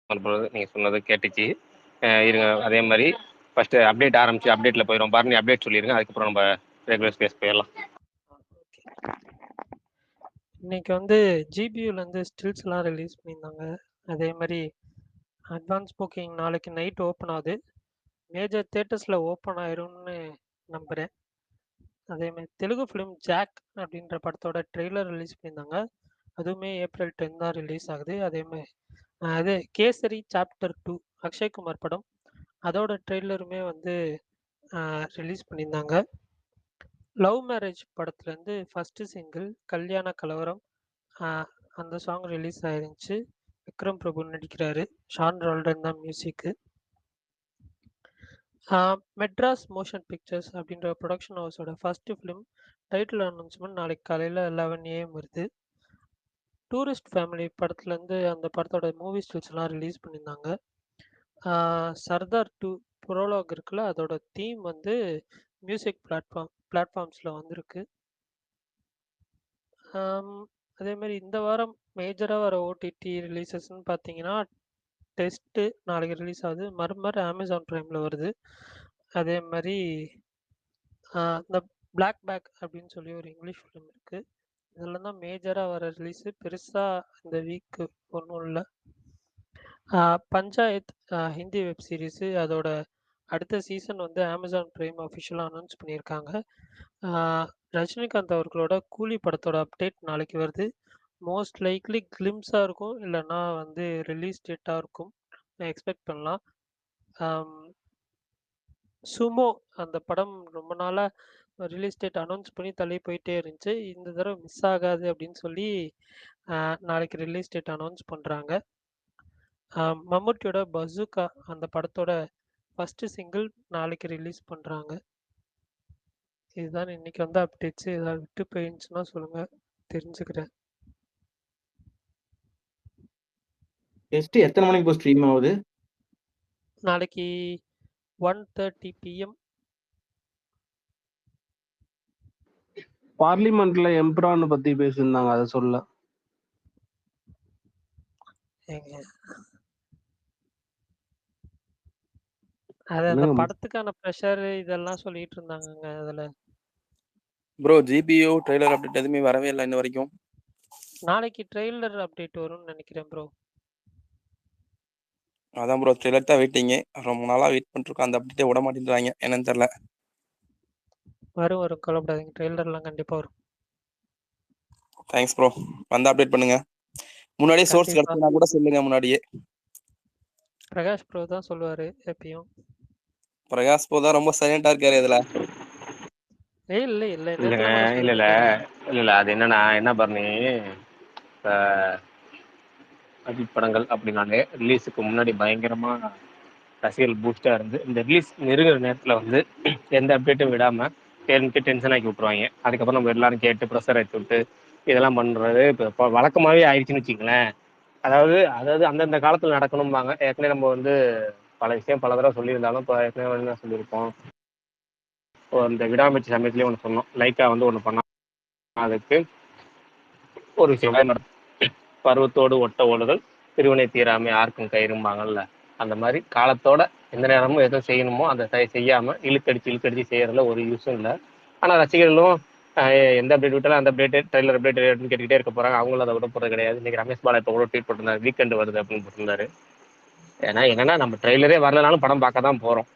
பொழுது நீங்க சொன்னது கேட்டுச்சு. இருங்க அதே மாரி ஃபர்ஸ்ட்டு அப்டேட் ஆரம்பிச்சு அப்டேட்ல போயிரும். பரணி அப்டேட் சொல்லிருங்க. அதுக்கப்புறம் நம்ம ரெகுலர் ஸ்பேஸ் போயிரலாம். ஓகே. இன்னைக்கு வந்து ஜிபியூலேருந்து ஸ்டில்ஸ்லாம் ரிலீஸ் பண்ணியிருந்தாங்க. அதே மாதிரி அட்வான்ஸ் புக்கிங் நாளைக்கு நைட் ஓப்பன் ஆகுது. மேஜர் தேட்டர்ஸில் ஓப்பன் ஆயிரும்னு நம்புகிறேன். அதேமாதிரி தெலுங்கு ஃபிலிம் ஜாக் அப்படின்ற படத்தோட ட்ரெய்லர் ரிலீஸ் பண்ணியிருந்தாங்க. அதுவுமே ஏப்ரல் 10 தான் ரிலீஸ் ஆகுது. அதேமாதிரி அது கேசரி சாப்டர் 2 அக்ஷய்குமார் படம், அதோட ட்ரெய்லருமே வந்து ரிலீஸ் பண்ணியிருந்தாங்க. லவ் மேரேஜ் படத்துலேருந்து ஃபஸ்ட்டு சிங்கிள் கல்யாண கலவரம், அந்த சாங் ரிலீஸ் ஆயிருந்துச்சு. விக்ரம் பிரபு நடிக்கிறாரு, ஷான் ரால்டன் தான் மியூசிக்கு. மெட்ராஸ் மோஷன் பிக்சர்ஸ் அப்படின்ற ப்ரொடக்ஷன் ஹவுஸோட ஃபஸ்ட்டு ஃபிலிம் டைட்டில் அனௌன்ஸ்மெண்ட் நாளைக்கு காலையில் 11 AM வருது. டூரிஸ்ட் ஃபேமிலி படத்துலேருந்து அந்த படத்தோட மூவி ஸ்டில்ஸ்லாம் ரிலீஸ் பண்ணியிருந்தாங்க. சர்தார் 2 ப்ரோலாக் இருக்குல்ல, அதோட தீம் வந்து மியூசிக் பிளாட்ஃபார்ம்ஸில் வந்திருக்கு. அதேமாதிரி இந்த வாரம் மேஜராக வர ஓடிடி ரிலீசஸ்ன்னு பார்த்தீங்கன்னா, டெஸ்ட்டு நாளைக்கு ரிலீஸ் ஆகுது. மர்மர் அமேசான் ப்ரைமில் வருது. அதே மாதிரி இந்த பிளாக் பேக் அப்படின்னு சொல்லி ஒரு இங்கிலீஷ் ஃபிலிம் இருக்குது. இதெல்லாம் தான் மேஜராக வர ரிலீஸு. பெருசாக இந்த வீக்கு ஒன்றும் இல்லை. பஞ்சாயத் ஹிந்தி வெப் சீரிஸு அதோட அடுத்த சீசன் வந்து அமேசான் பிரைம் அஃபிஷியலாக அனௌன்ஸ் பண்ணியிருக்காங்க. ரஜினிகாந்த் அவர்களோட கூலி படத்தோட அப்டேட் நாளைக்கு வருது. மோஸ்ட் லைக்லி கிளிம்ஸாக இருக்கும், இல்லைன்னா வந்து ரிலீஸ் டேட்டாக இருக்கும் எக்ஸ்பெக்ட் பண்ணலாம். சுமோ அந்த படம் ரொம்ப நாளாக ரிலீஸ் டேட் அனௌன்ஸ் பண்ணி தள்ளி போயிட்டே இருந்துச்சு. இந்த தடவை மிஸ் ஆகாது அப்படின்னு சொல்லி நாளைக்கு ரிலீஸ் டேட் அனௌன்ஸ் பண்ணுறாங்க. மம்முட்டியோட பசூக்கா அந்த படத்தோட ஃபஸ்ட்டு சிங்கிள் நாளைக்கு ரிலீஸ் பண்ணுறாங்க. இதுதான் இன்னைக்கு வந்து அப்டேட்ஸு. ஏதாவது விட்டு போயிருந்துச்சுன்னா சொல்லுங்கள், தெரிஞ்சுக்கிறேன். டெஸ்ட் எத்தனை மணிக்கு இப்போ ஸ்ட்ரீம் ஆகுது? நாளைக்கு 1:30 PM. பார்லிமெண்ட்ல எம்ப்ரான் பத்தி பேசியிருந்தாங்க, அதை சொல்ல. அது அந்த படத்துக்கான ப்ரெஷர் இதெல்லாம் சொல்லிட்டு இருந்தாங்கங்க. அதுல ப்ரோ ஜிபியூ ட்ரெய்லர் அப்டேட் எதுவுமே வரவே இல்லை இன்ன வரைக்கும். நாளைக்கு ட்ரெய்லர் அப்டேட் வரும்னு நினைக்கிறேன் ப்ரோ. அதான் ப்ரோ ட்ரெய்லர் தான் வெயிட்டிங்க. ரொம்ப நாளா வெயிட் பண்ணிருக்கோம். அந்த அப்டேட்டே விட மாட்டேன்றாங்க, என்னன்னு தெரியல. வரும் கவலைப்படாதீங்க, ட்ரெய்லர்லாம் கண்டிப்பா வரும். தேங்க்ஸ் ப்ரோ, வந்து அப்டேட் பண்ணுங்க. முன்னாடியே சோர்ஸ் கிடைச்சா கூட சொல்லுங்க முன்னாடியே. பிரகாஷ் ப்ரோ தான் சொல்லுவாரு எப்பயும். பிரகாஷ் ப்ரோ தான் ரொம்ப சைலண்டா இருக்காரு இதுல. இல்ல அது என்னன்னா என்ன பண்ணி அஜித் படங்கள் அப்படின்னாலே ரிலீஸுக்கு முன்னாடி பயங்கரமா ரசிகர்கள் பூஸ்டா இருந்து இந்த ரிலீஸ் நெருங்குற நேரத்துல வந்து எந்த அப்டேட்டும் விடாம டென்ஷன் ஆக்கி விட்டுருவாங்க. அதுக்கப்புறம் நம்ம எல்லாரும் கேட்டு ப்ரெஷர் ஆக்கி விட்டு இதெல்லாம் பண்றது இப்போ வழக்கமாவே ஆயிடுச்சுன்னு வச்சுங்களேன். அதாவது அந்தந்த காலத்துல நடக்கணும்பாங்க. ஏற்கனவே நம்ம வந்து பல விஷயம் பல தடவை சொல்லியிருந்தாலும் இப்போ ஏற்கனவே என்ன சொல்லியிருப்போம், இந்த விடாமுயற்சி சமயத்துலேயே ஒன்று சொன்னோம், லைக்கா வந்து ஒன்று பண்ணோம். அதுக்கு ஒரு விஷயம் பருவத்தோடு ஒட்ட ஓடுதல் திருவினை தீராமை யாருக்கும் கயிறும்பாங்கல்ல, அந்த மாதிரி காலத்தோட எந்த நேரமும் எதோ செய்யணுமோ அந்த செய்யாமல் இழுக்கடிச்சு செய்யறதுல ஒரு யூஸும் இல்லை. ஆனால் ரசிகர்களும் எந்த அப்டேட் விட்டாலும் அந்த அப்டேட் ட்ரெய்லர் அப்டேட் கேட்டுக்கிட்டே இருக்க போகிறாங்க. அவங்களும் அதை விட போகிறது கிடையாது. இன்னைக்கு ரமேஷ் பாலா இப்போ கூட ட்வீட் போட்டிருந்தாரு, வீக்கெண்டு வருது அப்படின்னு போட்டிருந்தாரு. ஏன்னா என்னன்னா நம்ம ட்ரெய்லரே வரலனாலும் படம் பார்க்க தான் போகிறோம்,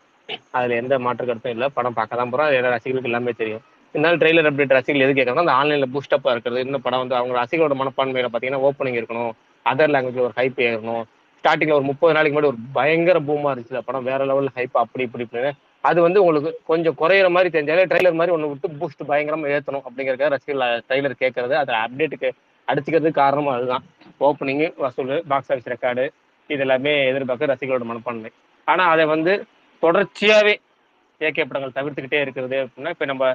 அதில் எந்த மாற்று கருத்தும் இல்லை. படம் பார்க்க தான் போகிறோம், அது ரசிகர்களுக்கு எல்லாமே தெரியும். இருந்தாலும் ட்ரெய்லர் அப்டேட் ரசிகர்கள் எது கேட்கறாங்க, அந்த ஆன்லைனில் பூஸ்டப்பாக இருக்கிறது. இன்னும் படம் வந்து அவங்க ரசிகளோட மனப்பான்மையில பார்த்தீங்கன்னா ஓப்பனிங் இருக்கணும், அதர் லாங்குவேஜ் ஒரு ஹைப் ஏறணும். ஸ்டார்டிங்ல ஒரு 30 நாளைக்கு முன்னாடி ஒரு பயங்கர பூமா இருந்துச்சு படம், வேற லெவலில் ஹைப் அப்படி இப்படி அது வந்து உங்களுக்கு கொஞ்சம் குறையிற மாதிரி தெரிஞ்சாலே ட்ரெய்லர் மாதிரி ஒன்று விட்டு பூஸ்ட் பயங்கரமா ஏற்றணும் அப்படிங்கிறதுக்காக ரசிகர்கள் ட்ரெய்லர் கேட்கறது. அது அப்டேட்டுக்கு அடிச்சுக்கிறதுக்கு காரணமும் அதுதான். ஓப்பனிங்கு, வசூல், பாக்ஸ் ஆஃபீஸ் ரெக்கார்டு, இது எல்லாமே எதிர்பார்க்க ரசிகர்களோட மனப்பான்மை. ஆனால் அதை வந்து தொடர்ச்சியாகவே ஏகே படங்கள் தவிர்த்துக்கிட்டே இருக்கிறது அப்படின்னா, இப்போ நம்ம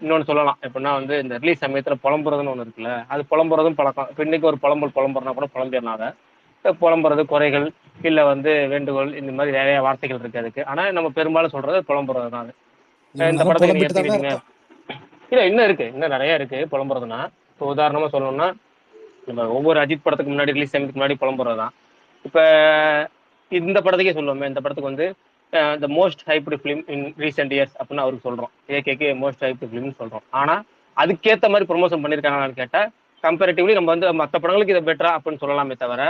இன்னொன்று சொல்லலாம் எப்படின்னா வந்து இந்த ரிலீஸ் சமயத்தில் புலம்புறதுன்னு ஒன்று இருக்குல்ல, அது புலம்புறதும் பழக்கம். இப்போ இன்னைக்கு ஒரு புலம்புறனா கூட புலம்பிடனால புலம்புறது குறைகள் இல்லை வந்து வேண்டுகோள் இந்த மாதிரி நிறைய வார்த்தைகள் இருக்கு அதுக்கு. ஆனால் நம்ம பெரும்பாலும் சொல்றது புலம்புறது தான். இந்த படத்தை நீங்க எடுத்துக்கிட்டீங்க, இல்லை இன்னும் இருக்கு, இன்னும் நிறைய இருக்கு புலம்புறதுனா. இப்போ உதாரணமா சொல்லணும்னா நம்ம ஒவ்வொரு அஜித் படத்துக்கு முன்னாடி ரிலீஸ் சமயத்துக்கு முன்னாடி புலம்புறது தான். இப்போ இந்த படத்துக்கே சொல்லுவோமே, இந்த படத்துக்கு வந்து the most hyped film in recent years அப்படின்னு அவருக்கு சொல்றோம். ஏகேக்கு மோஸ்ட் ஹைப்டு ஃபிலிம்னு சொல்றோம். ஆனா அதுக்கேற்ற மாதிரி ப்ரொமோஷன் பண்ணியிருக்காங்களான்னு கேட்டா கம்பேரிட்டிவ்லி நம்ம வந்து மற்ற படங்களுக்கு இதை பெட்டரா அப்படின்னு சொல்லலாமே தவிர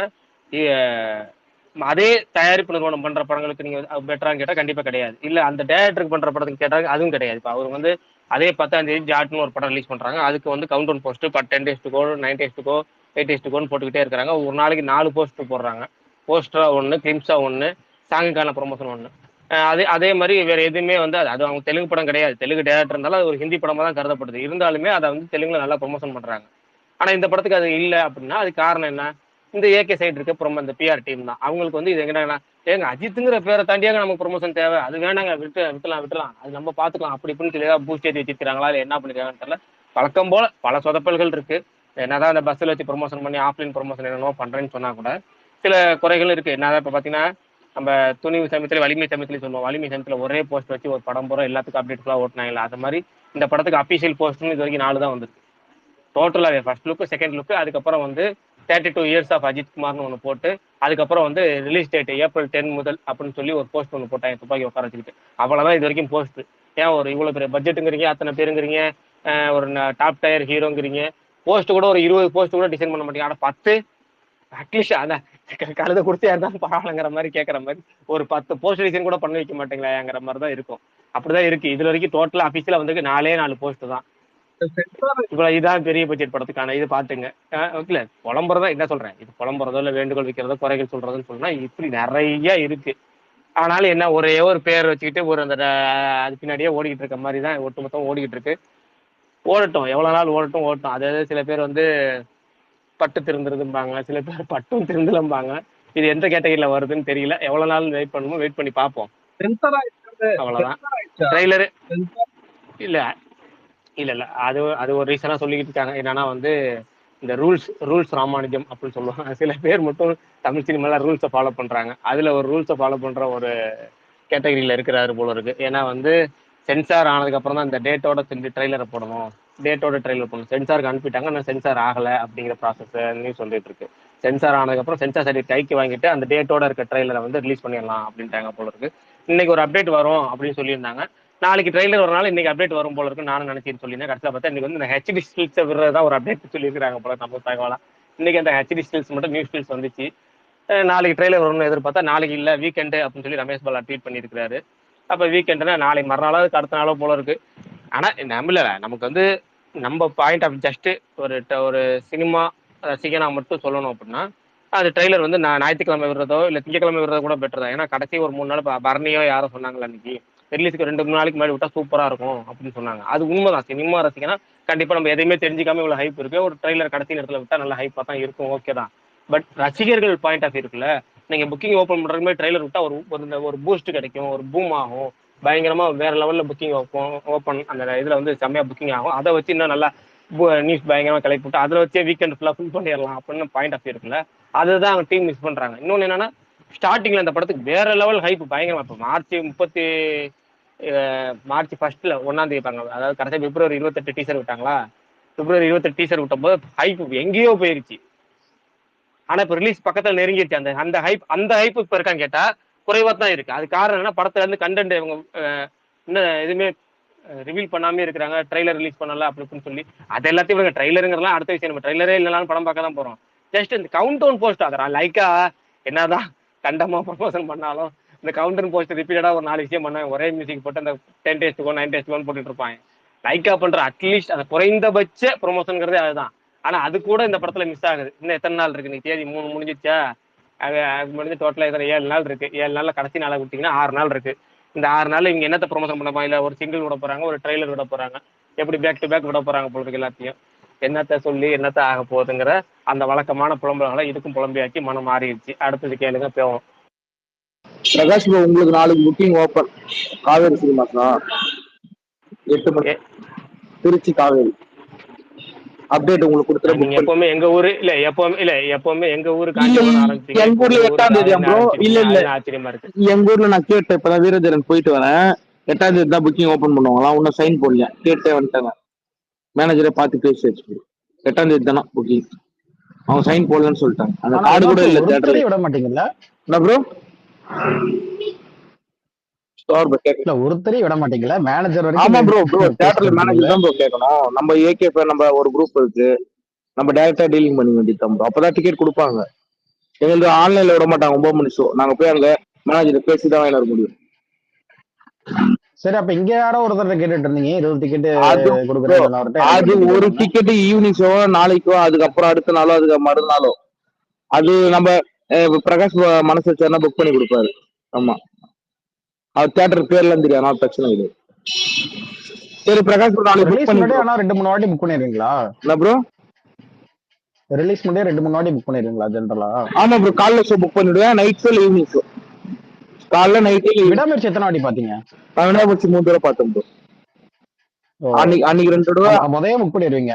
அதே தயாரிப்பு நிறுவனம் பண்ற படங்களுக்கு நீங்க பெட்டரான்னு கேட்டா கண்டிப்பா கிடையாது. இல்ல அந்த டேரக்டருக்கு பண்ற படத்துக்கு கேட்டாங்க அதுவும் கிடையாது. இப்போ அவர் வந்து அதே 10ஆம் தேதி ஜாட்னு ஒரு படம் ரிலீஸ் பண்றாங்க. அதுக்கு வந்து countdown post 10 days to go, 9 days to go, 8 days to go போட்டுக்கிட்டே இருக்காங்க. ஒரு நாளைக்கு 4 போஸ்ட் போடுறாங்க. போஸ்டரா ஒன்று, கிளிம்ஸா ஒன்று, சாங்குக்கான ப்ரொமோஷன் ஒன்று. அதே மாதிரி வேற எதுவுமே வந்து அது அவங்க தெலுங்கு படம் கிடையாது. தெலுங்கு டேரக்டர் இருந்தாலும் அது ஒரு ஹிந்தி படமா தான் கருதப்படுது. இருந்தாலுமே அதை வந்து தெலுங்குல நல்லா ப்ரொமோஷன் பண்றாங்க. ஆனா இந்த படத்துக்கு அது இல்லை அப்படின்னா அது காரணம் என்ன? இந்த ஏகே சைடு இருக்க ப்ரொமோ இந்த பிஆர் டீம் தான். அவங்களுக்கு வந்து இது என்னன்னா ஏங்க அஜித்துங்கிற பேரை தாண்டியாக நமக்கு ப்ரொமோஷன் தேவை, அது வேணாங்க, விட்டுலாம் அது நம்ம பாத்துக்கலாம் அப்படி இப்படின்னு சொல்லி ஏதாவது பூஸ்ட் ஏற்றி வச்சிருக்காங்களா இல்லை என்ன பண்ணிருக்காங்கன்னு தெரியல. வழக்கம் போல பல சொதப்பல்கள் இருக்கு. என்னதான் அந்த பஸ்ஸில் வச்சு ப்ரொமோஷன் பண்ணி ஆஃப்லைன் ப்ரொமோஷன் என்னென்னோ பண்றேன்னு சொன்னா கூட சில குறைகள் இருக்கு. என்னதான் இப்போ பாத்தீங்கன்னா நம்ம துணிவு சமயத்தில் வலிமை சமயத்துலையும் சொல்லுவோம். வலிமை சமயத்தில் ஒரே போஸ்ட் வச்சு ஒரு படம் போற எல்லாத்துக்கும் அப்டேட் ஃபுல்லாக ஓட்டினாங்களா, அது மாதிரி இந்த படத்துக்கு அபிஷியல் போஸ்ட்னு இது வரைக்கும் 4 தான் வந்துருக்கு டோட்டலாகவே. ஃபர்ஸ்ட் லுக், செகண்ட் லுக், அதுக்கப்புறம் வந்து 32 years ஆஃப் அஜித் குமார்னு ஒன்று போட்டு அதுக்கப்புறம் வந்து ரிலீஸ் டேட் April 10 முதல் அப்படின்னு சொல்லி ஒரு போஸ்ட் ஒன்று போட்டாங்க துப்பாக்கி உட்கார வச்சுக்கிட்டு. அவ்வளோதான் இது வரைக்கும் போஸ்ட். ஏன் ஒரு இவ்வளோ பெரிய பட்ஜெட்டுங்கிறீங்க, அத்தனை பேருங்கிறீங்க, ஒரு டாப் டயர் ஹீரோங்கிறீங்க, போஸ்ட் கூட ஒரு 20 போஸ்ட் கூட டிசைன் பண்ண மாட்டீங்க. ஆனால் 10 அட்லீஸ்ட் அதான் கழுத கொடுத்து யாருதான் பரவாயில்லங்கிற மாதிரி கேட்குற மாதிரி ஒரு 10 போஸ்ட் டிசைன் கூட பண்ண வைக்க மாட்டீங்களாங்கிற மாதிரி தான் இருக்கும். அப்படிதான் இருக்கு. இதுல வரைக்கும் டோட்டலா அபிஷியலா வந்து 4 போஸ்ட் தான். இவ்வளவு இதான் பெரிய பட்ஜெட் படத்துக்கான இது பாத்துங்க. இல்ல புலம்புறதா என்ன சொல்றேன், இது புலம்புறதோ இல்ல வேண்டுகோள் வைக்கிறதோ குறைகள் சொல்றதுன்னு சொன்னா இப்படி நிறைய இருக்கு. ஆனாலும் என்ன ஒரே ஒரு பேர் வச்சுக்கிட்டு ஒரு அந்த அது பின்னாடியே ஓடிக்கிட்டு இருக்க மாதிரி தான் ஒட்டுமொத்தம் ஓடிக்கிட்டு இருக்கு. ஓடட்டும், எவ்வளவு நாள் ஓடட்டும் ஓடட்டும். அதாவது சில பேர் வந்து பட்டு திருந்துறதும்பாங்க, சில பேர் பட்டும் திருந்தலம்பாங்க. இது எந்த கேட்டகரியில வருதுன்னு தெரியல. எவ்வளவு நாள் வெயிட் பண்ணுமோ வெயிட் பண்ணி பார்ப்போம். அவ்வளவுதான். ட்ரெய்லரு இல்ல இல்ல இல்ல அது அது ஒரு ரீசனா சொல்லிக்கிட்டு இருக்காங்க. என்னன்னா வந்து இந்த ரூல்ஸ் ராமானுஜம் அப்படின்னு சொல்லுவாங்க. சில பேர் மட்டும் தமிழ் சினிமால ரூல்ஸை ஃபாலோ பண்றாங்க. அதுல ஒரு ரூல்ஸை ஃபாலோ பண்ற ஒரு கேட்டகரியில இருக்கிறாரு போல இருக்கு. ஏன்னா வந்து சென்சார் ஆனதுக்கு அப்புறம் தான் இந்த டேட்டோட ட்ரெய்லரை போடணும், டேட்டோட ட்ரெய்லர் போடணும். சென்சாருக்கு அனுப்பிட்டாங்க, ஆனால் சென்சார் ஆகலை அப்படிங்கிற ப்ராசஸ் சொல்லிட்டு இருக்கு. சென்சார் ஆனதுக்கப்புறம் சென்சார் சர்டிஃபிகேட் கைக்கு வாங்கிட்டு அந்த டேட்டோட இருக்க ட்ரெய்லரை வந்து ரிலீஸ் பண்ணிடலாம் அப்படின்ட்டாங்க போல இருக்கு. இன்னைக்கு ஒரு அப்டேட் வரும் அப்படின்னு சொல்லியிருந்தாங்க. நாளைக்கு ட்ரெய்லர் வரனால இன்னைக்கு அப்டேட் வரும் போல இருக்கு. நானும் நினைச்சிட்டு சொல்லியிருந்தேன். கடைசியில் பார்த்தா இன்னைக்கு வந்து இந்த ஹெச்டி ஸ்டில்ஸை விடுறதா ஒரு அப்டேட் சொல்லியிருக்காங்க போல நம்ம தகவலா. இன்னைக்கு அந்த ஹெச்டி ஸ்டில்ஸ் மட்டும் நியூஸ் ஸ்டில்ஸ் வந்துச்சு. நாளைக்கு ட்ரெய்லர் வரும்னு எதிர்பார்த்தா நாளைக்கு இல்லை, வீக்கெண்டு அப்படின்னு சொல்லி ரமேஷ் பாலா ட்வீட் பண்ணியிருக்காரு. அப்போ வீக்கெண்டுனா நாளைக்கு மறுநாளாவது அடுத்த நாளோ போல இருக்கு. ஆனா நம்மள நமக்கு வந்து நம்ம பாயிண்ட் ஆஃப் ஜஸ்ட் ஒரு சினிமா ரசிகனா மட்டும் சொல்லணும் அப்படின்னா அது ட்ரெய்லர் வந்து நான் ஞாயிற்றுக்கிழமை விடுறதோ இல்லை திங்கக்கிழமை விடுறதோ கூட பெட்டர் தான். ஏன்னா கடைசி ஒரு 3 நாள் பரணியோ யாரும் சொன்னாங்களா அன்னைக்கு ரிலீஸுக்கு 2-3 நாளைக்கு முன்னாடி விட்டா சூப்பரா இருக்கும் அப்படின்னு சொன்னாங்க. அது உண்மைதான். சினிமா ரசிகனா கண்டிப்பா நம்ம எதையுமே தெரிஞ்சுக்காம இவ்வளவு ஹைப் இருக்கு, ஒரு ட்ரெய்லர் கடைசி நேரத்தில் விட்டா நல்ல ஹைப்பா தான் இருக்கும், ஓகே தான். பட் ரசிகர்கள் பாயிண்ட் ஆஃப் இருக்குல்ல, நீங்க புக்கிங் ஓப்பன் பண்ற மாதிரி ட்ரெய்லர் விட்டா ஒரு பூஸ்ட் கிடைக்கும், ஒரு பூம் ஆகும், பயங்கரமா வேற லெவல்ல புக்கிங் ஓப்பன் அந்த இதுல வந்து செம்மையா புக்கிங் ஆகும். அதை வச்சு இன்னும் நல்லா நியூஸ் பயங்கரமா கிளப்பி விட்டு அதில் வச்சே வீக்கெண்ட் ஃபுல்லா ஃபுல் பண்ணிடலாம் அப்படின்னு பாயிண்ட் ஆஃப் இருக்குல்ல. அதுதான் அவங்க டீம் மிஸ் பண்றாங்க. இன்னொன்னு என்னன்னா ஸ்டார்டிங்ல அந்த படத்துக்கு வேற லெவல் ஹைப் பயங்கரமா. இப்போ மார்ச் 1 1ஆம் தேதி வைப்பாங்க. அதாவது கடைசி பிப்ரவரி 28 டீசர் விட்டாங்களா, பிப்ரவரி 28 டீசர் விட்ட போது ஹைப் எங்கேயோ போயிருச்சு. ஆனா இப்ப ரிலீஸ் பக்கத்துல நெருங்கிடுச்சு. அந்த ஹைப் இப்ப இருக்கான்னு கேட்டா குறைவா தான் இருக்கு. அது காரணம் என்ன, படத்துல இருந்து கண்டென்ட் இவங்க இன்னும் எதுவுமே ரிவீல் பண்ணாமே இருக்கிறாங்க. ட்ரெய்லர் ரிலீஸ் பண்ணல அப்படின்னு சொல்லி அது எல்லாத்தையும் இவங்க ட்ரெய்லருங்கிறலாம் அடுத்த விஷயம். நம்ம ட்ரெய்லரே இல்லைனாலும் படம் பார்க்க தான் போறோம். ஜஸ்ட் இந்த கவுண்ட் டவுன் போஸ்ட் அதெல்லாம் லைக்கா என்னதான் கண்டமா ப்ரமோஷன் பண்ணாலும் இந்த கவுண்டர் போஸ்ட் ரிப்பீட்டடா ஒரு 4 விஷயம் பண்ண ஒரே மியூசிக் போட்டு அந்த 10 days to go 9 days to go போட்டுட்டு இருப்பாங்க. லைக்கா பண்ற அட்லீஸ்ட் அந்த குறைந்தபட்ச ப்ரொமோஷன்ங்கிறதே அதுதான். ஆனா அது கூட இந்த படத்துல மிஸ் ஆகுது. இன்னும் எத்தனை நாள் இருக்கு, இன்னைக்கு தேதி 3 முடிஞ்சிச்சா, அது முடிஞ்சு டோட்டலா எத்தனை 7 நாள் இருக்கு. 7 நாள்ல கடைசி நாளை விட்டீங்கன்னா 6 நாள் இருக்கு. இந்த 6 நாள் இவங்க என்னத்தை ப்ரொமோஷன் பண்ண இல்ல ஒரு சிங்கிள் விட போறாங்க, ஒரு ட்ரெய்லர் விட போறாங்க, எப்படி பேக் டு பேக் விட போறாங்க போல இருக்கு. எல்லாத்தையும் என்னத்த சொல்லி என்னத்த ஆக போகுதுங்கிற அந்த வழக்கமான புலம்புகளை இதுக்கும் புலம்பியாக்கி மனம் மாறிடுச்சு. அடுத்தது கேளுங்க போவோம். பிரகாஷ் ப்ரோ, உங்களுக்கு நாளைக்கு புக்கிங் ஓப்பன் காவேரி சினிமாஸ் தான் 8 மணி திருச்சி காவேரி அப்டேட் உங்களுக்கு கொடுத்துட்டு நீங்க எப்பவுமே எங்க ஊரு எப்பவுமே எங்க ஊரு ஆரம்பிச்சீங்க. எங்க ஊர்ல 8ஆம் தேதி ப்ரோ. இல்ல ஆச்சரியமா இருக்கு. எங்க ஊர்ல நான் கேட்டேன், இப்பதான் வீரதரன் போயிட்டு வரேன், 8ஆம் தேதி தான் புக்கிங் ஓப்பன் பண்ணுவாங்களா, இன்னும் சைன் போடல, கேட்டே வந்துட்டாங்க. மேனேஜரை பார்த்து பேசி 8ஆம் தேதி தானே புக்கிங். அவங்க சைன் போடலன்னு சொல்லிட்டாங்க. அந்த ஆனா கார்டு கூட அட்வான்ஸ் இல்ல தேட்டர்ல. ஒருத்தரையும் விட மாட்டீங்கல்ல? என்ன ப்ரோ? ஸ்டார் பட் இல்ல ஒருத்தரையும் விட மாட்டீங்கல்ல? மேனேஜர் வரைக்கும் ஆமா ப்ரோ ப்ரோ பேசி தேட்டர்ல மேனேஜர் கொடுப்பீங்கல்ல? தான் ப்ரோ கேட்கணும். நம்ம ஏகே நம்ம ஒரு குரூப் இருக்கு, நம்ம டைரக்டா டீலிங் பண்ணி வேண்டியது ப்ரோ. அப்பதான் டிக்கெட் கொடுப்பாங்க. எங்களுக்கு ஆன்லைன்ல விட மாட்டாங்க 9 மணி ஷோ. நாங்க போய் அங்க மேனேஜர் பேசி தான் வாங்கிட்டு வர முடியும். சரி, அப்ப இங்க யாரோ ஒருத்தர் கேட்டுட்டு இருந்தீங்க 20 டிக்கெட் அது ப்ரோ கொடுக்குறேன்னு சொன்னவர்கிட்ட எனக்கு அது 2 டிக்கெட் ஒரு வேணும்னு. டிக்கெட் ஈவினிங் ஷோ நாளைக்கோ, அதுக்கப்புறம் அடுத்த நாளோ, அதுக்கு மறுநாளோ, அது நம்ம பிரகாஷ் மனசு வச்சாருன்னா புக் பண்ணி கொடுப்பாரு. ஆமா, அது தேட்டர் பேர்லாம் தெரியும், அதனால பிரச்சனை இல்லை. சரி பிரகாஷ் ப்ரோ நாளைக்கு புக் ரிலீஸ் பண்ணி முன்னாடியே ப்ரோ. ஆனா 2-3 வாட்டி புக் பண்ணிடுவீங்களா? என்ன ப்ரோ? ரிலீஸ் முன்னாடியே 2-3 வாட்டி புக் பண்ணிடுவீங்களா ஜென்ரலா? ஆமா ப்ரோ, காலைல ஷோ புக் பண்ணிவிடுவேன், நைட் ஷோ ஈவினிங் ஷோ. காலைல நைட்டு விடாமுயற்சி எத்தனை வாட்டி பாத்தீங்க? 3 தடவை பார்த்தேன் ப்ரோ. ஓ, அன்னைக்கு 2 தடவை. முதைய புக் பண்ணிடுவீங்க?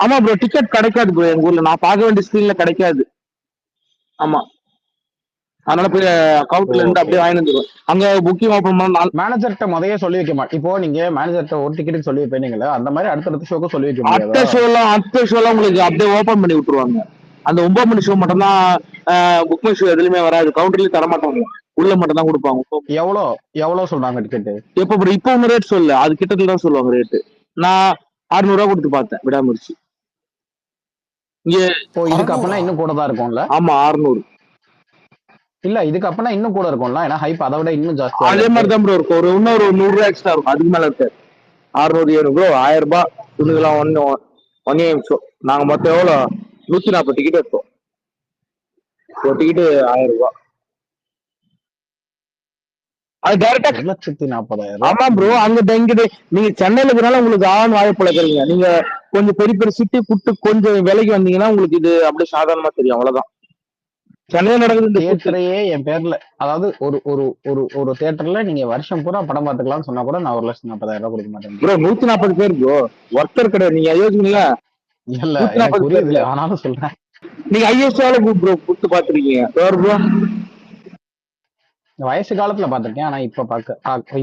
ஆமா ப்ரோ, டிக்கெட் கிடைக்காது ப்ரோ எங்க ஊர்ல. நான் பார்க்க வேண்டிய ஸ்கிரீன்ல கிடைக்காது. ஆமா, அதனால போய் கவுண்டர்ல இருந்து அப்படியே வாங்கிட்டு வந்துருவேன். அங்க புக்கிங் ஓபன் பண்ண மேனேஜர்கிட்ட முதைய சொல்லி வைக்க மாட்டேன். இப்போ நீங்க மேனேஜர்கிட்ட ஒரு டிக்கெட் சொல்லி வைப்பீங்களா? அந்த மாதிரி அடுத்தடுத்த ஷோக்கு சொல்லி வைக்க அத்தை முடியாதா? ஷோலாம் உங்களுக்கு அப்படியே ஓபன் பண்ணி விட்டுருவாங்க. அந்த 9 மணி ஷோ மட்டும் தான் புக் மை ஷோ எதுலயுமே வராது. கவுண்டர்லயும் தர மாட்டாங்க, உள்ள மட்டும் தான் கொடுப்பாங்க. எவ்வளவு சொல்றாங்க டிக்கெட்? எப்ப ப்ரோ? இப்போ ஒன்னு ரேட் சொல்லு, அது கிட்டத்துல தான் சொல்லுவாங்க ரேட்டு. நான் 600 ரூபா கொடுத்து பார்த்தேன் விடாமுடிச்சு. இங்க இதுக்கு அப்பனா இன்னும் கூட தான் இருக்கும்ல? ஆமா 600. இல்ல இதுக்கு அப்பனா இன்னும் கூட இருக்கும்ல? ஏன்னா ஹைப் அதை விட இன்னும் ஜாஸ்தியா அதே மாதிரி தான் ப்ரோ இருக்கும். ஒரு இன்னொரு 100 ரூபா எக்ஸ்ட்ரா இருக்கும், அதுக்கு மேல இருக்கு. 600 700 ப்ரோ, 1000 ரூபாய் துணிகளாம் ஒன் ஏஎம் ஷோ. நாங்க மொத்தம் எவ்வளோ 140 டிக்கெட் எடுத்தோம். ஒரு டிக்கெட் 1000 ரூபாய். அது டைரக்டா 1,40,000. ஆமா ப்ரோ. அங்க நீங்க சென்னையில இருக்கனால உங்களுக்கு வாய்ப்பு இருக்கிறீங்க. நீங்க கொஞ்சம் பெரிய பெரிய சிட்டி புட்டு கொஞ்சம் விலைக்கு வந்தீங்கன்னா உங்களுக்கு இது அப்படியே சாதாரணமா தெரியும், அவ்வளவுதான். சென்னையில நடக்குது தியேட்டரையே என் பேர்ல, அதாவது ஒரு ஒரு ஒரு ஒரு தியேட்டர்ல நீங்க வருஷம் பூரா படம் பார்த்துக்கலாம்னு சொன்னா கூட நான் 1,40,000 கொடுக்க மாட்டேன் ப்ரோ. 140 பேர் ப்ரோ, ஒருத்தர் கிடையாது. நீங்க யோசிக்கீங்களா? இல்ல எனக்கு புரியுது, ஆனாலும் சொல்றேன். நீங்க ஐஎஸ்டி ப்ரோ கொடுத்து பாத்துருக்கீங்க ப்ரோ? வயசு காலத்துல பாத்திருக்கேன், ஆனா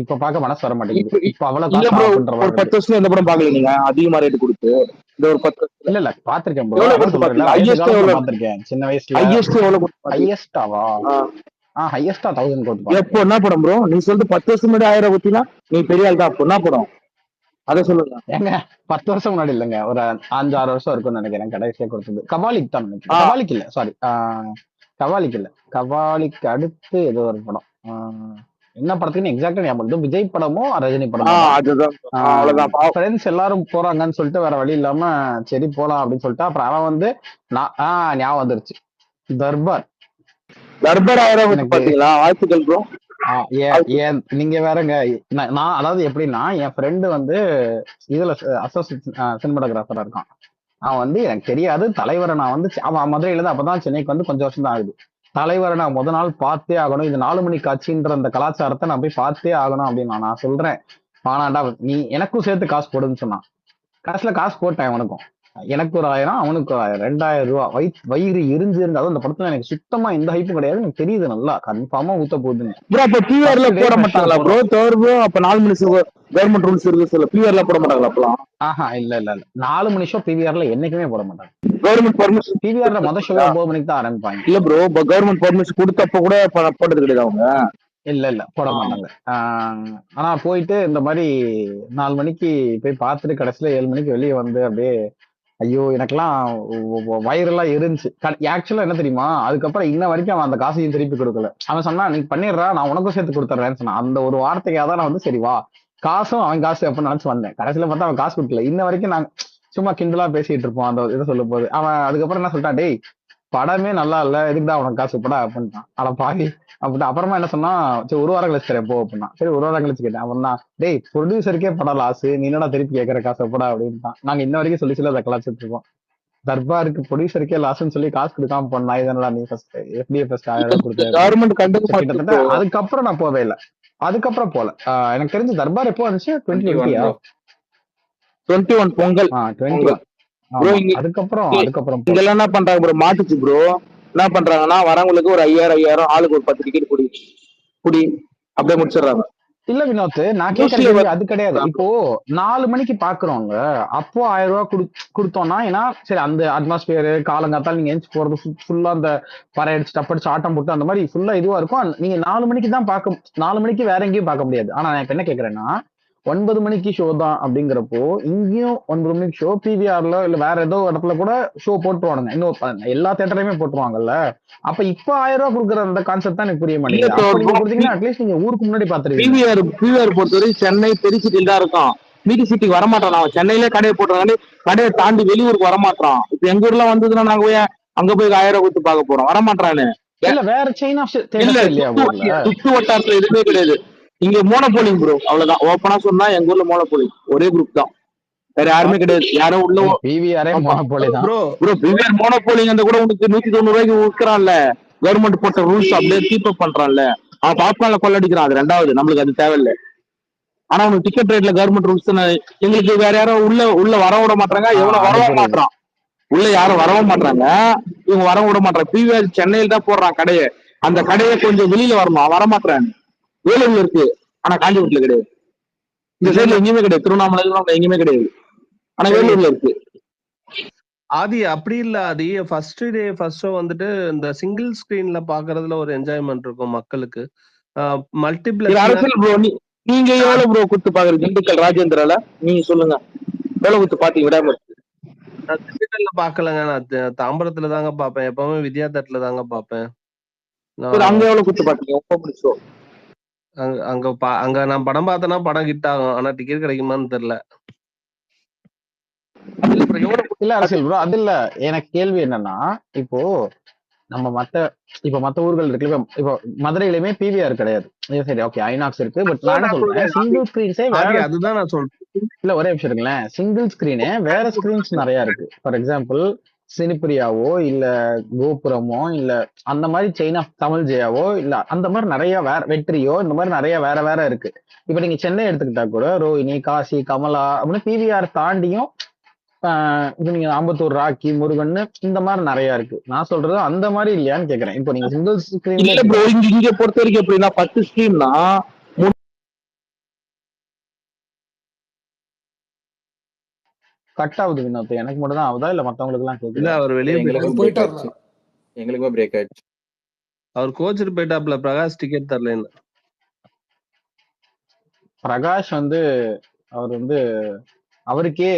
இப்ப பாக்க மனசு வர மாட்டேங்குது. இப்ப அவ்வளவு இல்ல ப்ரோ, ஒரு 10 வருஷம் எந்த படம் பாக்கல நீங்க அதிகமா ரேட் கொடுத்து? இந்த ஒரு 10 இல்ல பாத்திருக்கேன் ப்ரோ. எவ்வளவு கொடுத்து பாத்தீங்க? பாத்திருக்கேன் சின்ன வயசுல. ஐஎஸ்டி எவ்வளவு கொடுத்து? ஹையஸ்டாவா? ஹையஸ்டா 1000 கொடுத்து. எப்போ என்ன படம் ப்ரோ? நீ சொல்லிட்டு 10 வருஷம் முன்னாடி 1000 கொடுத்தீங்கன்னா நீ பெரிய ஆள் தான். அப்போ என்ன படம் அதை சொல்லுங்க. ஏங்க 10 வருஷம் முன்னாடி இல்லைங்க, ஒரு 5-6 வருஷம் இருக்கும்னு நினைக்கிறேன் கடைசியா கொடுத்தது. கபாலிக் தான் நினைக்கிறேன். கபாலிக் இல்ல, சாரி, கபாலிக் இல்ல, கபாலிக்கு அடுத்து ஏதோ ஒரு படம். என்ன படத்துக்குன்னு எக்ஸாக்டா ஞாபகம். விஜய் படமோ ரஜினி படமோ. ஃப்ரெண்ட்ஸ் எல்லாரும் போறாங்கன்னு சொல்லிட்டு வேற வழி இல்லாம சரி போலாம் அப்படின்னு சொல்லிட்டு அப்புறம் அவன் வந்து ஞாபகம் வந்துருச்சு, தர்பார். 1000 பாத்தீங்களா? வாழ்த்துக்கள் ப்ரோ. நீங்க வேறங்க. நான் அதாவது எப்படின்னா, என் ஃப்ரெண்டு வந்து இதுல அசோசியேட் சினிமாட்டோகிராஃபரா இருக்கான். அவன் வந்து எனக்கு தெரியாது தலைவரை. நான் வந்து அவன் மதுரையில இருந்து அப்பதான் சென்னைக்கு வந்து கொஞ்சம் வருஷம் தான் ஆகுது. தலைவரை நான் முத நாள் பார்த்தே ஆகணும், இது 4 மணி காட்சின்ற அந்த கலாச்சாரத்தை நான் போய் பார்த்தே ஆகணும் அப்படின்னு நான் சொல்றேன். ஆனாண்டா நீ எனக்கும் சேர்த்து காசு போடுன்னு சொன்னான். கடைசியில காசு போட்டேன். அவனுக்கும் எனக்கு ஒரு 1000, அவனுக்கு 2000 ரூபாய். வயிறு எரிஞ்சு இருந்தாலும் அந்த படத்துல எனக்கு சுத்தமா எந்த ஹைப்பும் கிடையாது. எனக்கு தெரியுது நல்லா கன்ஃபார்மா ஊத்த போகுதுன்னு. ப்ரோ அப்ப பிஆர்ல போட மாட்டாங்களா ப்ரோ? ப்ரோ அப்ப 4 மணி ஷோ கவர்மெண்ட் ரூல்ஸ் இருக்கு சொல்ல, பிஆர்ல போட மாட்டாங்களா அப்பலாம்? இல்ல 4 மணி ஷோ பிவிஆர்ல என்னைக்குமே போட மாட்டாங்க. கவர்மெண்ட் பர்மிஷன் பிவிஆர்ல முதல் ஷோ 9 மணிக்கு தான் ஆரம்பிப்பாங்க. இல்ல ப்ரோ, கவர்மெண்ட் பர்மிஷன் கொடுத்தப்ப கூட போட்டது கிடையாது அவங்க? இல்ல போட மாட்டாங்க. ஆனா போயிட்டு இந்த மாதிரி 4 மணிக்கு போய் பார்த்துட்டு கடைசியில 7 மணிக்கு வெளியே வந்து அப்படியே ஐயோ எனக்கெல்லாம் வயிறெல்லாம் இருந்துச்சு. ஆக்சுவலா என்ன தெரியுமா, அதுக்கப்புறம் இன்ன வரைக்கும் அவன் அந்த காசையும் திருப்பி கொடுக்கல. அவன் சொன்னா நீ பண்ணிடுறா, நான் உனக்கும் சேர்த்து கொடுத்துட்றேன்னு சொன்னான். அந்த ஒரு வார்த்தைக்காக தான் நான் வந்து சரி வா காசும் அவன் காசு எப்ப நினைச்சு வந்தேன். கடைசியில பார்த்தா அவன் காசு கொடுக்கல. இன்ன வரைக்கும் நாங்க சும்மா கிண்டலா பேசிட்டு இருப்போம் அந்த இதை சொல்லும் போது. அவன் அதுக்கப்புறம் என்ன சொல்லிட்டான், டேய் படமே நல்லா இல்ல, எதுக்குதான் அவனுக்கு காசு படா அப்படின்ட்டான். ஆனா பாவி அப்படின்ட்டு. அப்புறமா என்ன சொன்னா, சரி 1 வாரம் கழிச்சு தரேன் போ அப்படின்னா. சரி 1 வாரம் கழிச்சு கேட்டேன். அவன் தான் டேய் ப்ரொடியூசருக்கே படம் லாஸ், நீ என்னடா திருப்பி கேட்கற காசு படா அப்படின்ட்டான். நாங்க இன்ன வரைக்கும் சொல்லி அதை கலாச்சிட்டு இருக்கோம். தர்பாருக்கு ப்ரொடியூசருக்கே லாஸ்ன்னு சொல்லி காசு கொடுக்காம போனா இதனால நீ ஃபர்ஸ்ட் எப்படியே ஃபர்ஸ்ட் 1000 ரூபாய் கொடுத்து கிட்டத்தட்ட. அதுக்கப்புறம் நான் போவே இல்லை. அதுக்கப்புறம் போல. எனக்கு தெரிஞ்சு தர்பார் எப்போ வந்துச்சு? 2021 பொங்கல். 21. அதுக்கப்புறம் இதெல்லாம் என்ன பண்றாங்க ப்ரோ, மாட்டுச்சு ப்ரோ. என்ன பண்றாங்கன்னா வரவங்களுக்கு ஒரு 5000 ஆளுக்கு ஒரு 10 டிக்கெட் குடி அப்படியே முடிச்சிடுறாங்க. இல்ல வினோத், நான் கேக்குற நியூஸ்ல கேள்வி அது கிடையாது. இப்போ 4 மணிக்கு பாக்குறோங்க, அப்போ 1000 ரூபாய் கொடுத்தோம்னா, ஏன்னா சரி அந்த அட்மாஸ்பியர் காலங்காத்தால நீங்க எந்திச்சு போறது ஃபுல்லா அந்த பறையடிச்சு டப்படிச்சு ஆட்டம் போட்டு அந்த மாதிரி ஃபுல்லா இதுவா இருக்கும். நீங்க 4 மணிக்கு தான் 4 மணிக்கு வேற எங்கேயும் பார்க்க முடியாது. ஆனா நான் இப்ப என்ன கேக்குறேன்னா, 9 மணிக்கு ஷோ தான் அப்படிங்கிறப்போ இங்கேயும் 9 மணிக்கு ஷோ, பிவிஆர்ல இல்ல வேற ஏதோ இடத்துல கூட ஷோ போட்டுருவானுங்க. இன்னும் எல்லா தேட்டரையுமே போட்டுருவாங்கல்ல. அப்ப இப்ப 1000 ரூபாய் கொடுக்குற அந்த கான்செப்ட் தான் எனக்கு புரிய இல்ல மாட்டேங்குது. அப்ப நீங்க ப்ரோ, கொடுத்தீங்கன்னா அட்லீஸ்ட் நீங்க ஊருக்கு முன்னாடி பாத்துருவீங்க. பிவிஆர் பொறுத்தவரை சென்னை பெரிய சிட்டியில் தான் இருக்கும். மீதி சிட்டிக்கு வரமாட்டான். அவன் சென்னையிலே கடையை போட்டுறாங்க, கடையை தாண்டி வெளியூருக்கு வரமாட்டான். இப்ப எங்க ஊர்ல வந்ததுன்னா நாங்க போய் அங்க போய் 1000 கொடுத்து பார்க்க போறோம், வரமாட்டானு. இல்ல வேற செயின் ஆஃப் இல்ல தேட்டர்ஸ் இல்லையா ஊர்ல? சுத்து வட்டாரத்துல எதுவுமே கிடையாது. இங்க மோனோபோலிங் ப்ரோ, அவ்வளவுதான். ஓப்பனா சொன்னா எங்க ஊர்ல மோனோபோலிங் ஒரே குரூப் தான், வேற யாருமே கிடையாது. யாரும் உள்ள பிவிஆரே மோனோபோலி தான் ப்ரோ ப்ரோ. பிவிஆர் மோனோபோலிங் அந்த கூட உனக்கு 190 ரூபாய்க்கு விற்கிறான்ல, கவர்மெண்ட் போட்ட ரூல்ஸ் அப்படியே கீப் அப் பண்றான்ல. அவன் பாப்கார்ன்ல கொள்ளடிக்கிறான், அது ரெண்டாவது. நம்மளுக்கு அது தேவையில்லை. ஆனா உனக்கு டிக்கெட் ரேட்ல கவர்மெண்ட் ரூல்ஸ் எங்களுக்கு வேற யாரும் உள்ள வர விட மாட்டாங்க. எவனும் அது வரவும் புரியுது. மாட்டான், உள்ள யாரும் வரவும் மாட்டாங்க. இவங்க வர விட மாட்டாங்க. பிவிஆர் சென்னையில் தான் போடுறான் கடையை. அந்த கடையை கொஞ்சம் வெளியில வரணும், அவன் வரமாட்டான். வேலூர்ல இருக்கு, ஆனா காஞ்சிபுரத்துல கிடையாது. இந்த சைடுல எங்கேயுமே கிடையாது, திருவண்ணாமலை எங்கேயுமே கிடையாது, ஆனா சரி வேலூர்ல இருக்கு. ஆதி அப்படி இல்ல ஆதி. ஃபர்ஸ்ட் டே ஃபர்ஸ்ட் ஷோ வந்துட்டு இந்த சிங்கிள் ஸ்கிரீன்ல பாக்குறதுல ஒரு என்ஜாய்மெண்ட் இருக்கும் மக்களுக்கு. இது மல்டிபிளெக்ஸ் அரசியல் ப்ரோ. நீங்க எவ்வளவு ப்ரோ கொடுத்து பாக்குறீங்க திண்டுக்கல் ராஜேந்திரால? நீங்க சொல்லுங்க, எவ்வளவு கொடுத்து பாத்தீங்க விடாம? நான் திண்டுக்கல்ல பாக்கலங்க. நான் தாம்பரத்துல தாங்க பாப்பேன். எப்பவுமே வித்யா தேட்டர்ல தாங்க பாப்பேன். சரி, அங்க எவ்வளவு கொடுத்து பாத்தீங்க ரொம்ப பிடிச்சோம்? அங்க நான் படம் பார்த்தேன்னா படம் ஹிட் ஆகும். ஆனா டிக்கெட் கிடைக்குமான்னு தெரியல. அதுல அப்புறம் எவ்வளவு இல்ல அரசியல் ப்ரோ, அது இல்ல. எனக்கு கேள்வி என்னன்னா, இப்போ நம்ம மத்த ஊர்கள் இருக்குல்ல, இப்போ மதுரையிலுமே பிவிஆர் கிடையாது. சரி ஓகே, ஐநாக்ஸ் இருக்கு. பட் நான் என்ன சொல்றேன், சிங்கிள் ஸ்கிரீன்ஸே வேற. அதுதான் நான் சொல்றேன். இல்ல ஒரே விஷயம் இருக்குங்களேன், சிங்கிள் ஸ்கிரீனே வேற ஸ்கிரீன்ஸ் நிறைய இருக்கு. ஃபார் எக்ஸாம்பிள் சினிப்பிரியாவோ இல்ல கோபுரமோ இல்ல அந்த மாதிரி செயின் ஆஃப் தமிழ் ஜெயாவோ இல்ல அந்த மாதிரி நிறைய வேற வெற்றியோ இந்த மாதிரி நிறைய வேற வேற இருக்கு. இப்ப நீங்க சென்னை எடுத்துக்கிட்டா கூட ரோஹிணி, காசி, கமலா அப்படின்னு பிவிஆர் தாண்டியும் இது நீங்க அம்பத்தூர், ராக்கி, முருகன் இந்த மாதிரி நிறைய இருக்கு. நான் சொல்றது அந்த மாதிரி இல்லையான்னு கேக்குறேன். இப்போ நீங்க சிங்கிள் ஸ்கிரீன்ல இல்ல ப்ரோ, இங்க பொறுத்த வரைக்கும் எப்படின்னா 10 ஸ்கிரீன்னா கட் ஆகுது வினோத். எனக்கு மட்டும் தான் ஆகுதா இல்ல மத்தவங்களுக்கு எல்லாம் இல்ல கேக்குதா? அவர் வெளியே எங்களுக்கும் பிரேக் ஆயிடுச்சு. எங்களுக்குமே பிரேக் ஆயிடுச்சு. அவர் கோச்சிட்டு போயிட்டாப்ல. பிரகாஷ் டிக்கெட் தரலன்னு. பிரகாஷ் அவர் அவருக்கே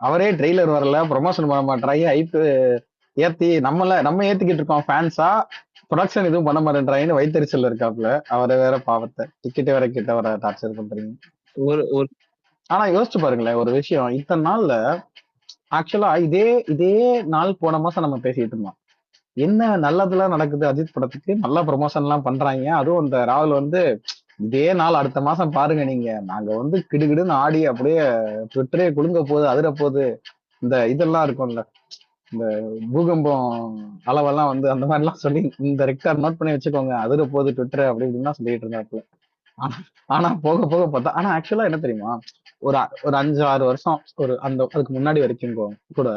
அவரே ட்ரெய்லர் வரல, ப்ரொமோஷன் பண்ண மாட்டாங்க, ஹைப் ஏத்தி நம்ம ஏத்திக்கிட்டு இருக்கோம் ஃபேன்ஸா, ப்ரொடக்ஷன் எதுவும் பண்ண மாட்டேன்றாங்கன்னு வயிற்றுச்சல் இருக்காப்ல. அவரை வேற பாவத்தை டிக்கெட் வேற கிட்ட வர டார்ச்சர் பண்றீங்க. ஒரு ஆனா யோசிச்சு பாருங்களேன் ஒரு விஷயம், இத்தனை நாள்ல ஆக்சுவலா இதே நாள் போன மாசம் நம்ம பேசிட்டு இருந்தோம். என்ன நல்லதெல்லாம் நடக்குது அஜித் படத்துக்கு, நல்லா ப்ரொமோஷன் எல்லாம் பண்றாங்க. அதுவும் அந்த ராகுல் இதே நாள் அடுத்த மாசம் பாருங்க நீங்க, நாங்க கிடுகிடுன்னு ஆடி அப்படியே ட்விட்டரே குலுங்க போகுது, அதிர போகுது, இந்த இதெல்லாம் இருக்கும்ல, இந்த பூகம்பம் அளவெல்லாம் அந்த மாதிரி எல்லாம் சொல்லி இந்த ரெக்டார் நோட் பண்ணி வச்சுக்கோங்க, அதிர போகுது ட்விட்டர் அப்படி இப்படின்னு சொல்லிட்டு இருந்தாப்புல. ஆனா போக போக பார்த்தா, ஆனா ஆக்சுவலா என்ன தெரியுமா, ஒரு ஒரு 5-6 வருஷம் அதுக்கு முன்னாடி வரைக்கும் கூட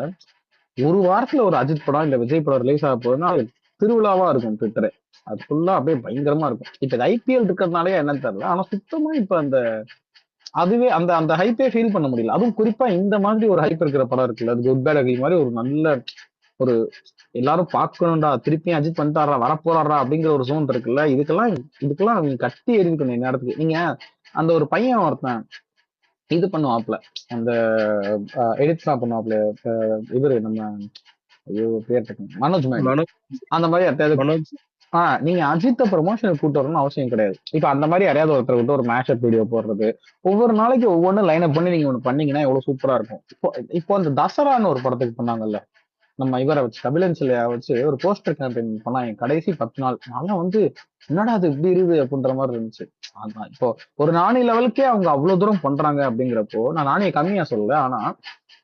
ஒரு வாரத்துல ஒரு அஜித் படம் இல்ல விஜய் படம் ரிலீஸ் ஆக போகுதுன்னா அது திருவிழாவா இருக்கும் ட்விட்டரு. அது ஃபுல்லா அப்படியே பயங்கரமா இருக்கும். இப்ப இது ஐபிஎல் இருக்கிறதுனாலே என்னன்னு தெரியல, ஆனா சுத்தமா இப்ப அதுவே அந்த ஹைப்பே ஃபீல் பண்ண முடியல. அதுவும் குறிப்பா இந்த மாதிரி ஒரு ஹைப் இருக்கிற படம் இருக்குல்ல, அது குட் பேட் அக்லி மாதிரி ஒரு நல்ல ஒரு எல்லாரும் பார்க்கணும்டா, திருப்பியும் அஜித் பண்ணிட்டாரா, வரப்போறாரா அப்படிங்கிற ஒரு ஜோன் இருக்குல்ல, இதுக்கெல்லாம் நீங்க கட்டி எறிக்கணும் இந்நேரத்துக்கு. நீங்க அந்த ஒரு பையன் ஒருத்தன் இது பண்ணுவாப்ல, அந்த எடிட்ஸ் எல்லாம் பண்ணுவாப்ல, இவரு நம்ம ஐயோ பேர் டக்குனு மனோஜ் மேடி, அந்த மாதிரி யார்ட்டையாவது நீங்க அஜித்த ப்ரொமோஷனுக்கு கூட்டு வரணும்னு அவசியம் கிடையாது. இப்ப அந்த மாதிரி யாரையாவது ஒருத்தர் விட்டு ஒரு மேஷப் வீடியோ போடுறது, ஒவ்வொரு நாளைக்கு ஒவ்வொன்றும் லைன் அப் பண்ணி நீங்க ஒண்ணு பண்ணீங்கன்னா எவ்வளவு சூப்பரா இருக்கும். இப்போ அந்த தசரான்னு ஒரு படத்துக்கு பண்ணாங்கல்ல, நம்ம இவரை வச்சு கபிலன்சிலையா வச்சு ஒரு போஸ்டர் கேம்பெயின் பண்ணாங்க கடைசி 10 நாள். நல்லா என்னடா அது இப்படி இருக்குது அப்படின்ற மாதிரி இருந்துச்சு. அதான் இப்போ ஒரு நாணி லெவலுக்கே அவங்க அவ்வளவு தூரம் பண்றாங்க அப்படிங்கிறப்போ, நான் நாணய கம்மியா சொல்லல, ஆனா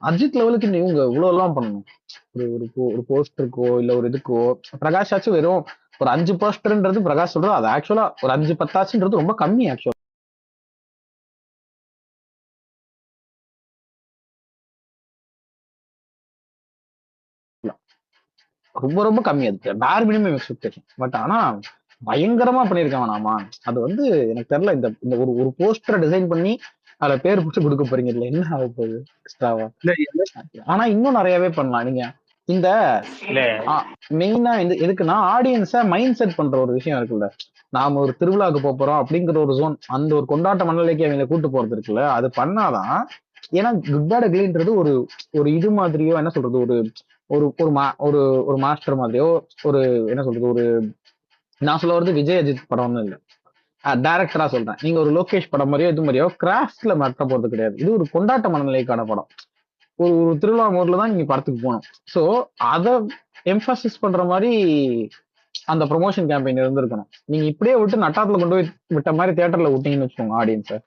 அஜித் லெவலுக்கு இவங்க இவ்வளவு எல்லாம் பண்ணணும். ஒரு போஸ்டருக்கோ இல்ல ஒரு இதுக்கோ, பிரகாஷ் ஆச்சு வெறும் ஒரு 5 போஸ்டர்ன்றது பிரகாஷ் சொல்றது, அது ஆக்சுவலா ஒரு 5-10 ஆச்சுன்றது ரொம்ப கம்மி ஆக்சுவலா, ரொம்ப ரொம்ப கம்மி. அது பேர் மினிமம் எக்ஸ்பெக்டேஷன். பட் ஆனா பயங்கரமா பண்ணிருக்கான் நாமா. அது வந்து எனக்கு தெரியல. இந்த இந்த ஒரு ஒரு போஸ்டரை டிசைன் பண்ணி அதுல பேர் போட்டு கொடுக்க போறீங்க. இல்ல என்ன ஆக போகுது எக்ஸ்ட்ராவா? இல்ல ஆனா இன்னும் நிறையவே பண்ணலாம் நீங்க. இந்த இல்ல மெயினா எதுக்குன்னா ஆடியன்ஸ மைண்ட் செட் பண்ற ஒரு விஷயம் இருக்குல்ல. நாம ஒரு திருவிழாவுக்கு போறோம் அப்படிங்கிற ஒரு ஜோன், அந்த ஒரு கொண்டாட்ட மனநிலைக்கு அவங்களை கூட்டு போறது இருக்குல்ல, அது பண்ணாதான். ஏன்னா குட் பேட் அக்லின்றது ஒரு ஒரு இது மாதிரியோ என்ன சொல்றது, ஒரு ஒரு ஒரு ஒரு ஒரு மாஸ்டர் மாதிரியோ, ஒரு என்ன சொல்றது, ஒரு நான் சொல்ல வருது விஜய் அஜித் படம்னு இல்ல, டைரக்டரா சொல்றேன். நீங்க ஒரு லோகேஷ் படம் மாதிரியோ இது மாதிரியோ கிராஃப்ட்ல மட்ட போறது கிடையாது. இது ஒரு கொண்டாட்ட மனநிலைக்கான படம். ஒரு ஒரு திருவிழா மோட்ல தான் நீங்க படத்துக்கு போகணும். சோ அத எம்பசிஸ் பண்ற மாதிரி அந்த ப்ரொமோஷன் கேம்பெயின் இருந்திருக்கணும். நீங்க இப்படியே விட்டு நட்டாத்துல கொண்டு போய் விட்ட மாதிரி தியேட்டர்ல விட்டீங்கன்னு வச்சுக்கோங்க ஆடியன்ஸை,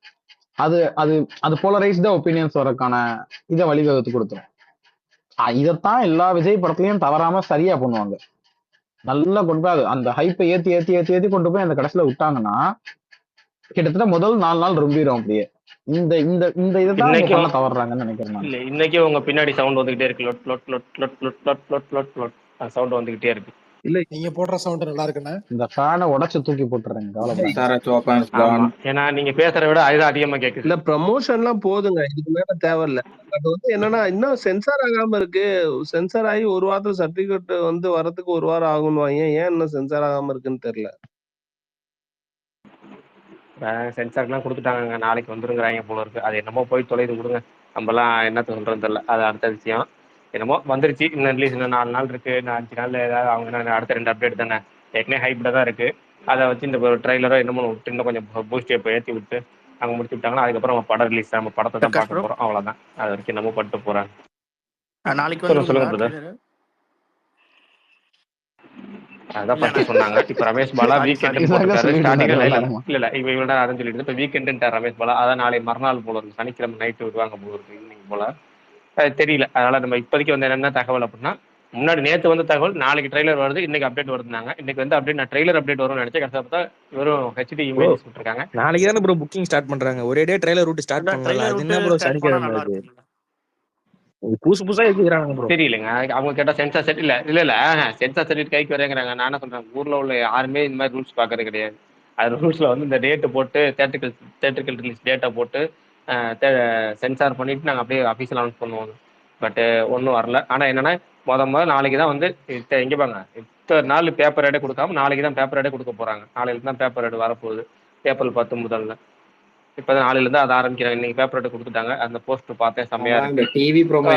அது அது அது போலரைஸ்டா ஒப்பீனியன்ஸ் வரக்கான இதை வழிவகுத்து கொடுத்துரும். இதைத்தான் எல்லா விஜய் படத்துலயும் தவறாம சரியா பண்ணுவாங்க. நல்லா கொண்டு போய் அந்த ஹைப்பை ஏத்தி ஏத்தி ஏத்தி ஏத்தி கொண்டு போய் அந்த கடைசியில விட்டாங்கன்னா கிட்டத்தட்ட முதல் 4 நாள் ரொம்பிடும் அப்படியே. இந்த இந்த இந்த இதைதான் அவங்க பண்ண தவறுறாங்கன்னு நினைக்கிறேன். இல்ல இன்னைக்கே உங்க பின்னாடி சவுண்ட் வந்துகிட்டே இருக்கு. LOT LOT LOT LOT LOT LOT LOT LOT LOT sound வந்துகிட்டே இருக்கு. இல்ல நீங்க போடுற சவுண்ட் நல்லா இருக்குண்ணே. இந்த ஃபேனை உடைச்சு தூக்கி போட்டுறேங்க. ஏன்னா நீங்க பேசுறத விட அதுதான் அதிகமா கேக்குது. இல்ல ப்ரமோஷன் எல்லாம் போதுங்க, இதுக்கு மேல தேவையில்ல. பட் வந்து என்னன்னா இன்னும் சென்சார் ஆகாம இருக்கு. சென்சார் ஆகி ஒரு வாரத்துல சர்டிபிகேட் வந்து வரதுக்கு ஒரு வாரம் ஆகும்னு ஏன் இன்னும் சென்சார் ஆகாம இருக்குன்னு தெரியல. சென்சார்லாம் கொடுத்துட்டாங்க, நாளைக்கு வந்துருங்கிறாங்க போல இருக்கு. அது என்னமோ போய் தொலைது கொடுங்க, நம்மலாம் என்ன சொல்றது தெரியல. அது அடுத்த விஷயம். என்னமோ வந்துருச்சு. இன்னும் ரிலீஸ் இன்னும் 4 நாள் இருக்கு. இன்னும் 5 நாள் ஏதாவது அவங்க அடுத்த 2 அப்டேட் தானே. ஏற்கனவே ஹைப்ல தான் இருக்கு. அதை வச்சு இந்த ட்ரெய்லரோ என்னமோ விட்டு இன்னும் கொஞ்சம் பூஸ்ட் இப்போ ஏற்றி விட்டு அவங்க முடிச்சு விட்டாங்கன்னா அதுக்கப்புறம் நம்ம படம் ரிலீஸ், நம்ம படத்தை தான் பார்க்க போறோம். அவ்வளவுதான். அது வரைக்கும் என்னமோ பண்ணிட்டு போறாங்க. நாளைக்கு சொல்லுங்க பிரதர். அதான் ஃபர்ஸ்ட் சொன்னாங்க. இப்ப ரமேஷ் பாலா வீக்கெண்ட் போட்டுருக்காரு. ஸ்டார்டிங்ல இல்ல இவ இவன் அதான் சொல்லிட்டு இப்ப வீக்கெண்ட் ரமேஷ் பாலா அதான் நாளை மறுநாள் போல இருக்கு. சனிக்கிழமை நைட்டு விடுவாங்க போல இருக்கு, ஈவினிங் போல. தெரியல. அதனால நம்ம இப்போதைக்கு வந்து என்ன தகவல் அப்படின்னா, முன்னாடி நேற்று வந்து தகவல் நாளைக்கு ட்ரெய்லர் வருது, இன்னைக்கு அப்டேட் வருதுனாங்க. இன்னைக்கு வந்து அப்டேட் நான் ட்ரெய்லர் அப்டேட் வரும்னு நினைச்சேன். கடைசியா பார்த்தா வெறும் ஹெச்டி இமேஜஸ் விட்டுருக்காங்க. நாளைக்கு தானே ப்ரோ புக்கிங் ஸ்டார்ட் பண்றாங்க. ஒரே டே ட்ரெய்லர் ரூட் ஸ்டார்ட் பண்ணலாம். அது என்ன ப்ரோ சனிக்கிழமை அது புதுசா எதுக்குறாங்க ப்ரோ தெரியலங்க. அவங்க கேட்டா சென்சார் செட் இல்ல சென்சார் செட் கைக்கு வரேங்கிறாங்க. நான் என்ன சொல்றேன், ஊர்ல உள்ள யாருமே இந்த மாதிரி ரூல்ஸ் பாக்குறது கிடையாது. அது ரூல்ஸ்ல வந்து இந்த டேட்டு போட்டு தேட்டரிக்கல் ரிலீஸ் டேட்டை போட்டு சென்சார் பண்ணிட்டு நாங்கள் அப்படியே அஃபீஷியல் அனௌன்ஸ் பண்ணுவோம். பட் ஒன்றும் வரல. ஆனால் என்னன்னா முதல்ல நாளைக்கு தான் வந்து எங்கே பாங்க இத்தனை நாள் பேப்பர் ஏடே கொடுக்காம நாளைக்கு தான் பேப்பர் ஏடே கொடுக்க போறாங்க. நாளைக்கு தான் பேப்பர் ஏடு வரப்போகுது. ஏப்ரல் 10 முதல்ல. இப்போதான் நாளையிலேருந்து அதை ஆரம்பிக்கிறாங்க. இன்னைக்கு பேப்பர் ஏடு கொடுத்துட்டாங்க. அந்த போஸ்ட் பார்த்தேன், செம்மையா இருக்கு. டிவி ப்ரோமோ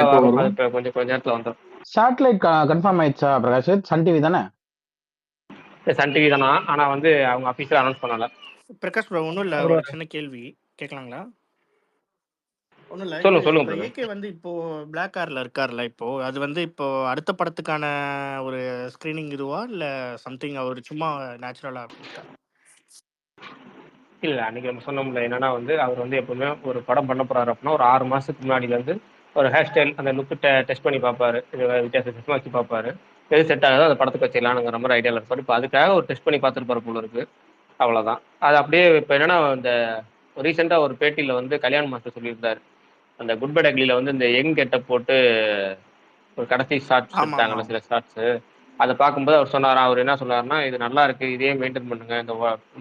கொஞ்சம் நேரத்தில் வந்துடும். சேட்டலைட் கன்ஃபார்ம் ஆயிடுச்சா பிரகாஷ்? சன் டிவி தானே? சன் டிவி தானா? ஆனா வந்து அவங்க அஃபீஷியல் அனௌன்ஸ் பண்ணல. பிரகாஷ் ப்ரோ ஒன்றும் இல்லை, ஒரு சின்ன கேள்வி கேட்கலாங்களா? ஒன்றும் இல்லை. சொல்லுங்க. ஏகே வந்து இப்போ பிளாக் கார்ல இருக்கார்ல, இப்போ அது வந்து இப்போ அடுத்த படத்துக்கான ஒரு ஸ்கிரீனிங் இதுவா இல்ல சம்திங் அவர் சும்மா நேச்சுரலா இருக்கா? இல்ல அன்னைக்கு நம்ம சொன்னோம்ல, என்னன்னா வந்து அவர் வந்து எப்பவுமே ஒரு படம் பண்ண போறாரு அப்படின்னா ஒரு 6 மாசத்துக்கு முன்னாடில இருந்து ஒரு ஹேர் ஸ்டைல் அந்த லுக்கு டெஸ்ட் பண்ணி பார்ப்பாரு. வித்தியாசமா வச்சு பார்ப்பாரு. எது செட் ஆகுதோ அந்த படத்துக்கு வச்சிடலாம்ங்கிற மாதிரி ஐடியாவில் இருப்பாரு. இப்போ அதுக்காக ஒரு டெஸ்ட் பண்ணி பார்த்துருப்பாரு போல இருக்கு. அவ்வளோதான். அது அப்படியே இப்போ என்னன்னா இந்த ரீசெண்டாக ஒரு பேட்டியில் வந்து கல்யாண் மாஸ்டர் சொல்லியிருந்தாரு, அந்த குட் பை அக்லியில் வந்து இந்த யங் கெட்டப் போட்டு ஒரு கடைசி ஷார்ட்ஸ் எடுத்தாங்கல்ல, சில ஷார்ட்ஸு. அதை பார்க்கும்போது அவர் சொன்னார், அவர் என்ன சொன்னார்னா, இது நல்லா இருக்கு, இதே மெயின்டைன் பண்ணுங்க, இந்த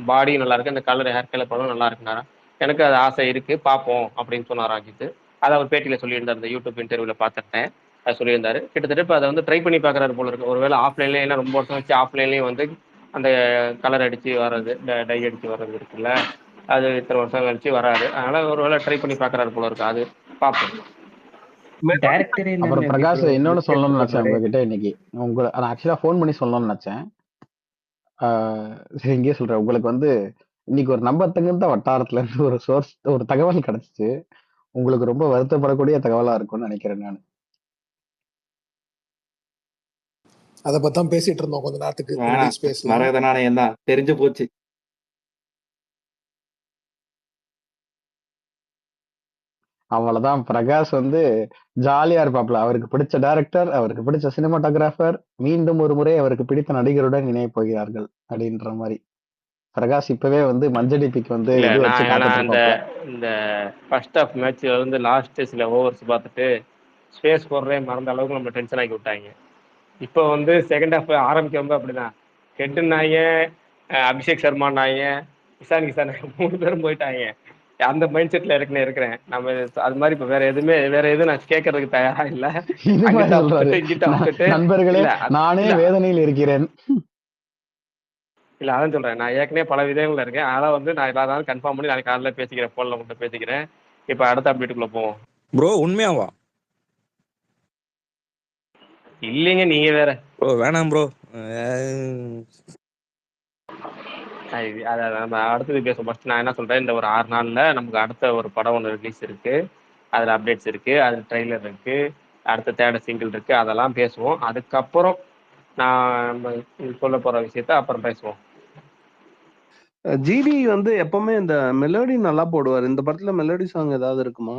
பாடியும் நல்லா இருக்கு, இந்த கலர் ஹேர் கலர் படம் நல்லா இருக்குனாரா. எனக்கு அது ஆசை இருக்கு, பார்ப்போம் அப்படின்னு சொன்னார் அஜித். அதை அவர் பேட்டியில் சொல்லியிருந்தார். இந்த யூடியூப் இன்டர்வியூவில் பார்த்துட்டேன். அது சொல்லியிருந்தாரு. கிட்டத்தட்ட இப்போ அதை வந்து ட்ரை பண்ணி பார்க்குறாரு போல இருக்கு. ஒருவேளை ஆஃப்லைன்லேயே, ஏன்னா ரொம்ப வருஷம் வச்சு ஆஃப்லைன்லேயும் வந்து அந்த கலர் அடித்து வர்றது, டை அடித்து வர்றது இருக்குல்ல, அது இத்தனை வருஷம் கழிச்சு வராது. அதனால ஒருவேளை ட்ரை பண்ணி பார்க்குறாரு போல இருக்கு. அது பார்ப்போம். அப்புறம் பிரகாஷ் இன்னொன்னு சொல்லணும்னு நினைச்சேன் உங்ககிட்ட இன்னைக்கு. உங்களை நான் ஆக்சுவலா ஃபோன் பண்ணி சொல்லணும்னு நினைச்சேன். சரி இங்கே சொல்றேன். உங்களுக்கு வந்து இன்னைக்கு ஒரு நம்பத்தகுந்த வட்டாரத்துல இருந்து ஒரு சோர்ஸ் ஒரு தகவல் கிடைச்சிச்சு. உங்களுக்கு ரொம்ப வருத்தப்படக்கூடிய தகவலா இருக்கும்னு நினைக்கிறேன் நான். அதை பத்தி பேசிட்டு இருந்தோம் கொஞ்ச நேரத்துக்கு. மரகதனாலயம் தான் தெரிஞ்சு போச்சு. அவ்வளவுதான். பிரகாஷ் வந்து ஜாலியா இருப்பாப்ல. அவருக்கு பிடிச்ச டைரக்டர், அவருக்கு பிடிச்ச சினிமாட்டோகிராஃபர், மீண்டும் ஒரு முறை அவருக்கு பிடித்த நடிகருடன் இணைய போகிறார்கள் அப்படின்ற மாதிரி. பிரகாஷ் இப்பவே வந்து மஞ்சடிபிக்கு வந்து இந்த ஃபர்ஸ்ட் ஆஃப் மேட்ச்ல வந்து லாஸ்ட் சில ஓவர்ஸ் பார்த்துட்டு ஸ்பேஸ் போடுறே மறந்த அளவுக்கு நம்ம டென்ஷன் ஆக்கி விட்டாங்க. இப்போ வந்து செகண்ட் ஹாஃப் ஆரம்பிக்கும் அப்படிதான் ஹெட்டுனாங்க, அபிஷேக் சர்மான்னாங்க, இஷான் கிஷான் 3 பேரும் போயிட்டாங்க. அந்த மைண்ட் செட்ல இருக்கிறேன். நம்ம அது மாதிரி இப்ப வேற எதுவும் நான் கேட்கறதுக்கு தயாரா இல்ல. இது மாதிரி அங்கிட்ட சொல்றாரு. அவுட் இங்கிட்ட அவுட். நண்பர்களே, இல்ல நானே இல்ல வேதனையில் இருக்கிறேன். இல்ல அதான் சொல்றேன். நான் ஏற்கனவே பல விதங்கள்ல இருக்கேன். அதெல்லாம் வந்து நான் எல்லாரும் கன்ஃபார்ம் பண்ணி நாளைக்கு காலையில பேசிக்கிறேன். போன்ல மட்டும் பேசிக்கிறேன். இப்ப அடுத்த அப்டேட்டுக்குள்ள போவோம். ப்ரோ உண்மையாவா? இல்லைங்க, நீங்க வேற. ப்ரோ வேணாம் ப்ரோ. அதை நம்ம அடுத்தது பேசுவோம். ஃபர்ஸ்ட் நான் என்ன சொல்றேன், இந்த ஒரு 6 நாள்ல நமக்கு அடுத்த ஒரு படம் ஒன்று ரிலீஸ் இருக்கு. அதுல அப்டேட்ஸ் இருக்கு, அதுல ட்ரெய்லர் இருக்கு, அடுத்த தேர்ட் சிங்கிள் இருக்கு. அதெல்லாம் பேசுவோம். அதுக்கப்புறம் நான் சொல்ல போற விஷயத்த அப்புறம் பேசுவோம். ஜிடி வந்து எப்பவுமே இந்த மெலோடி நல்லா போடுவார். இந்த படத்துல மெலோடி சாங் ஏதாவது இருக்குமா?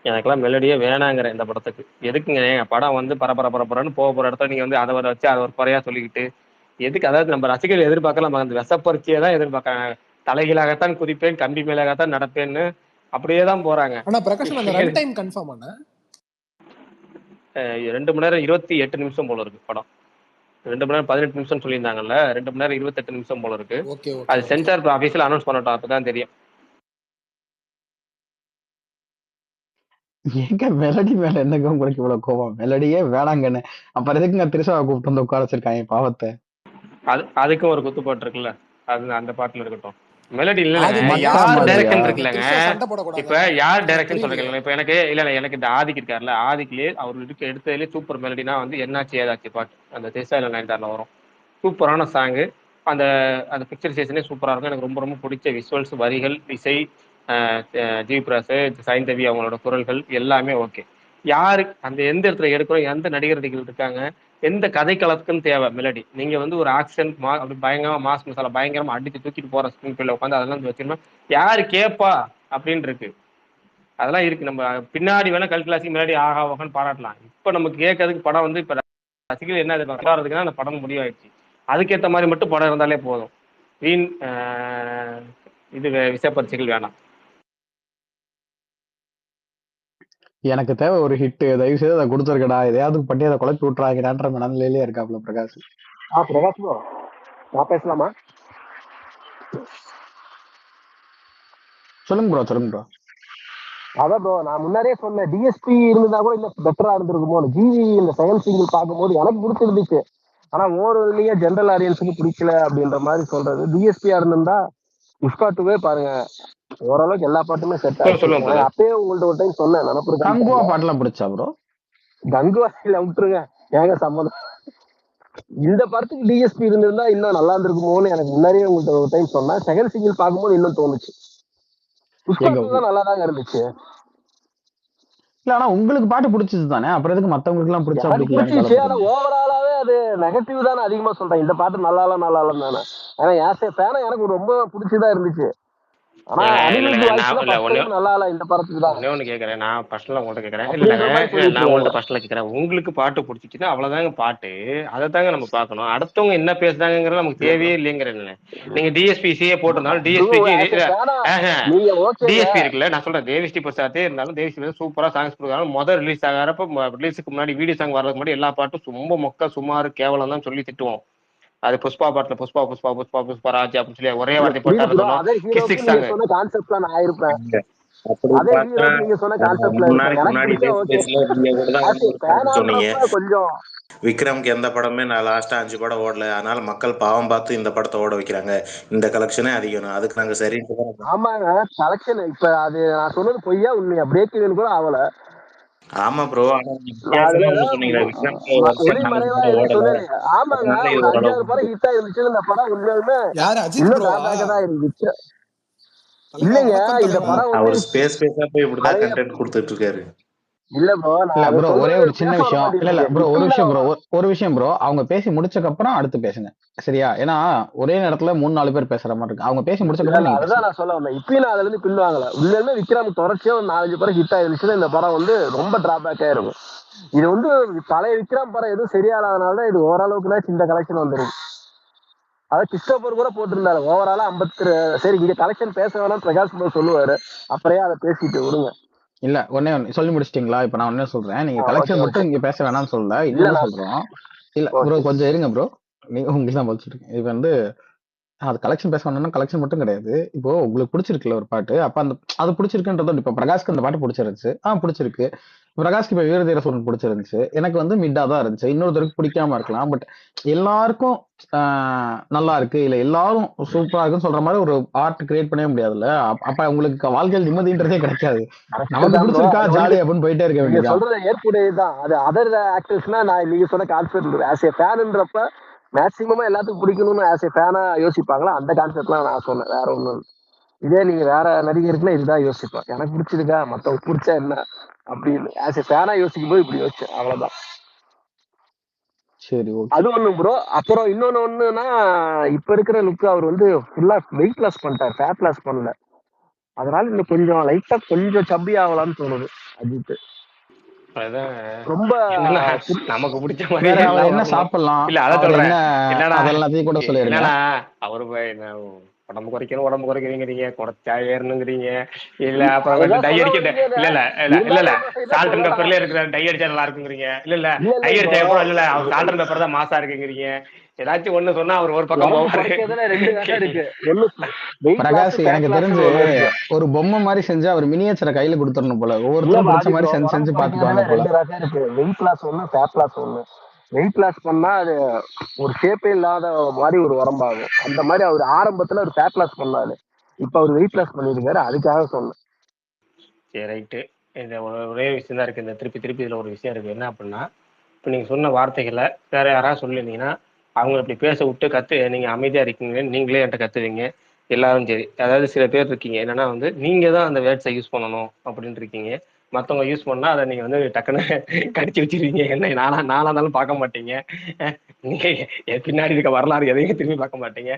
எனக்கெல்லாம் மெலடியே வேணாங்கிற இந்த படத்துக்கு. எதுக்குங்க படம் வந்து பரபரன்னு போற இடத்துல நீங்க வந்து அதை வச்சு அதை ஒரு குறையா சொல்லிக்கிட்டு எதுக்கு? அதாவது நம்ம ரசிகர்கள் எதிர்பார்க்கலாம், அந்த விஷப்பரிச்சியை தான் எதிர்பார்க்கறாங்க. தலைகீழாகத்தான் குதிப்பேன், கம்பி மேலாகத்தான் நடப்பேன்னு அப்படியே தான் போறாங்க. ஆனா பிரகாஷ் அந்த ரன் டைம் கன்ஃபார்ம் ஆனா 2 மணி நேரம் 28 நிமிஷம் போல இருக்கு படம். 2 மணி நேரம் 18 நிமிஷம் சொல்லியிருந்தாங்கல்ல, 2 மணி நேரம் 28 நிமிஷம் போல இருக்கு. அது சென்சார் ஆபீஸ்ல அனௌன்ஸ் பண்ணட்டும், அப்பதான் தெரியும். ஏங்க மெலடி மேல என்னங்க உங்களுக்கு இவ்வளவு கோபம்? மெலடியே வேணாங்கன்னு அப்புறம் எதுக்குங்க திருசாவை கூப்பிட்டு வந்து உட்கார வச்சிருக்காங்க பாவத்தை? அதுக்கும் ஒரு குத்துப்பாட்டு இருக்குல்ல, அது அந்த பாட்டுல இருக்கட்டும். மெலடி இல்ல, அது யார் மத்த டைரக்ஷன் இருக்குல்லங்க. சண்டை போடக்கூடாது. இப்ப யார் டைரக்ஷன் புரியுது. சொல்றீங்க? இப்ப எனக்கு எனக்கு இந்த ஆதிக்கு இருக்காருல்ல, ஆதிக்குலயே அவருக்கு எடுத்ததுலேயே சூப்பர் மெலடினா வந்து என்னாச்சு ஏதாச்சு பாட்டு, அந்த தேசாயில 9 வரும். சூப்பரான சாங்கு. அந்த அந்த பிக்சரைசேஷனே சூப்பரா இருக்கும். எனக்கு ரொம்ப ரொம்ப பிடிச்ச விஷுவல்ஸ், வரிகள், இசை, ஜி பிரகாஷ், சைந்தவி அவங்களோட குரல்கள் எல்லாமே ஓகே. யாரு அந்த எந்த இடத்துல எடுக்கிறோம், எந்த நடிகர்கள் இருக்காங்க, எந்த கதைக்களத்துக்குன்னு தேவை மெலடி. நீங்க வந்து ஒரு ஆக்ஷன் அப்படி பயங்கரமா மாஸ் மசாலா பயங்கரமா அடிச்சு தூக்கிட்டு போற ஸ்கிரீன் பிளேல உட்காந்து அதெல்லாம் வச்சிருந்தோம், யாரு கேப்பா அப்படின்னு இருக்கு. அதெல்லாம் இருக்கு. நம்ம பின்னாடி வேணா கல்கிளாசி முன்னாடி ஆகா ஓகன்னு பாராட்டலாம். இப்ப நமக்கு கேட்கறதுக்கு படம் வந்து இப்ப ரசிகர்கள் என்ன எதிர்பார்க்கறதுக்குன்னா அந்த படம் முடிவாயிடுச்சு. அதுக்கேற்ற மாதிரி மட்டும் படம் இருந்தாலே போதும். வீண் இது விஷப்பரிச்சைகள் வேணாம். எனக்கு தேவை ஒரு ஹிட், தயவு செய்து அதை கொடுத்துருக்கடா, எதையாவது பண்ணி அதை குழப்பி விட்டுறாங்கடான்ற மனநிலையிலே இருக்காப்ல பிரகாஷ். பிரகாஷ் ப்ரோ, நான் பேசலாமா? சொல்லுங்க ப்ரோ. அதான் ப்ரோ, நான் முன்னாடியே சொன்னேன், டிஎஸ்பி இருந்தா கூட இன்னும் பெட்டரா இருந்திருக்குமோ. ஜிவி இந்த செகண்ட் சிங்கிள் பார்க்கும்போது எனக்கு பிடிச்சிருந்துச்சு. ஆனா ஓவரலியே ஜென்ரல் ஆடியன்ஸுக்கு பிடிக்கல அப்படின்ற மாதிரி சொல்றது. டிஎஸ்பியா இருந்திருந்தா புஷ்பா பாருங்க, ஓரளவுக்கு எல்லா பாட்டுமே செட் ஆச்சு. அப்பயே உங்கள்ட்ட ஒரு டைம் சொன்னேன், நினப்பு கங்குவா பாட்டுலாம் பிடிச்சா ப்ரோ? கங்குவாசியில விட்டுருங்க, ஏங்க சம்மந்தம். இந்த படத்துக்கு டிஎஸ்பி இருந்திருந்தா இன்னும் நல்லா இருந்திருக்குமோன்னு எனக்கு முன்னாடியே உங்கள்ட்ட ஒரு டைம் சொன்னேன். செகண்ட் சிங்கிள் பார்க்கும்போது இன்னும் தோணுச்சு. புஷ்பா தான் நல்லா தாங்க இருந்துச்சு. இல்ல ஆனா உங்களுக்கு பாட்டு பிடிச்சது தானே, அப்புறம் எதுக்கு மத்தவங்களுக்கு எல்லாம் பிடிச்சிச்சு? ஆனா ஓவராலாவே அது நெகட்டிவ் தானே அதிகமா சொல்றேன். இந்த பாட்டு நல்லா இல்ல தானே. ஆனா எனக்கு ரொம்ப பிடிச்சதா இருந்துச்சு. ஆனா நல்லா இல்ல இந்த படத்துக்கு தான். ஒண்ணு கேக்குறேன், நான் பர்சனலா உங்கள்ட்ட கேக்குறேன். நான் உங்கள்ட்ட பர்சனலா கேக்குறேன், உங்களுக்கு பாட்டு பிடிச்சிச்சுன்னா அவ்வளவுதாங்க பாட்டு. அதை தாங்க நம்ம பாக்கணும். அடுத்தவங்க என்ன பேசுறாங்கிறது நமக்கு தேவையே இல்லைங்கிறேன். நீங்க டிஎஸ்பி சிஏ போட்டிருந்தாலும் டிஎஸ்பி இருக்குல்ல, நான் சொல்றேன் தேவிஸ்ரீ பிரசாத்தே இருந்தாலும் தேவிஸ்ரீ சூப்பரா சாங்ஸ் கொடுக்குறாங்க. முதல் ரிலீஸ் ஆகிறப்ப ரிலீஸுக்கு முன்னாடி வீடியோ சாங் வர்றதுக்கு முன்னாடி எல்லா பாட்டும் ரொம்ப மொக்க சுமாரு கேவலம் தான் சொல்லி திட்டுவோம். அது புஷ்பா பாட்டுல புஷ்பா ராஜா அப்படின்னு சொல்லி ஒரே வார்த்தை போட்டாலும் விக்ரம்க்கு எந்த படமே நான் லாஸ்டா 5 படம் ஓடல, அதனால மக்கள் பாவம் பார்த்து இந்த படத்தை ஓட வைக்கிறாங்க. இந்த கலெக்ஷனே அதிகம், அதுக்கு நாங்க சரி. ஆமாங்க, கலெக்ஷன் இப்ப அது நான் சொன்னது பொய்யா உண்மையா? பிரேக் ஈவன் கூட ஆகல. ஆமா ப்ரோ, இல்லைங்க இந்த படம் அவர் ஸ்பேஸ் போய் இப்படிதான் கண்டென்ட் கொடுத்துட்டு இருக்காரு. இல்ல ப்ரோ, ஒரே ஒரு சின்ன விஷயம். இல்ல ப்ரோ, ஒரு விஷயம் ப்ரோ, அவங்க பேசி முடிச்சக்கு அப்புறம் அடுத்து பேசுங்க, சரியா? ஏன்னா ஒரே நேரத்துல 3-4 பேர் பேசுற மாதிரி இருக்கு. அவங்க பேசி முடிச்சக்கு அப்புறம் அதுதான் நான் சொல்ல வந்தேன். இப்பயும் நான் அதுல இருந்து பின்வாங்கல. உண்மையுமே விக்ரம் தொடர்ச்சியா 4-5 படம் ஹிட் ஆயிருந்துச்சுன்னா இந்த படம் வந்து ரொம்ப டிராபேக் ஆயிருக்கும். இது வந்து பழைய விக்ரம் படம் எதுவும் சரியானதுனாலதான் இது ஓரளவுக்கு இந்த கலெக்ஷன் வந்துருக்கு. அதாவது கிறிஸ்டோபர் கூட போட்டிருந்தாரு ஓவராலா 50. சரி, இங்க கலெக்ஷன் பேச வேணாம் பிரகாஷ் ப்ரோ சொல்லுவாரு, அப்புறையே அதை பேசிட்டு விடுங்க. இல்ல ஒன்னே சொல்லி முடிச்சிட்டீங்களா? இப்ப நான் ஒன்னே சொல்றேன், நீங்க கலெக்ஷன் மட்டும் இங்க பேச வேணாம்னு சொல்ல, இன்னொன்னு சொல்றோம். இல்ல ப்ரோ ஓகே. கொஞ்சம் இருங்க ப்ரோ. நீங்க உங்களுக்கு தான் பதில் சொல்றீங்க. இது வந்து அது கலெக்ஷன் பேச வேணும்னா கலெக்ஷன் மட்டும் கிடையாது. இப்போ உங்களுக்கு பிடிச்சிருக்குல்ல ஒரு பாட்டு. அப்ப அந்த அது பிடிச்சிருக்குன்றது இப்ப பிரகாஷ்க்கு அந்த பாட்டு பிடிச்சிருந்துச்சு. பிடிச்சிருக்கு. பிரகாஷ்க்கு இப்ப வீரதீர சூரன் பிடிச்சிருந்துச்சு. எனக்கு வந்து மிட்டா தான் இருந்துச்சு. இன்னொருத்தருக்கு பிடிக்காம இருக்கலாம். பட் எல்லாருக்கும் நல்லா இருக்கு. இல்ல எல்லாரும் சூப்பரா இருக்குன்னு சொல்ற மாதிரி ஒரு ஆர்ட் கிரியேட் பண்ணவே முடியாதுல்ல. அப்ப உங்களுக்கு வாழ்க்கையில் நிம்மதின்றதே கிடைக்காது. கரெக்ட் நமக்கு தான் ப்ரோ. பிடிச்சிருக்கா அது வந்து ஜாலி அப்படின்னு போயிட்டே இருக்க நீங்க வேண்டியதான். சொல்றது ஏற்புடையதுதான். அது அதர் ஆக்டர்ஸ்னா நான் நீங்க சொன்ன கான்செப்ட் ஆஸ் ஏ ஃபேனுன்றப்ப மேக்சிமமா எல்லாத்துக்கும் பிடிக்கணும்னு ஆஸ் ஏ ஃபேனா யோசிப்பாங்களா, அந்த கான்செப்ட்லாம் நான் சொன்னேன். வேற ஒண்ணும் இல்ல. இதே நீங்க வேற நடிகருக்குன்னா இதுதான் யோசிப்பேன். எனக்கு பிடிச்சிருக்கா, மத்தவங்க பிடிச்சா என்ன அப்படின்னு ஆஸ் ஏ ஃபேனா யோசிக்கும் போது இப்படி யோசிச்சேன். அவ்வளவுதான். சரி ஓகே. அது ஒண்ணு ப்ரோ. அப்புறம் இன்னொன்னு ஒண்ணுன்னா, இப்ப இருக்கிற லுக் அவர் வந்து ஃபுல்லா வெயிட் லாஸ் பண்ணிட்டார், ஃபேட் லாஸ் பண்ணல. அதனால இன்னும் கொஞ்சம் லைட்டா கொஞ்சம் சப்பி ஆகலாம்னு தோணுது அஜித். அதான் ரொம்ப என்னன்னா நமக்கு பிடிச்ச மாதிரி வேற அவர் எல்லாம் என்ன வரணும். சாப்பிடலாம், இல்ல அதை அவர் சொல்றேன். என்ன என்னன்னா அதெல்லாத்தையும் கூட சொல்லிருங்க. என்னன்னா அவரு உடம்பு குறைக்கணும் உடம்பு குறைக்கிறீங்கிறீங்க, குறைச்சா ஏறணுங்கிறீங்க, இல்ல அப்புறம் வந்து அதுதான் டை சொல்ல அடிக்க வரீங்க. இல்ல இல்ல இல்ல இல்ல இல்ல இருந்தாலும் நம்ம சைட்ல சால்ட் அண்ட் சொல்லலாம். பெப்பர்ல இருக்கிற டை அடிச்சா நல்லா இருக்குங்கிறீங்க, இல்ல இல்ல இல்ல டை இல்ல அடிச்சா ப்ரோ, அப்புறம் இல்ல அவர் சால்ட் அண்ட் பெப்பர் தான் மாசா இருக்குங்கிறீங்க. ஏதாச்சும் ஒண்ணு சொன்னா அவர் ஒரு பக்கம் உடம்பு போவாரு. குறைக்கிறதுல ரெண்டு வகை இருக்கு. ஒண்ணு வெயிட் லாஸ், பிரகாஷ் எனக்கு ஃபேட் தெரிஞ்சு லாஸ்னு ஒண்ணு இருக்கு. ஒரு பொம்மை மாதிரி செஞ்சு அவர் மினியேச்சரை கையில கொடுத்துடணும் போல. இல்ல ஒவ்வொருத்தரும் பிடிச்ச பாதி மாதிரி ப்ரோ, செஞ்சு உடம்பு செஞ்சு குறைக்கிறதுல பாத்துக்குவாங்க போல. ரெண்டு ரகம் இருக்கு. வெயிட் லாஸ் ஒண்ணு, ஃபேட் லாஸ் ஒண்ணு. வெயிட் லாஸ் பண்ணா அது ஒரு ஷேப்பே இல்லாத மாதிரி ஒரு உடம்பாகும். அந்த மாதிரி அவர் ஆரம்பத்துல ஒரு ஃபேட் லாஸ் பண்ணாரு. இப்ப அவர் வெயிட் லாஸ் பண்ணிருக்காரு. அதுக்காக சொன்னேன். சரி ரைட்டு. இந்த ஒரே விஷயம் தான் இருக்கு. இந்த திருப்பி திருப்பி இதுல ஒரு விஷயம் இருக்கு. என்ன அப்படின்னா, இப்போ நீங்க சொன்ன வார்த்தைகளை வேற யாராவது சொல்லியிருந்தீங்கன்னா அவங்க இப்படி பேச விட்டு நீங்க அமைதியா இருக்கீங்க, நீங்களே என்கிட்ட கத்துவீங்க. எல்லாரும் சரி, அதாவது சில பேர் இருக்கீங்க என்னன்னா வந்து நீங்க தான் அந்த வேர்ட்ஸை யூஸ் பண்ணணும் அப்படின்னு இருக்கீங்க. மற்றவங்க யூஸ் பண்ணா அதை நீங்க வந்து டக்குன்னு கடிச்சு வச்சிருவீங்க. என்ன நானா இருந்தாலும் பார்க்க மாட்டீங்க. நீங்க பின்னாடி இருக்க வரலாறு எதையும் திரும்பி பார்க்க மாட்டீங்க.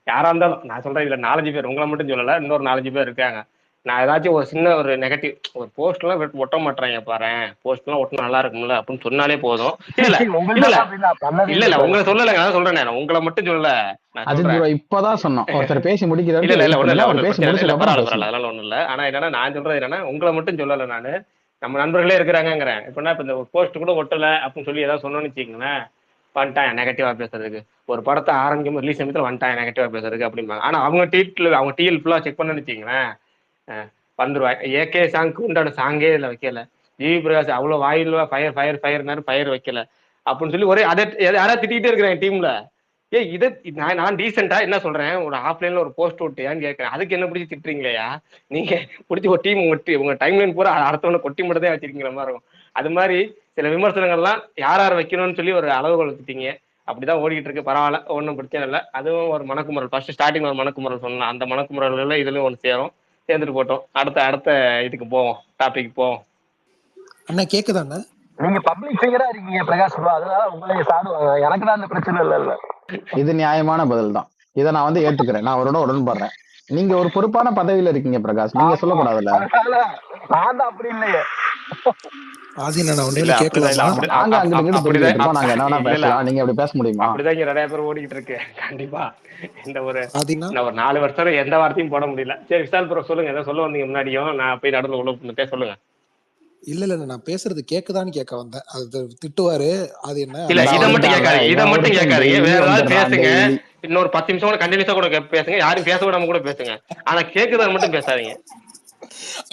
யாரா இருந்தாலும் நான் சொல்றேன், இதுல 4-5 பேர், உங்களை மட்டும் சொல்லல, இன்னொரு 4-5 பேர் இருக்காங்க. நான் ஏதாச்சும் ஒரு சின்ன ஒரு நெகட்டிவ் ஒரு போஸ்ட்லாம் ஒட்ட மாட்டேறாங்க பாரு, போஸ்ட்லாம் ஒட்ட நல்லா இருக்கும்ல அப்படின்னு சொன்னாலே போதும். இல்ல இல்ல இல்ல இல்ல இல்ல உங்களை சொல்லலைங்க, அதான் சொல்றேன். நான் உங்களை மட்டும் சொல்லல, நான் அஜித் சொல்றேன். ப்ரோ இப்பதான் சொன்னோம், ஒருத்தர் பேசி இல்ல முடிக்கிறாரு, இல்ல இல்ல வெயிட் ஒண்ணும் இல்ல பண்ணுங்க, அவர் ஒண்ணு பேசி பிரச்சனை இல்ல, முடிச்சதுக்கு அப்புறம் பரவாயில்ல பேசலாம். அதெல்லாம் ஒண்ணும் இல்ல. ஆனா என்னன்னா நான் சொல்றது என்னன்னா உங்களை மட்டும் சொல்லல, நானு நம்ம நண்பர்களே இருக்கிறாங்கிறேன். இப்ப இந்த போஸ்ட் கூட ஒட்டல அப்படின்னு சொல்லி ஏதாவது சொன்னோன்னு வச்சுக்கோங்களேன், வந்துட்டான் நெகட்டிவா பேசுறதுக்கு. ஒரு படத்தை ஆரம்பிக்கும் ரிலீஸ் சமயத்தில் வந்துட்டான் நெகட்டிவா பேசுறதுக்கு அப்படிம்பாங்க. ஆனா அவங்க டிஎல் ஃபுல்லா செக் பண்ணு வச்சுக்கோங்களேன், வந்துருவாங்க. ஏகே சாங்க்கு உண்டான சாங்கே இதுல வைக்கல. ஜிவி பிரகாஷ் அவ்வளவு வாயில ஃபயர் ஃபயர் ஃபயர் ஃபயர் வைக்கல அப்படின்னு சொல்லி ஒரே அதை யாராவது திட்டிகிட்டே இருக்கிறாங்க டீம்ல. இதை நான் டீசெண்டா என்ன சொல்றேன், ஒரு ஆஃப்லைன்ல ஒரு போஸ்ட் விட்டியான்னு கேட்கறேன். அதுக்கு என்ன பிடிச்சி திட்டுறீங்களா? நீங்க பிடிச்சி ஒரு டீம் ஒட்டி உங்க டைம்லைன் பூரா அடுத்தவனை கொட்டி மட்டும் தான் வச்சிருக்கிற மாதிரி இருக்கும். அது மாதிரி சில விமர்சனங்கள்லாம் யார் யார் வைக்கணும்னு சொல்லி ஒரு அளவுகள் வச்சுட்டீங்க. அப்படிதான் ஓடிக்கிட்டு இருக்கு. பரவாயில்ல, ஒன்றும் பிரச்சனை இல்லை. அதுவும் ஒரு மணக்குமுறல். ஃபர்ஸ்ட் ஸ்டார்டிங் ஒரு மணக்குமுறல் சொன்னேன். அந்த மணக்குமுறல்கள் இதுலயும் ஒன்று சேரும். சேர்ந்துட்டு போட்டோம். அடுத்த இதுக்கு போவோம், டாபிக் போவோம். அண்ணா கேக்குதாண்ணா? நீங்க பப்ளிக் ஃபிகரா இருக்கீங்க பிரகாஷ் ப்ரோ, அதனால உங்களை சாடுவாங்க. எனக்கு தான் அந்த பிரச்சனை இல்ல. இது நியாயமான பதில் தான். இதை நான் வந்து ஏத்துக்கிறேன், நான் அவரோட உடன்படுறேன். நீங்க ஒரு பொறுப்பான பதவியில இருக்கீங்க பிரகாஷ், நீங்க சொல்லக்கூடாதுல்ல. நான் தான் அப்படி இல்லையே. ஓடிக்கிட்டு இருக்கு. கண்டிப்பா இந்த ஒரு 4 வருஷம் எந்த வார்த்தையும் போட முடியல. சரி விசால் ப்ரோ சொல்லுங்க, ஏதோ சொல்ல வந்தீங்க முன்னாடியும், நான் போய் நடுவில் உள்ள சொல்லுங்க. இல்ல நான் பேசுறது கேக்குதான்னு கேட்க வந்தேன். அது திட்டுவாரு, அது என்ன இல்ல இதை மட்டும் கேட்காதீங்க, வேற ஏதாவது பேசுங்க. இன்னொரு 10 நிமிஷம் கூட கண்டினியூஸா கூட பேசுங்க, யாரும் பேச விடாம கூட பேசுங்க. ஆனா கேக்குறத மட்டும் பேசாதீங்க.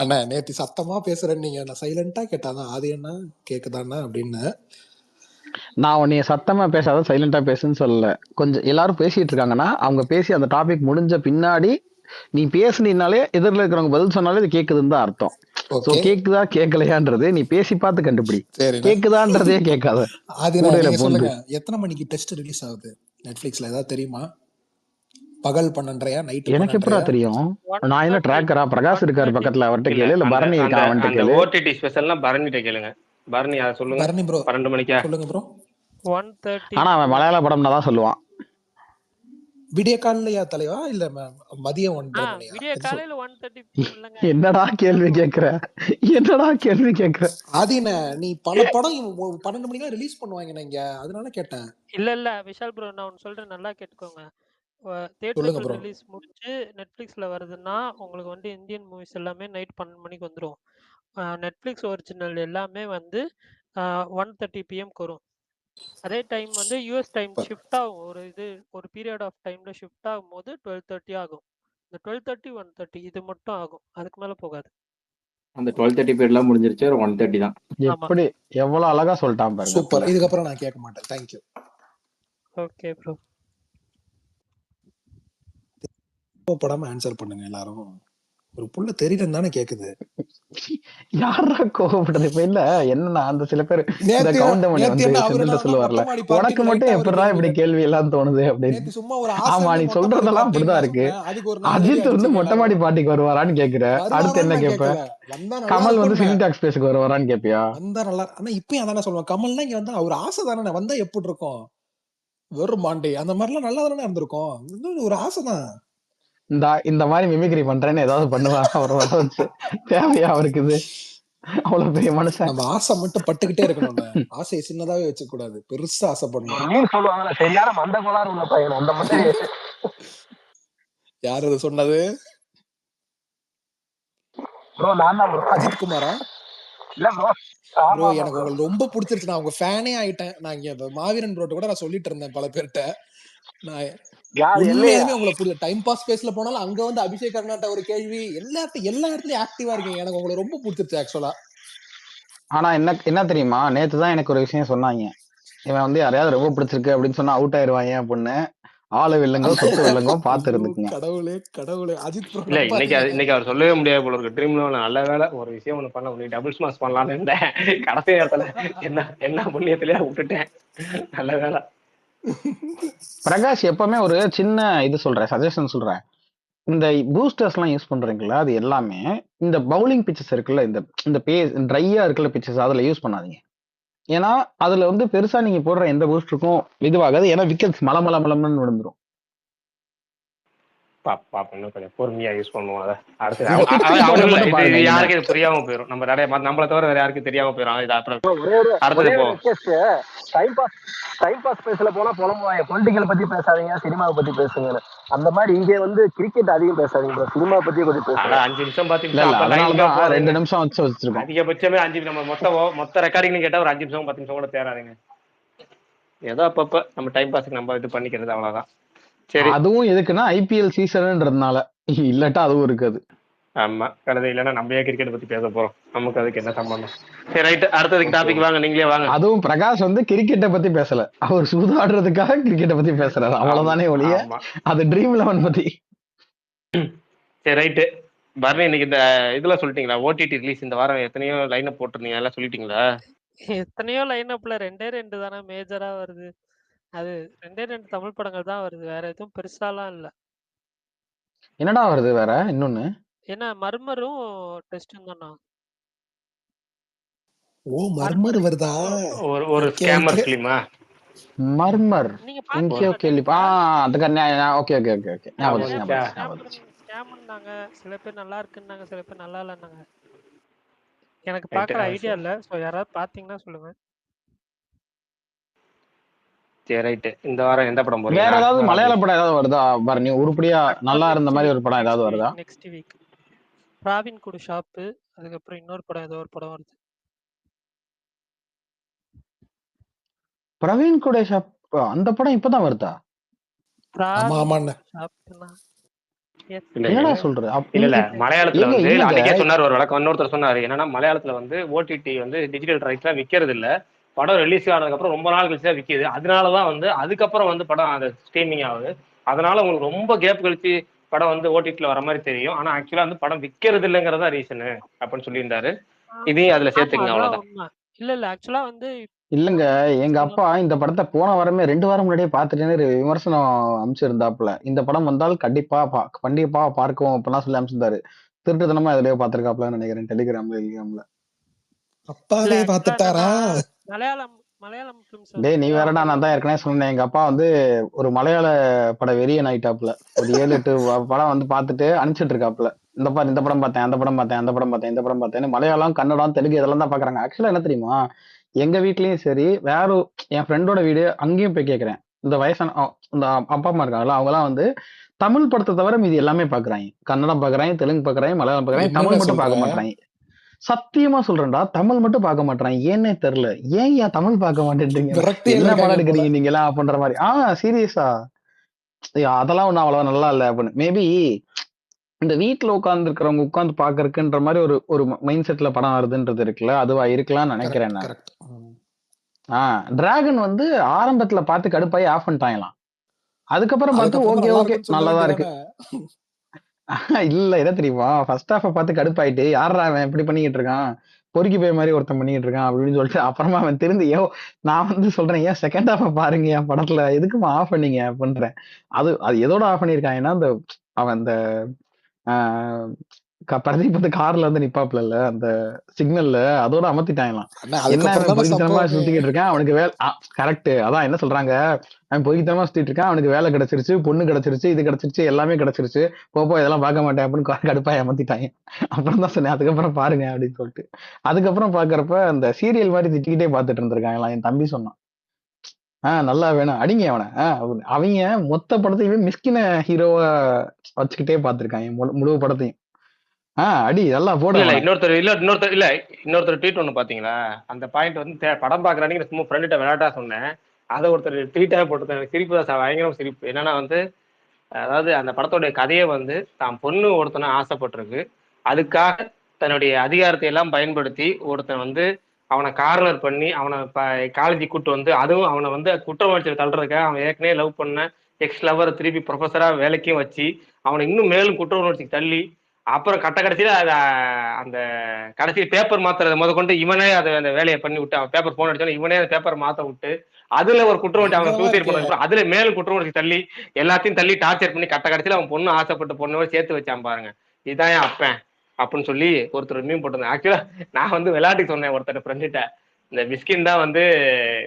அண்ணா நேத்து சத்தமா பேசுறேன், நீங்க நான் சைலண்டா கேட்டாதான் அது என்ன கேக்குதாண்ணா அப்படின்னு. நான் உன்னைய சத்தமா பேசாத சைலண்டா பேசுன்னு சொல்லல. கொஞ்சம் எல்லாரும் பேசிட்டு இருக்காங்கன்னா அவங்க பேசி அந்த டாபிக் முடிஞ்ச பின்னாடி நீ பேசுனீனாலே எதிரில் இருக்கிறவங்க பதில் சொன்னாலே இது கேக்குதுன்னு தான் அர்த்தம். சோ கேக்குதா கேட்கலையான்றது நீ பேசி பார்த்து கண்டுபிடி. கேக்குதான்றதே கேட்காத. சொல்லுங்க, எத்தனை மணிக்கு டெஸ்ட் ரிலீஸ் ஆகுது நெட்ஃபிளிக்ஸ்ல, ஏதாவது தெரியுமா? பகல் 12:30 நைட்? எனக்கு எப்படா தெரியும்? நான் என்ன ட்ராக்கரா? பிரகாஷ் இருக்காரு பக்கத்துல, அவர்கிட்ட கேளு. இல்ல பரணி இருக்கா, அவன்கிட்ட கேளு. ஓடிடி ஸ்பெஷல்னா பரணிட்ட கேளுங்க. பரணி அதை சொல்லுங்க. பரணி ப்ரோ 12 மணிக்கா சொல்லுங்க ப்ரோ. 1:30. ஆனா அவன் மலையாள படம்னா தான் சொல்லுவான். விடிய காலையிலயா தலைவா, இல்ல மதியம் 1:30? விடிய காலையில 1:30. என்னடா கேள்வி கேக்குற? ஆதின நீ பல படம் 12 மணிக்கு ரிலீஸ் பண்ணுவாங்க நீங்க, அதனால கேட்டேன். இல்ல விஷால் ப்ரோ, நான் ஒன்னு சொல்றேன், நல்லா கேட்டுக்கோங்க. தியேட்டருக்கு ரிலீஸ் முடிச்சு நெட்ஃபிளிக்ஸ்ல வருதுன்னா உங்களுக்கு வந்து இந்தியன் மூவிஸ் எல்லாமே நைட் 12 மணிக்கு வந்துடும். நெட்ஃபிளிக்ஸ் ஒரிஜினல் எல்லாமே வந்து 1:30 PM வரும். அதே டைம் வந்து யூஎஸ் டைம் ஷிஃப்ட் ஆகும். ஒரு பீரியட் ஆஃப் டைம்ல ஷிஃப்ட் ஆகும்போது 12:30 ஆகும். இந்த 12:30 1:30 இது மட்டும் ஆகும். அதுக்கு மேல போகாது. அந்த 12:30 பீரியட்லாம் முடிஞ்சிருச்சு. ஒரு 1:30 தான். ஆமா. எப்படி எவ்வளவு அழகா சொல்லிட்டான் பாருங்க சூப்பர். புள்ள. இதுக்கப்புறம் நான் கேட்க மாட்டேன். தேங்க்யூ. Okay bro. கோவப்படாம ஆன்சர் பண்ணுங்க எல்லாரும். ஒரு புள்ள தெரியலன்னு தானே கேக்குது. யாரா கோவப்பட்டது இப்ப இல்ல என்னன்னா அந்த சில பேர் இந்த நேத்து கவுண்டமணி நேத்து வந்து என்ன அவரு செந்தில்ட்ட நான் சொல்லுவார்ல மொட்டை மாடி உனக்கு பார்ட்டிக்கு மட்டும் லைட்டா அவரு எப்படிடா கேள்வி இப்படி கேட்டாரு. கேள்வி எல்லாம் தோணுது அப்படின்னு. நேத்து சும்மா ஒரு ஆமா ஆசைன்னு நீ மொட்டை மாடி சொல்றதெல்லாம் பார்ட்டிக்கு அப்படிதான் நான் இருக்கு. சொன்னேன். அதுக்கு ஒரு 4 அடி அஜித் வந்து அடிச்சுங்க மொட்டை மாடி எல்லாரும். பார்ட்டிக்கு வருவாரான்னு கேக்குற. அடுத்து வருவாரான்னு என்ன நான் கேப்ப? கேட்கல. வந்தா நல்லா கமல் வந்து இருக்கும்னு. சினி டாக்ஸ் பேஸுக்கு வருவாரான்னு கேப்பியா? வந்தா நல்லா ஆனா இப்பயும் அதானே சொல்லுவேன். கமல்னா இங்க வந்தா அவர் ஆசை தானே. வந்தா எப்படி இருக்கும்? வெறும் மாண்டே அந்த மாதிரிலாம் நல்லா தானே இருந்திருக்கும். இது ஒரு ஆசை தான். இந்த மாதிரி மிமிக்ரி பண்றேன்னு ஏதாவது பண்ணுவாங்க அவர் வர வச்சு. தேவையா அவருக்கு இது? அவ்வளவு பெரிய மனுஷன். நம்ம ஆசை மட்டும் பட்டுக்கிட்டே இருக்கணும்ல. ஆசையை சின்னதாவே வச்சுக்க கூடாது. பெருசா ஆசைப்படணும். ஒரு மீன் சொல்லுவாங்கல்ல, சரியான மந்த கோளாறு உள்ள பையன் அந்த மாதிரி. யார் அது சொன்னது? ப்ரோ நான் தான் ப்ரோ. அஜித் குமாரா? இல்ல ப்ரோ. ப்ரோ ஆமா ஆமா எனக்கு ப்ரோ. உங்களுக்கு ரொம்ப பிடிச்சிருச்சு. நான் உங்க ஃபேனே ஆயிட்டேன். நான் இங்க மாவீரன் ப்ரோட்ட கூட நான் சொல்லிட்டு இருந்தேன் பல பேர்கிட்ட. நான் யாரு இல்லையா? உண்மையாலுமே உங்களை புரியல. டைம் பாஸ் பேஸ்ல போனாலும் அங்க வந்து அபிஷேக் கர்நாட்ட ஒரு கேள்வி எல்லா இடத்துலயும் ஆக்டிவா இருக்கீங்க. எனக்கு உங்களை ரொம்ப பிடிச்சிருச்சு ஆக்சுவலா. ஆனா என்ன தெரியுமா நேத்துதான் எனக்கு ஒரு விஷயம் சொன்னாங்க. இவன் வந்து யாரையாவது ரொம்ப பிடிச்சிருக்கு அப்படின்னு சொன்னா அவுட் ஆயிருவாங்க அப்படின்னு. ஆளு வில்லங்கோ சொத்து வில்லங்கோ பார்த்து ஐயோ இருந்துக்குங்க. கடவுளே கடவுளே. அஜித் ப்ரோ இல்ல இன்னைக்கு நம்பாதீங்க. இன்னைக்கு அவர் சொல்லவே முடியாது போல இருக்கு. ட்ரீம்ல நல்ல வேலை ஒரு விஷயம் ஒண்ணு பண்ண முடியும். டபுள் ஸ்மாஷ் பண்ணலாம்னு இருந்தேன். கடைசி நேரத்துல என்ன புண்ணியத்திலேயே விட்டுட்டேன். நல்ல வேலை. பிரகாஷ் எப்பவுமே ஒரு சின்ன இது சொல்றேன், சஜஷன் சொல்றேன். இந்த பூஸ்டர்ஸ் எல்லாம் யூஸ் பண்றீங்களா அது எல்லாமே இந்த பவுலிங் பிச்சஸ் இருக்குல்ல, இந்த ட்ரையா இருக்குல்ல பிச்சஸ் அதுல யூஸ் பண்ணாதீங்க. ஏன்னா அதுல வந்து பெருசா நீங்க போடுற எந்த பூஸ்டருக்கும் இதுவாகாது. ஏன்னா விக்கெட்ஸ் மலமலமலம்னு விழுந்துரும். இன்னும் கொஞ்சம் பொறுமையா யூஸ் பண்ணுவோம். அதை அடுத்து குத்துக்கு போடுறது மட்டும் இது பாருங்க. யாருக்கு இது புரியாம போயிடும். நம்ம நிறைய நம்மள தவிர வேற யாருக்கும் தெரியாம போயிடும். இது அப்புறம் அடுத்தது ஒரே போ. ஒரு ரெக்வெஸ்ட். டைம் பாஸ் பேஸ்ல போனா புலம்புவாங்க. பொலிட்டிக்கல் பத்தி பேசாதீங்க, சினிமாவை பத்தி பேசுங்க. அந்த மாதிரி இங்கே வந்து கிரிக்கெட் அதிகம் பேசாதீங்க ப்ரோ. சினிமா பத்தி கொஞ்சம் பேசுங்க. 5 நிமிஷம் 10 இல்ல நிமிஷம் அப்ப அதனாலதான் லைன் 2 நிமிஷம் வச்சு வச்சிருக்கோம். அதிகபட்சமே 5 நம்ம மொத்த ரெக்கார்டிங்னு கேட்டா ஒரு 5 நிமிஷம் 10 நிமிஷம் கூட தேராதுங்க. ஏதோ அப்பப்ப நம்ம டைம் பாஸ்க்கு நம்ம இது பண்ணிக்கிறது அவ்வளவுதான். சரி அதுவும் எதுக்குன்னா ஐபிஎல் சீசன்ன்றதுனால. இல்லாட்டா அதுவும் இருக்காது. ஆமா கழுதை இல்லைன்னா நம்ம ஏன் கிரிக்கெட் பத்தி பேச போறோம்? நமக்கு அதுக்கு என்ன சம்பந்தம்? சரி ரைட், அடுத்ததுக்கு டாபிக் வாங்க, நீங்களே வாங்க. அதுவும் பிரகாஷ் வந்து கிரிக்கெட்டை பத்தி பேசல, அவர் சூதாடுறதுக்காக கிரிக்கெட்டை பத்தி பேசுறாரு, அவ்வளவுதானே ஒழிய அது ட்ரீம் 11 பத்தி. சரி ரைட்டு பரணி, இன்னைக்கு இந்த இதுல சொல்லிட்டீங்களா ஓடிடி ரிலீஸ் இந்த வாரம் எத்தனையோ லைன் அப் போட்டிருந்தீங்க, எல்லாம் சொல்லிட்டீங்களா? எத்தனையோ லைன் அப்ல 2 தானே மேஜரா வருது. அது 2 தமிழ் படங்கள் தான் வருது. வேற எதுவும் பெருசாலாம் இல்ல. என்னடா வருது வேற இன்னொன்னு? என்ன மர்மரும் டெஸ்டும் தானா? ஓ மர்மர் வருதா? ஒரு ஸ்கேமர் ஃபிலிமா? மர்மர் நீங்க எங்கேயோ கேள்விப்பா. அதுக்கு ஓகே ஓகே ஓகே ஓகே ஸ்கேம்னாங்க. சில பேர் நல்லா இருக்குன்னாங்க, சில பேர் நல்லா இல்லைன்னாங்க. எனக்கு பார்க்குற ஐடியா இல்லை. ஸோ யாராவது பார்த்தீங்கன்னா சொல்லுங்க. சரி ரைட்டு, இந்த வாரம் எந்த படம் போறீங்க? வேற ஏதாவது மலையாள படம் ஏதாவது வருதா பரணி? உருப்படியா நல்லா இருந்த மாதிரி ஒரு படம் ஏதாவது வருதா? நெக்ஸ்ட் வீக் ராவின் குடு ஷாப்பு, அதுக்கப்புறம் இன்னொரு படம் ஏதோ ஒரு படம் வருது. பிரவீன் குடே ஷாப் அந்த படம் இப்பதான் வருதா? என்னடா சொல்ற? இல்ல மலையாளத்துல வந்து அன்னைக்கே சொன்னார் ஒரு வழக்கம். இன்னொருத்தர் சொன்னாரு என்னன்னா மலையாளத்துல வந்து ஓடிடி வந்து டிஜிட்டல் ரைட்ஸ்லாம் விற்கிறது இல்ல, படம் ரிலீஸ் ஆனதுக்கு அப்புறம் ரொம்ப நாள் கழிச்சு தான் விற்கிது. அதனாலதான் வந்து அதுக்கப்புறம் வந்து படம் அந்த ஸ்ட்ரீமிங் ஆகுது. அதனால உங்களுக்கு ரொம்ப கேப் கழிச்சு படம் வந்து ஓடிடில வர மாதிரி தெரியும். ஆனா ஆக்சுவலா வந்து படம் விற்கிறது இல்லைங்கிறதா ரீசனு அப்படின்னு சொல்லியிருந்தாரு. இதையும் அதுல சேர்த்துங்க, அவ்வளவுதான். இல்ல ஆக்சுவலா வந்து இல்லங்க, எங்க அப்பா இந்த படத்தை போன வாரமே 2 வாரம் முன்னாடியே பார்த்துட்டேன்னு விமர்சனம் அமைச்சிருந்தாப்புல. இந்த படம் வந்தால் கண்டிப்பா பார்க்கவும் அப்படிலாம் சொல்லி அமைச்சிருந்தாரு. திருட்டுத்தனமா எதுலயோ பார்த்திருக்காப்லன்னு நினைக்கிறேன், டெலிகிராம்ல. அப்பாவே பார்த்துட்டாரா? மலையாளம் டேய் நீ வேறடா, நான் தான் ஏற்கனவே சொன்னேன். எங்க அப்பா வந்து ஒரு மலையாள பட வெறியன் ஆயிட்டாப்புல. ஒரு 7-8 படம் வந்து பார்த்துட்டு அனுப்பிச்சிட்டு இருக்காப்புல. இந்த படம் பார்த்தேன், அந்த படம் பார்த்தேன், அந்த படம் பார்த்தேன், இந்த படம் பார்த்தேன். மலையாளம், கன்னடம், தெலுங்கு இதெல்லாம் தான் பாக்குறாங்க. ஆக்சுவலா என்ன தெரியுமா, எங்க வீட்லயும் சரி, வேற என் ஃப்ரெண்டோட வீடு அங்கேயும் போய் கேட்கிறேன். இந்த வயசான இந்த அப்பா அம்மா இருக்காங்களா, அவங்க எல்லாம் வந்து தமிழ் படத்தை தவிர மீதி எல்லாமே பாக்குறாங்க. கன்னடம் பாக்குறாங்க, தெலுங்கு பாக்குறாங்க, மலையாளம் பாக்குறாங்க, தமிழ் மட்டும் பார்க்க மாட்டாங்க. சத்தியமா சொல்றேன்டா, தமிழ் மட்டும் பார்க்க மாட்றான். ஏன்னே தெரியல. ஏன் தமிழ் பார்க்க மாட்டேன்றீங்க? விரக்தியில என்ன படம் இருக்காங்க போல. எடுக்கிறீங்க நீங்கலாம் அப்படின்ற மாதிரி. சீரியஸா அதெல்லாம் ஒன்றும் அவ்வளவா நல்லா இல்ல அப்படின்னு. மேபி இந்த வீட்டுல உட்கார்ந்து இருக்கிறவங்க உட்கார்ந்து பாக்குறதுக்குன்ற மாதிரி ஒரு ஒரு மைண்ட் செட்ல படம் வருதுன்றது இருக்குல்ல, அதுவா இருக்கலாம்னு நினைக்கிறேன் நான். கரெக்ட். டிராகன் வந்து ஆரம்பத்துல பார்த்து கடுப்பாயி ஆஃப் பண்ணிட்டாங்களாம். அதுக்கப்புறம் பார்த்து அதுக்கப்புறம் ஓகே நல்லா ஓகே இருக்குன்னு சொல்ல நல்லாதான் இருக்கு. வேண்டியதானே. இல்ல என்ன தெரியுமா, ஃபர்ஸ்ட் ஹாஃப பார்த்து கடுப்பாயிட்டு யாரா அவன் இப்படி பண்ணிக்கிட்டு இருக்கான், பொறுக்கி போய் மாதிரி ஒருத்தன் பண்ணிக்கிட்டு இருக்கான் அப்படின்னு சொல்லிட்டு அப்புறமா அவன் திருந்தி நான் வந்து சொல்றேன், ஏன் செகண்ட் ஹாஃப பாருங்க என் படத்துல எதுக்குமா ஆஃப் பண்ணீங்க அப்படின்றேன். அது அது எதோட ஆஃப் பண்ணிருக்காங்கன்னா, அந்த அவன் அந்த பிரதீப் வந்து கார்ல வந்து நிப்பாப்ல அந்த சிக்னல்ல அதோட அமர்த்திட்டாங்களாம். என்ன அவன் அதுக்கப்புறம் தானே பொறுக்கித்தனமா சம்பவமே. சுத்திக்கிட்டு இருக்கான், அவனுக்கு வேலை கரெக்ட். அதான் என்ன சொல்றாங்க, அவன் பொறுக்கித்தனமா சுத்திட்டு இருக்கான், அவனுக்கு வேலை கிடைச்சிருச்சு, பொண்ணு கிடைச்சிருச்சு, இது கிடைச்சிருச்சு, எல்லாமே கிடைச்சிருச்சு, போப்போ இதெல்லாம் பார்க்க மாட்டேன் அப்படின்னு கடுப்பாய் அமர்த்திட்டாங்க. அப்புறம் தான் சொன்னேன் அதுக்கப்புறம் பாருங்க அப்படின்னு சொல்லிட்டு. அதுக்கப்புறம் பாக்குறப்ப அந்த சீரியல் மாதிரி திட்டிக்கிட்டே பார்த்துட்டு இருந்திருக்காங்களாம். என் தம்பி சொன்னான், நல்லா வேணும் அடிங்க அவனை. அவங்க மொத்த படத்தையுமே மிஸ்கின ஹீரோவா வச்சுக்கிட்டே பார்த்திருக்காங்க முழு படத்தையும். அடி நல்லா போட. இல்ல இன்னொருத்தர் ட்வீட் ஒண்ணு பாத்தீங்களா? அந்த பாயிண்ட் வந்து படம் பாக்குறாங்க சும்மா ஃப்ரெண்ட்ட விளையாட்டா சொன்னேன். அதை ஒருத்தர் ட்வீட்டாக போட்டு எனக்கு சிரிப்பு தான் சார், பயங்கரம் சிரிப்பு. என்னன்னா வந்து, அதாவது அந்த படத்தோடைய கதையை வந்து தான் பொண்ணு ஒருத்தனை ஆசைப்பட்டிருக்கு, அதுக்காக தன்னுடைய அதிகாரத்தை எல்லாம் பயன்படுத்தி ஒருத்தன் வந்து அவனை கார்னர் பண்ணி அவனை காலேஜ் கூட்டு வந்து, அதுவும் அவனை வந்து குற்றவாளியை தள்ளுறதுக்காக அவன் ஏற்கனவே லவ் பண்ண எக்ஸ் லவரை திருப்பி ப்ரொஃபஸரா வேலைக்கும் வச்சு அவனை இன்னும் மேலும் குற்ற உணர்ச்சிக்கு தள்ளி, அப்புறம் கடைசியில அந்த கடைசி பேப்பர் மாத்துறதை முத கொண்டு இவனே அதை அந்த வேலையை பண்ணி விட்டு, அவன் பேப்பர் போன் அடிச்சாலும் இவனே அந்த பேப்பர் மாத்த விட்டு, அதுல ஒரு குற்றவாளி அவன் சூசைட் பண்ண அதுல மேலும் குற்றவாளி தள்ளி எல்லாத்தையும் தள்ளி டார்ச்சர் பண்ணி கடைசியில அவன் பொண்ணு ஆசைப்பட்ட பொண்ணோட சேர்த்து வச்சான் பாருங்க. இதான் என் அப்பன் அப்படின்னு சொல்லி ஒருத்தர் மீன் போட்டிருந்தேன். ஆக்சுவலா நான் வந்து விளையாட்டுக்கு சொன்னேன் ஒருத்தர் ஃப்ரெண்ட்கிட்ட, இந்த மிஸ்கின் தான் வந்து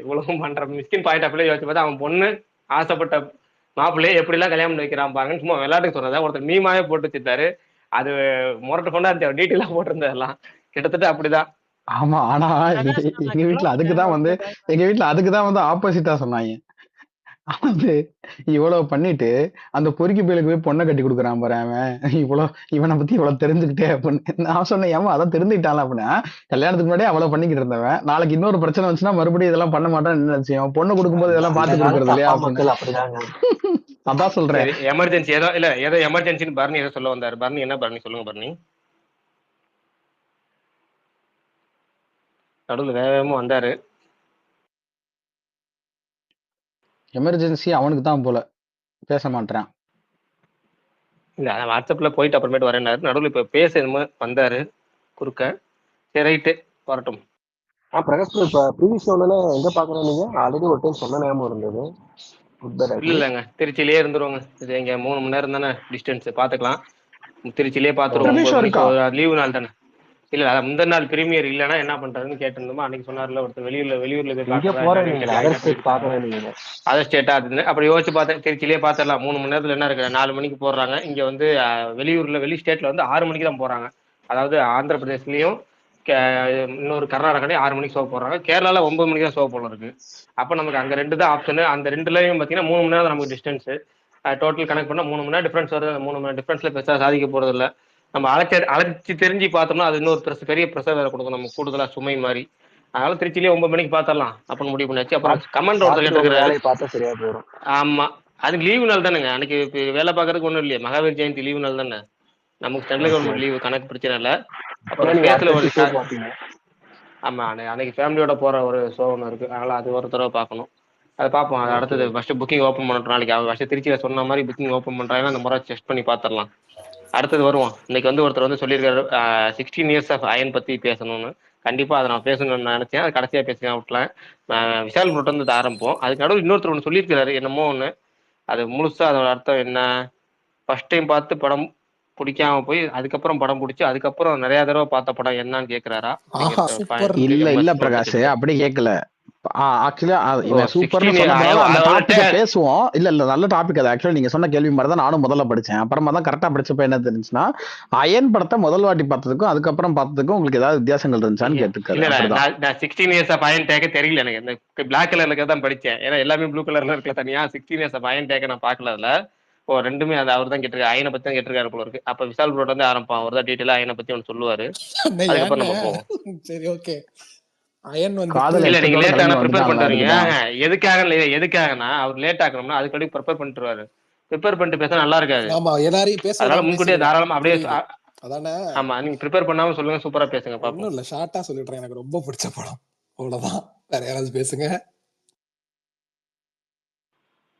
இவ்வளவு பண்ற மிஸ்கின் பாயிண்ட் ஆஃப் யோசிச்சு பார்த்தா அவன் பொண்ணு ஆசைப்பட்ட மாப்பிள்ளையே எப்படி எல்லாம் கல்யாணம் பண்ணி வைக்கிறான் பாருங்க. சும்மா விளையாட்டுக்கு சொன்னதா ஒருத்தர் மீமாவே போட்டு வச்சிருந்தாரு. அது முரட்டு கொண்டா டீட்டெயிலா போட்டிருந்ததெல்லாம் கிட்டத்தட்ட அப்படிதான். ஆமா, ஆனா எங்க வீட்டுல அதுக்குதான் வந்து ஆப்போசிட்டா சொன்னாங்க. வந்து இவ்வளவு பண்ணிட்டு அந்த பொறுக்கி பயலுக்கு போய் பொண்ணை கட்டி கொடுக்குறான் பாரு அவன், இவனை பத்தி இவ்வளவு தெரிஞ்சுக்கிட்டே அப்படின்னு நான் சொன்னேன். ஏமா அதான் தெரிஞ்சுக்கிட்டான் அப்படின்னா, கல்யாணத்துக்கு முன்னாடியே அவ்வளவு பண்ணிக்கிட்டு இருந்தவன் நாளைக்கு இன்னொரு பிரச்சனை வந்துச்சுன்னா மறுபடியும் இதெல்லாம் பண்ண மாட்டான்னு என்ன நிச்சயம், பொண்ணு கொடுக்கும்போது இதெல்லாம் பாத்து கொடுக்கறது இல்லையா அப்படின்னு. அதான் சொல்றேன். எமர்ஜென்சி ஏதோ எமர்ஜென்சின்னு பர்னி ஏதோ சொல்ல வந்தாரு. பர்னி என்ன பர்னி சொல்லுங்க பர்னி. நடுவில் வேகமும் வந்தாரு. எமர்ஜென்சி அவனுக்கு தான் போல, பேச மாட்டேறான். இல்ல வாட்ஸ்அப்ல போயிட்டு அப்புறமேட்டு வரேன்னாரு. நடுவில் இப்ப பேச வந்தாரு குறுக்க. சரி ரைட்டு வரட்டும். பிரகாஷ் இப்ப ப்ரீவியஸ் ஷோல எங்க பாக்குறோம் நீங்க? ஆல்ரெடி ஒரு டைம் சொன்ன ஞாபகம் இருந்தது. இல்லைங்க, திருச்சியிலேயே இருந்துருவாங்க. இது எங்க 3 மணி நேரம் தானே டிஸ்டன்ஸ், பாத்துக்கலாம். திருச்சியிலேயே பாத்துருவோம். லீவு நாள் தானே. இல்ல முந்தின நாள் பிரீமியர் இல்லைன்னா என்ன பண்றதுன்னு கேட்டிருந்தோமா. அன்னைக்கு சொன்னார்ல ஒருத்தர் வெளியூர்ல அதர் ஸ்டேட்டா அது. அப்படி யோசிச்சு பார்த்தேன், திருச்சியிலேயே பாத்திரலாம். 3 மணி நேரத்துல என்ன இருக்கு, 4 மணிக்கு போடுறாங்க. இங்க வந்து வெளி ஸ்டேட்ல வந்து 6 மணிக்கு தான் போறாங்க. அதாவது ஆந்திர பிரதேஷ்லயும் இன்னொரு கர்நாடகாலையும் 6 மணிக்கு ஷோ போடுறாங்க. கேரளால 9 மணிக்கு தான் ஷோ போல இருக்கு. அப்ப நமக்கு அங்க 2 தான் ஆப்ஷனு. அந்த 2லயும் பாத்தீங்கன்னா 3 மணி நேரம் நமக்கு டிஸ்டன்ஸ். டோட்டல் கனெக்ட் பண்ணா 3 மணி நேரம் டிஃபரன்ஸ் வருது. 3 மணி நேரம் டிஃபரன்ஸ்ல பெருசா சாதிக்க போறது இல்லை. நம்ம அழைச்சி தெரிஞ்சு பார்த்தோம்னா அது இன்னொரு பெரிய ப்ரெஷர் வேற கொடுக்கும், நம்ம கூடுதலா சுமை மாதிரி. அதனால திருச்சியிலேயே 9 மணிக்கு பார்த்தரலாம் அப்படின்னு முடிவு பண்ணியாச்சு. அப்புறம் கமெண்ட் ஒருத்தர், ஆமா அதுக்கு லீவு நாள் தானுங்க. அன்னைக்கு வேலை பார்க்கறதுக்கு ஒன்றும் இல்லையா, மகாவீர் ஜெயந்தி லீவு நாள் தானே நமக்கு. சென்ட்ரல் கவர்மெண்ட் லீவு கணக்கு பிரச்சனை இல்லை. அப்புறம் ஆமா அன்னைக்கு ஃபேமிலியோட போற ஒரு ஷோ ஒன்று இருக்கு. அதனால அது ஒரு தடவை பார்க்கணும். அதை பார்ப்போம். அது அடுத்தது ஃபர்ஸ்ட் புக்கிங் ஓப்பன் பண்ணட்டும். நாளைக்கு அவன் ஃபர்ஸ்ட் திருச்சியில சொன்ன மாதிரி புக்கிங் ஓப்பன் பண்றாங்க, அந்த முறை செக் பண்ணி பார்த்துடலாம். அடுத்தது வருவோம். இன்னைக்கு வந்து ஒருத்தர் வந்து சொல்லியிருக்காரு 16 இயர்ஸ் ஆஃப் அயன் பத்தி பேசணும்னு. கண்டிப்பா அதை நான் பேசணும்னு நினைச்சேன், அது கடைசியா பேசுறேன் விட்டேன். விஷால் போட்டு வந்து ஆரம்பிப்போம். அதுக்கு நடுவில் இன்னொருத்தர் ஒன்று சொல்லியிருக்கிறாரு என்னமோ ஒன்று. அது முழுசா அதோட அர்த்தம் என்ன, ஃபர்ஸ்ட் டைம் பார்த்து படம் பிடிக்காம போய் அதுக்கப்புறம் படம் பிடிச்சி அதுக்கப்புறம் நிறைய தடவை பார்த்த படம் என்னன்னு கேக்குறாரா? இல்ல பிரகாஷ் அப்படி கேட்கல. ஆக்சுவலா இவன் சூப்பர்னு சொன்னதால அந்த டாபிக் பேசுவோம். இல்ல நல்ல டாபிக் அது. ஆக்சுவலா நீங்க சொன்ன கேள்வி மாதிரி தான் நானும் முதல்ல படிச்சேன். அப்புறமா தான் கரெக்டா படிச்சப்ப என்ன தெரிஞ்சுன்னா, அயன் படத்தை முதல் வாட்டி பார்த்ததுக்கும் அதுக்கப்புறம் பார்த்ததுக்கும் உங்களுக்கு ஏதாவது வித்தியாசங்கள் இருந்துச்சான்னு கேட்டுருக்காரு. நான் 16 இயர்ஸ் ஆஃப் அயன் டேக்க தெரியல எனக்கு. இந்த பிளாக் கலர்ல தான் படிச்சேன். ஏன்னா எல்லாமே ப்ளூ கலர்ல இருக்கல தனியா. 16 இயர்ஸ் ஆஃப் அயன் டேக்க நான் பார்க்கல. அதுல ஓ ரெண்டுமே அது அவர் தான் கேட்டிருக்காரு, அயனை பத்தி தான் கேட்டிருக்காரு போல இருக்கு. அப்ப விஷால் ப்ரோட வந்து ஆரம்பிப்பான், அவர் தான் டீட்டெயிலா அயனை பத்தி ஒன்று சொல்லுவாரு, அதுக்கப்புறம் நம்ம போவோம். சரி ஓகே. அயன் வந்து காதல் இல்ல நீங்க எச்சத்தோட லேட் ஆனா கிளம்பி ப்ரிப்பேர் வந்துட்டாங்களா பண்ணிட்டு அதுக்குதான். எதுக்காக எதுக்காகனா அவர் லேட் ஆக்கணும்னா அதுக்கு ப்ரிப்பேர் பண்ணிட்டுருவாரு. ப்ரிப்பேர் பண்ணிட்டு பேச நல்லா இருக்காது. ஆமா எல்லாரையும் பேச அதனால விடாம முன்கூட்டியே பேசிடலாம். தாராளமா அப்படியே புரியுது. அதானே ஆமா நீங்க ப்ரிப்பேர் பண்ணாம சொல்லுங்க, சூப்பரா பேசுங்க ஒன்றும் பாப்போம். இல்லை, ஷார்ட்டா சொல்லிடுறேன். எனக்கு ரொம்ப பிடிச்ச படம், அவ்வளவுதான். வேற யாராவது பேசுங்க.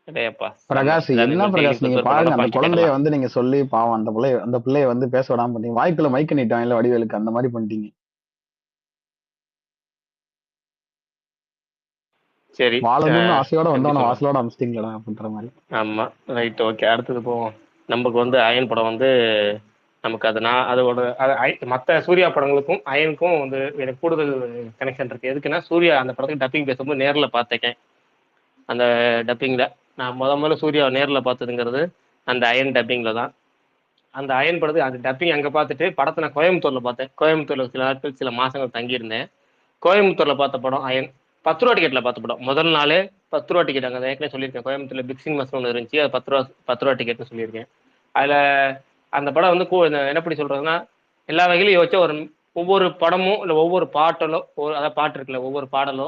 டேப்பா பிரகாஷ் என்ன பிரகாஷ் நீங்க பாருங்க, அந்த குழந்தைய வந்து நீங்க சொல்லி பாவம் அந்த பிள்ளைய வந்து பேச விடாம பண்ணீங்க. வாய்க்குள்ள மைக்க நீட்டான் இல்ல வடிவேலுக்கு அந்த மாதிரி பண்ணிட்டீங்க. சரி வாழணும்னு ஆசையோட எப்படி வந்தவன சொல்றது? வாசலோட அமிச்சிட்டீங்களா அப்படின்ற மாதிரி. ஆமா ரைட் ஓகே, அடுத்தது போவோம். நமக்கு வந்து அயன் படம் வந்து நமக்கு அது நான் அதோட மற்ற சூர்யா படங்களுக்கும் அயனுக்கும் வந்து எனக்கு கூடுதல் கனெக்ஷன் இருக்கு. எதுக்குன்னா சூர்யா அந்த படத்துக்கு டப்பிங் பேசும்போது நேரில் பார்த்துருக்கேன். அந்த டப்பிங்கில் நான் முதல்ல சூர்யாவை நேரில் பார்த்ததுங்கிறது அந்த அயன் டப்பிங்கில் தான். அந்த அயன் படத்துக்கு அந்த டப்பிங் அங்கே பார்த்துட்டு படத்தை நான் கோயம்புத்தூரில் பார்த்தேன். கோயம்புத்தூரில் சில நாட்கள் சில மாதங்கள் தங்கியிருந்தேன். கோயம்புத்தூரில் பார்த்த படம் அயன். 10 ரூபா டிக்கெட்டில் பார்த்த படம். முதல் நாளே 10 ரூபா டிக்கெட். அங்கே ஏற்கனவே சொல்லியிருக்கேன், கோயம்புத்தூரில் பிக் சினிமாஸ் ஒன்று இருந்துச்சு, அது 10 ரூபா டிக்கெட்னு சொல்லியிருக்கேன். அதில் அந்த படம் வந்து என்ன எப்படி சொல்கிறதுனா எல்லா வகையிலும் யோசிச்சா ஒவ்வொரு படமும் இல்லை ஒவ்வொரு பாட்டலோ அதாவது பாட்டு இருக்குல்ல, ஒவ்வொரு பாடலோ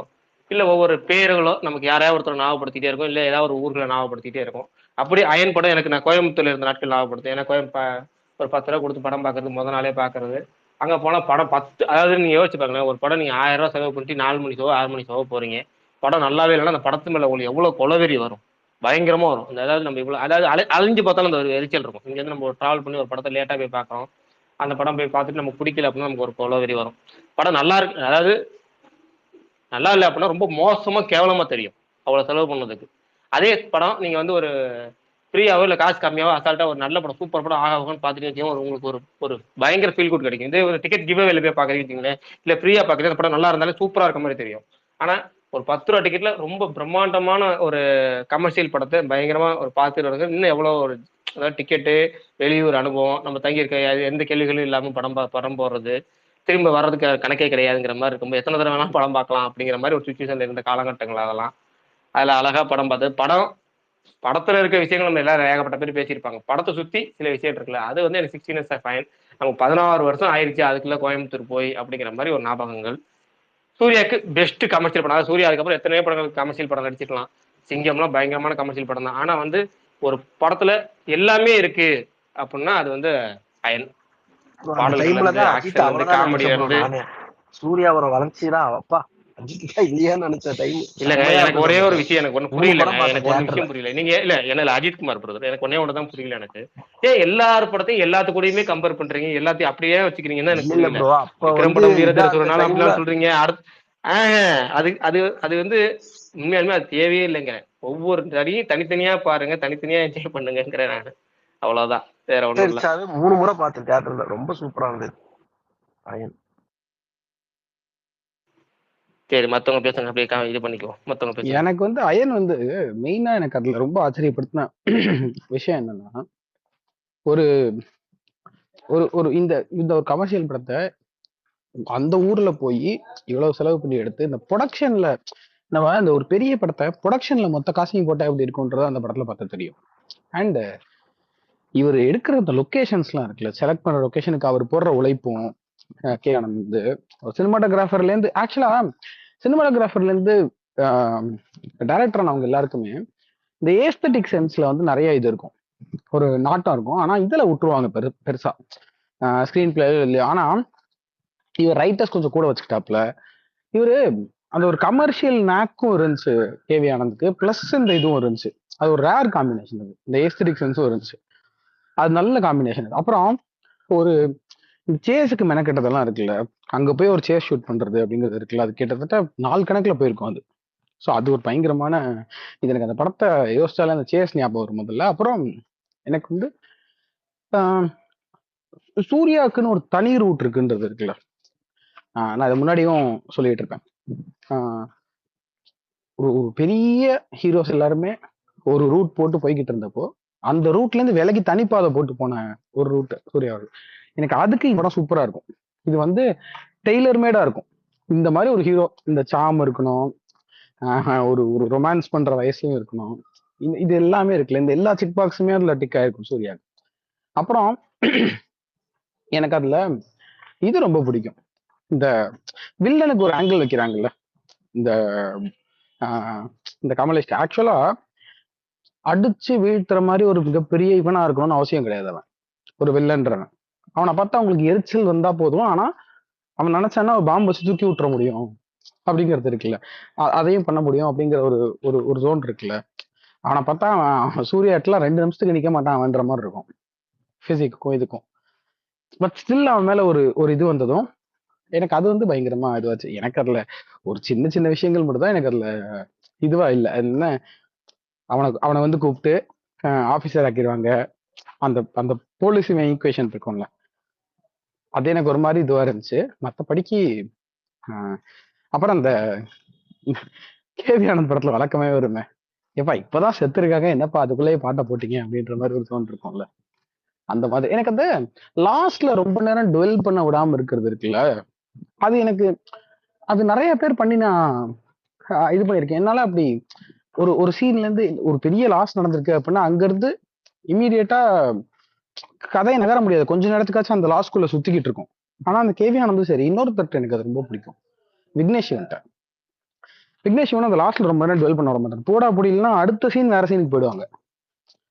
இல்லை ஒவ்வொரு பேர்களோ நமக்கு யாரையாவது ஒருத்தர் ஞாபகப்படுத்திட்டே இருக்கும், இல்லை ஏதாவது ஒரு ஊர்களை ஞாபகப்படுத்திட்டே இருக்கும். அப்படி அயன் படம் எனக்கு நான் கோயம்புத்தூர்ல இருந்த நாட்கள் ஞாபகப்படுத்து. ஏன்னா ஒரு 10 ரூபா கொடுத்து படம் பார்க்கறது, முதல் நாளே பார்க்கறது. அங்கே போனால் படம் 10, அதாவது நீங்கள் யோசிச்சு பாருங்களேன், ஒரு படம் நீங்கள் 1000 ரூபா செலவு பண்ணிட்டு 4 மணி ஷோ 6 மணி ஷோ போகிறீங்க, படம் நல்லாவே இல்லைன்னா அந்த படத்து மேலே உங்களுக்கு எவ்வளோ கொலவெறி வரும், பயங்கரமாக வரும். அதாவது நம்ம இவ்வளோ அதாவது அழிஞ்சு பார்த்தாலும் அந்த ஒரு எரிச்சல் இருக்கும். இங்கேருந்து நம்ம ஒரு ட்ராவல் பண்ணி ஒரு படத்தை லேட்டாக போய் பார்க்குறோம், அந்த படம் போய் பார்த்துட்டு நமக்கு பிடிக்கல அப்படின்னா நமக்கு ஒரு கொலவெறி வரும். படம் நல்லா இருக்கு, அதாவது நல்லா இல்லை அப்படின்னா ரொம்ப மோசமாக கேவலமாக தெரியும் அவ்வளோ செலவு பண்ணதுக்கு. அதே படம் நீங்கள் வந்து ஒரு ஃப்ரீயாவோ இல்லை காசு கம்மியாவோ அசால்ட்டாக ஒரு நல்ல படம் சூப்பர் படம் ஆகான்னு பார்த்துட்டு வச்சீங்க, உங்களுக்கு ஒரு பயங்கர ஃபீல் குட் கிடைக்கும். இதே ஒரு டிக்கெட் கிவ் அவேல போய் பார்க்குறீங்க இல்லை ஃப்ரீயாக பார்க்குறது, அந்த படம் நல்லா இருந்தாலும் சூப்பராக இருக்க மாதிரி தெரியும். ஆனால் ஒரு 10 ரூபா டிக்கெட்டில் ரொம்ப பிரம்மாண்டமான ஒரு கமர்ஷியல் படத்தை பயங்கரமாக ஒரு பார்த்துட்டு இன்னும் எவ்வளோ ஒரு அதாவது டிக்கெட்டு, வெளியூர் அனுபவம், நம்ம தங்கியிருக்க எந்த கேள்விகளும் இல்லாமல் படம் போடுறது, திரும்ப வர்றதுக்கு கணக்கே கிடையாதுங்கிற மாதிரி இருக்கும்போது எத்தனை தடவை வேணாலும் படம் பார்க்கலாம் அப்படிங்கிற மாதிரி ஒரு சுச்சுவேஷனில் இருந்த காலகட்டங்கள் அதெல்லாம். அதில் அழகாக படம் பார்த்து படத்துல இருக்க விஷயங்கள் நம்ம எல்லாரும் ஏகப்பட்ட பேர் பேசியிருப்பாங்க. படத்தை சுற்றி சில விஷயம் இருக்குல்ல, அது வந்து எனக்கு 16 இயர்ஸ் ஃபைன். நமக்கு 16 வருஷம் ஆயிடுச்சு அதுக்குள்ள கோயம்புத்தூர் போய் அப்படிங்கிற மாதிரி ஒரு ஞாபகங்கள். சூர்யாவுக்கு பெஸ்ட் கமர்ஷியல் படம். அதாவது சூர்யா அதுக்கப்புறம் எத்தனையோ படங்கள் கமர்ஷியல் படம் நடிச்சிருக்கலாம், சிங்கம்லாம் பயங்கரமான கமர்ஷியல் படம் தான். ஆனால் வந்து ஒரு படத்துல எல்லாமே இருக்கு அப்படின்னா அது வந்து அயன். பாடல்கள் இருந்து ஆக்ஷன் இருந்து காமெடியா இருந்து சூர்யாவோட வளர்ச்சி தான் அப்பா இல்லையான்னு நினைச்ச டைம். இல்லங்க எனக்கு ஒரே ஒரு விஷயம் எனக்கு ஒண்ணு புரியல, எனக்கு ஒரு விஷயம் புரியல. நீங்க இல்ல என்ன அஜித் குமார் பிரதர், எனக்கு ஒன்னே ஒன்று தான் புரியல. எனக்கு ஏன் எல்லாரும் படத்தையும் எல்லாத்து கூடயுமே கம்பேர் பண்றீங்க, எல்லாத்தையும் அப்படியே வச்சுக்கிறீங்கன்னு எனக்கு புரியல. விக்ரம் படம் வீரதீர சூரனால அப்படிலாம் சொல்றீங்க. அது அது அது வந்து உண்மையாலுமே அது தேவையே இல்லைங்க. ஒவ்வொரு தனியும் தனித்தனியா பாருங்க, தனித்தனியா என்ஜாய் பண்ணுங்கிறேன் நான். அவ்வளவுதான், வேற ஒண்ணும் இல்ல. 3 முறை பார்த்தேன் தியேட்டர்ல, ரொம்ப சூப்பரா இருந்தது அயன். சரி மத்தவங்க பேசுங்க, அப்படியே இது பண்ணிக்குவோம். மத்தவங்க பேசுங்க. எனக்கு வந்து அயன் வந்து மெயினா எனக்கு அதுல ரொம்ப ஆச்சரியப்படுத்தின விஷயம் என்னன்னா, ஒரு ஒரு ஒரு இந்த இந்த ஒரு கமர்ஷியல் படத்தை அந்த ஊர்ல போய் இவ்வளவு செலவு பண்ணி எடுத்து இந்த ப்ரொடக்ஷன்ல நம்ம அந்த ஒரு பெரிய படத்தை ப்ரொடக்ஷன்ல மொத்த காசையும் போட்டா எப்படி இருக்கும்ன்றது அந்த படத்துல பார்த்தா தெரியும். அண்ட் இவர் எடுக்கிற அந்த லொக்கேஷன்ஸ்லாம் இருக்குல்ல, செலக்ட் பண்ற லொக்கேஷனுக்கு அவர் போடுற உழைப்பும் கே ஆனந்த் சினிமாட்டோகிராஃபர்ல இருந்து, ஆக்சுவலா சினிமாட்டோகிராஃபர்ல இருந்து டைரக்டர் அவங்க எல்லாருக்குமே இந்த ஏஸ்தட்டிக் சென்ஸ்ல வந்து நிறைய இது இருக்கும், ஒரு நாட்டம் இருக்கும். ஆனா இதுல விட்டுருவாங்க பெருசா ஸ்கிரீன் பிளே இல்லையா. ஆனா இவர் ரைட்டர்ஸ் கொஞ்சம் கூட வச்சுக்கிட்டாப்ல. இவரு அந்த ஒரு கமர்ஷியல் நேக்கும் இருந்துச்சு கேவி ஆனந்துக்கு, பிளஸ் இந்த இதுவும் இருந்துச்சு. அது ஒரு ரேர் காம்பினேஷன். அது இந்த ஏஸ்தட்டிக் சென்ஸும் இருந்துச்சு, அது நல்ல காம்பினேஷன். அப்புறம் ஒரு சேஸுக்கு மெனக்கெட்டதெல்லாம் இருக்குல்ல, அங்க போய் ஒரு சேஸ் ஷூட் பண்றது அப்படிங்கிறது இருக்குல்ல, அது கிட்டத்தட்ட 4 கணக்குல போயிருக்கும் அது. ஸோ அது ஒரு பயங்கரமான இது. எனக்கு அந்த படத்தை யோசிச்சாலே அந்த சேஸ் ஞாபகம் வரும் முதல்ல. அப்புறம் எனக்கு வந்து சூர்யாவுக்குன்னு ஒரு தனி ரூட் இருக்குன்றது இருக்குல்ல, நான் அதை முன்னாடியும் சொல்லிட்டு இருப்பேன். ஒரு பெரிய ஹீரோஸ் எல்லாருமே ஒரு ரூட் போட்டு போய்கிட்டு இருந்தப்போ அந்த ரூட்ல இருந்து விலகி தனிப்பாதை போட்டு போன ஒரு ரூட் சூர்யாவுக்கு. எனக்கு அதுக்கு இந்த படம் சூப்பரா இருக்கும். இது வந்து டெய்லர் மேடா இருக்கும். இந்த மாதிரி ஒரு ஹீரோ, இந்த சாம் இருக்கணும், ஒரு ஒரு ரொமான்ஸ் பண்ற வயசுலயும் இருக்கணும், இது எல்லாமே இருக்குல்ல, இந்த எல்லா செக் பாக்ஸுமே அதுல டிக் ஆயிருக்கும் சூர்யா. அப்புறம் எனக்கு அதுல இது ரொம்ப பிடிக்கும். இந்த வில்லனுக்கு ஒரு ஆங்கிள் வைக்கிறாங்கல்ல, இந்த இந்த கமலேஷ் ஆக்சுவலா அடிச்சு வீழ்த்துற மாதிரி ஒரு மிகப்பெரிய இவனா இருக்கணும்னு அவசியம் கிடையாது. அவன் ஒரு வில்லன்றவன், அவனை பார்த்தா அவங்களுக்கு எரிச்சல் வந்தா போதும். ஆனா அவன் நினைச்சானா பாம்பு வச்சு தூக்கி விட்டுற முடியும் அப்படிங்கிறது இருக்குல்ல, அதையும் பண்ண முடியும் அப்படிங்கிற ஒரு ஒரு ஒரு ஜோன் இருக்குல்ல. அவனை பார்த்தா அவன் சூர்யாட்டெல்லாம் 2 நிமிஷத்துக்கு நிக்க மாட்டான் அவன்ற மாதிரி இருக்கும் பிசிக்கும் இதுக்கும். பட் ஸ்டில் அவன் மேல ஒரு ஒரு இது வந்ததும் எனக்கு அது பயங்கரமா இதுவாச்சு. எனக்கு அதுல ஒரு சின்ன சின்ன விஷயங்கள் மட்டும் தான் எனக்கு அதுல இதுவா இல்லை. என்ன அவனை கூப்பிட்டு ஆபீசர் ஆக்கிடுவாங்க. அந்த அந்த போலீஸ் ஈக்குவேஷன் இருக்கும்ல, அது எனக்கு ஒரு மாதிரி இதுவா இருந்துச்சு. மற்றபடிக்கு அப்புறம் அந்த கேவி ஆனந்த் படத்துல வழக்கமே வருமே, ஏப்பா இப்பதான் செத்து இருக்காங்க என்னப்பா அதுக்குள்ளேயே பாட்டை போட்டீங்க அப்படின்ற மாதிரி ஒரு தோன்று இருக்கும்ல. அந்த மாதிரி எனக்கு அந்த லாஸ்ட்ல ரொம்ப நேரம் டுவெல் பண்ண விடாம இருக்கிறது இருக்குல்ல, அது எனக்கு அது நிறைய பேர் பண்ணி நான் இது பண்ணியிருக்கேன். என்னால அப்படி ஒரு ஒரு சீன்ல இருந்து ஒரு பெரிய லாஸ் நடந்திருக்கு அப்படின்னா அங்க இருந்து இமீடியட்டா கதையை நகர முடியாது. கொஞ்ச நேரத்துக்காச்சும் அந்த லாஸ்க்குள்ள சுத்திக்கிட்டு இருக்கும். ஆனா அந்த கேவி ஆனந்தும் சரி, இன்னொரு தட்டு எனக்கு அது ரொம்ப பிடிக்கும், விக்னேஷ் சிவன் அந்த லாஸ்ட்ல ரொம்ப நேரம் டுவெல் பண்ண வர மாட்டாங்க. போடா புடியில்னா அடுத்த சீன் வேற சீனுக்கு போயிடுவாங்க.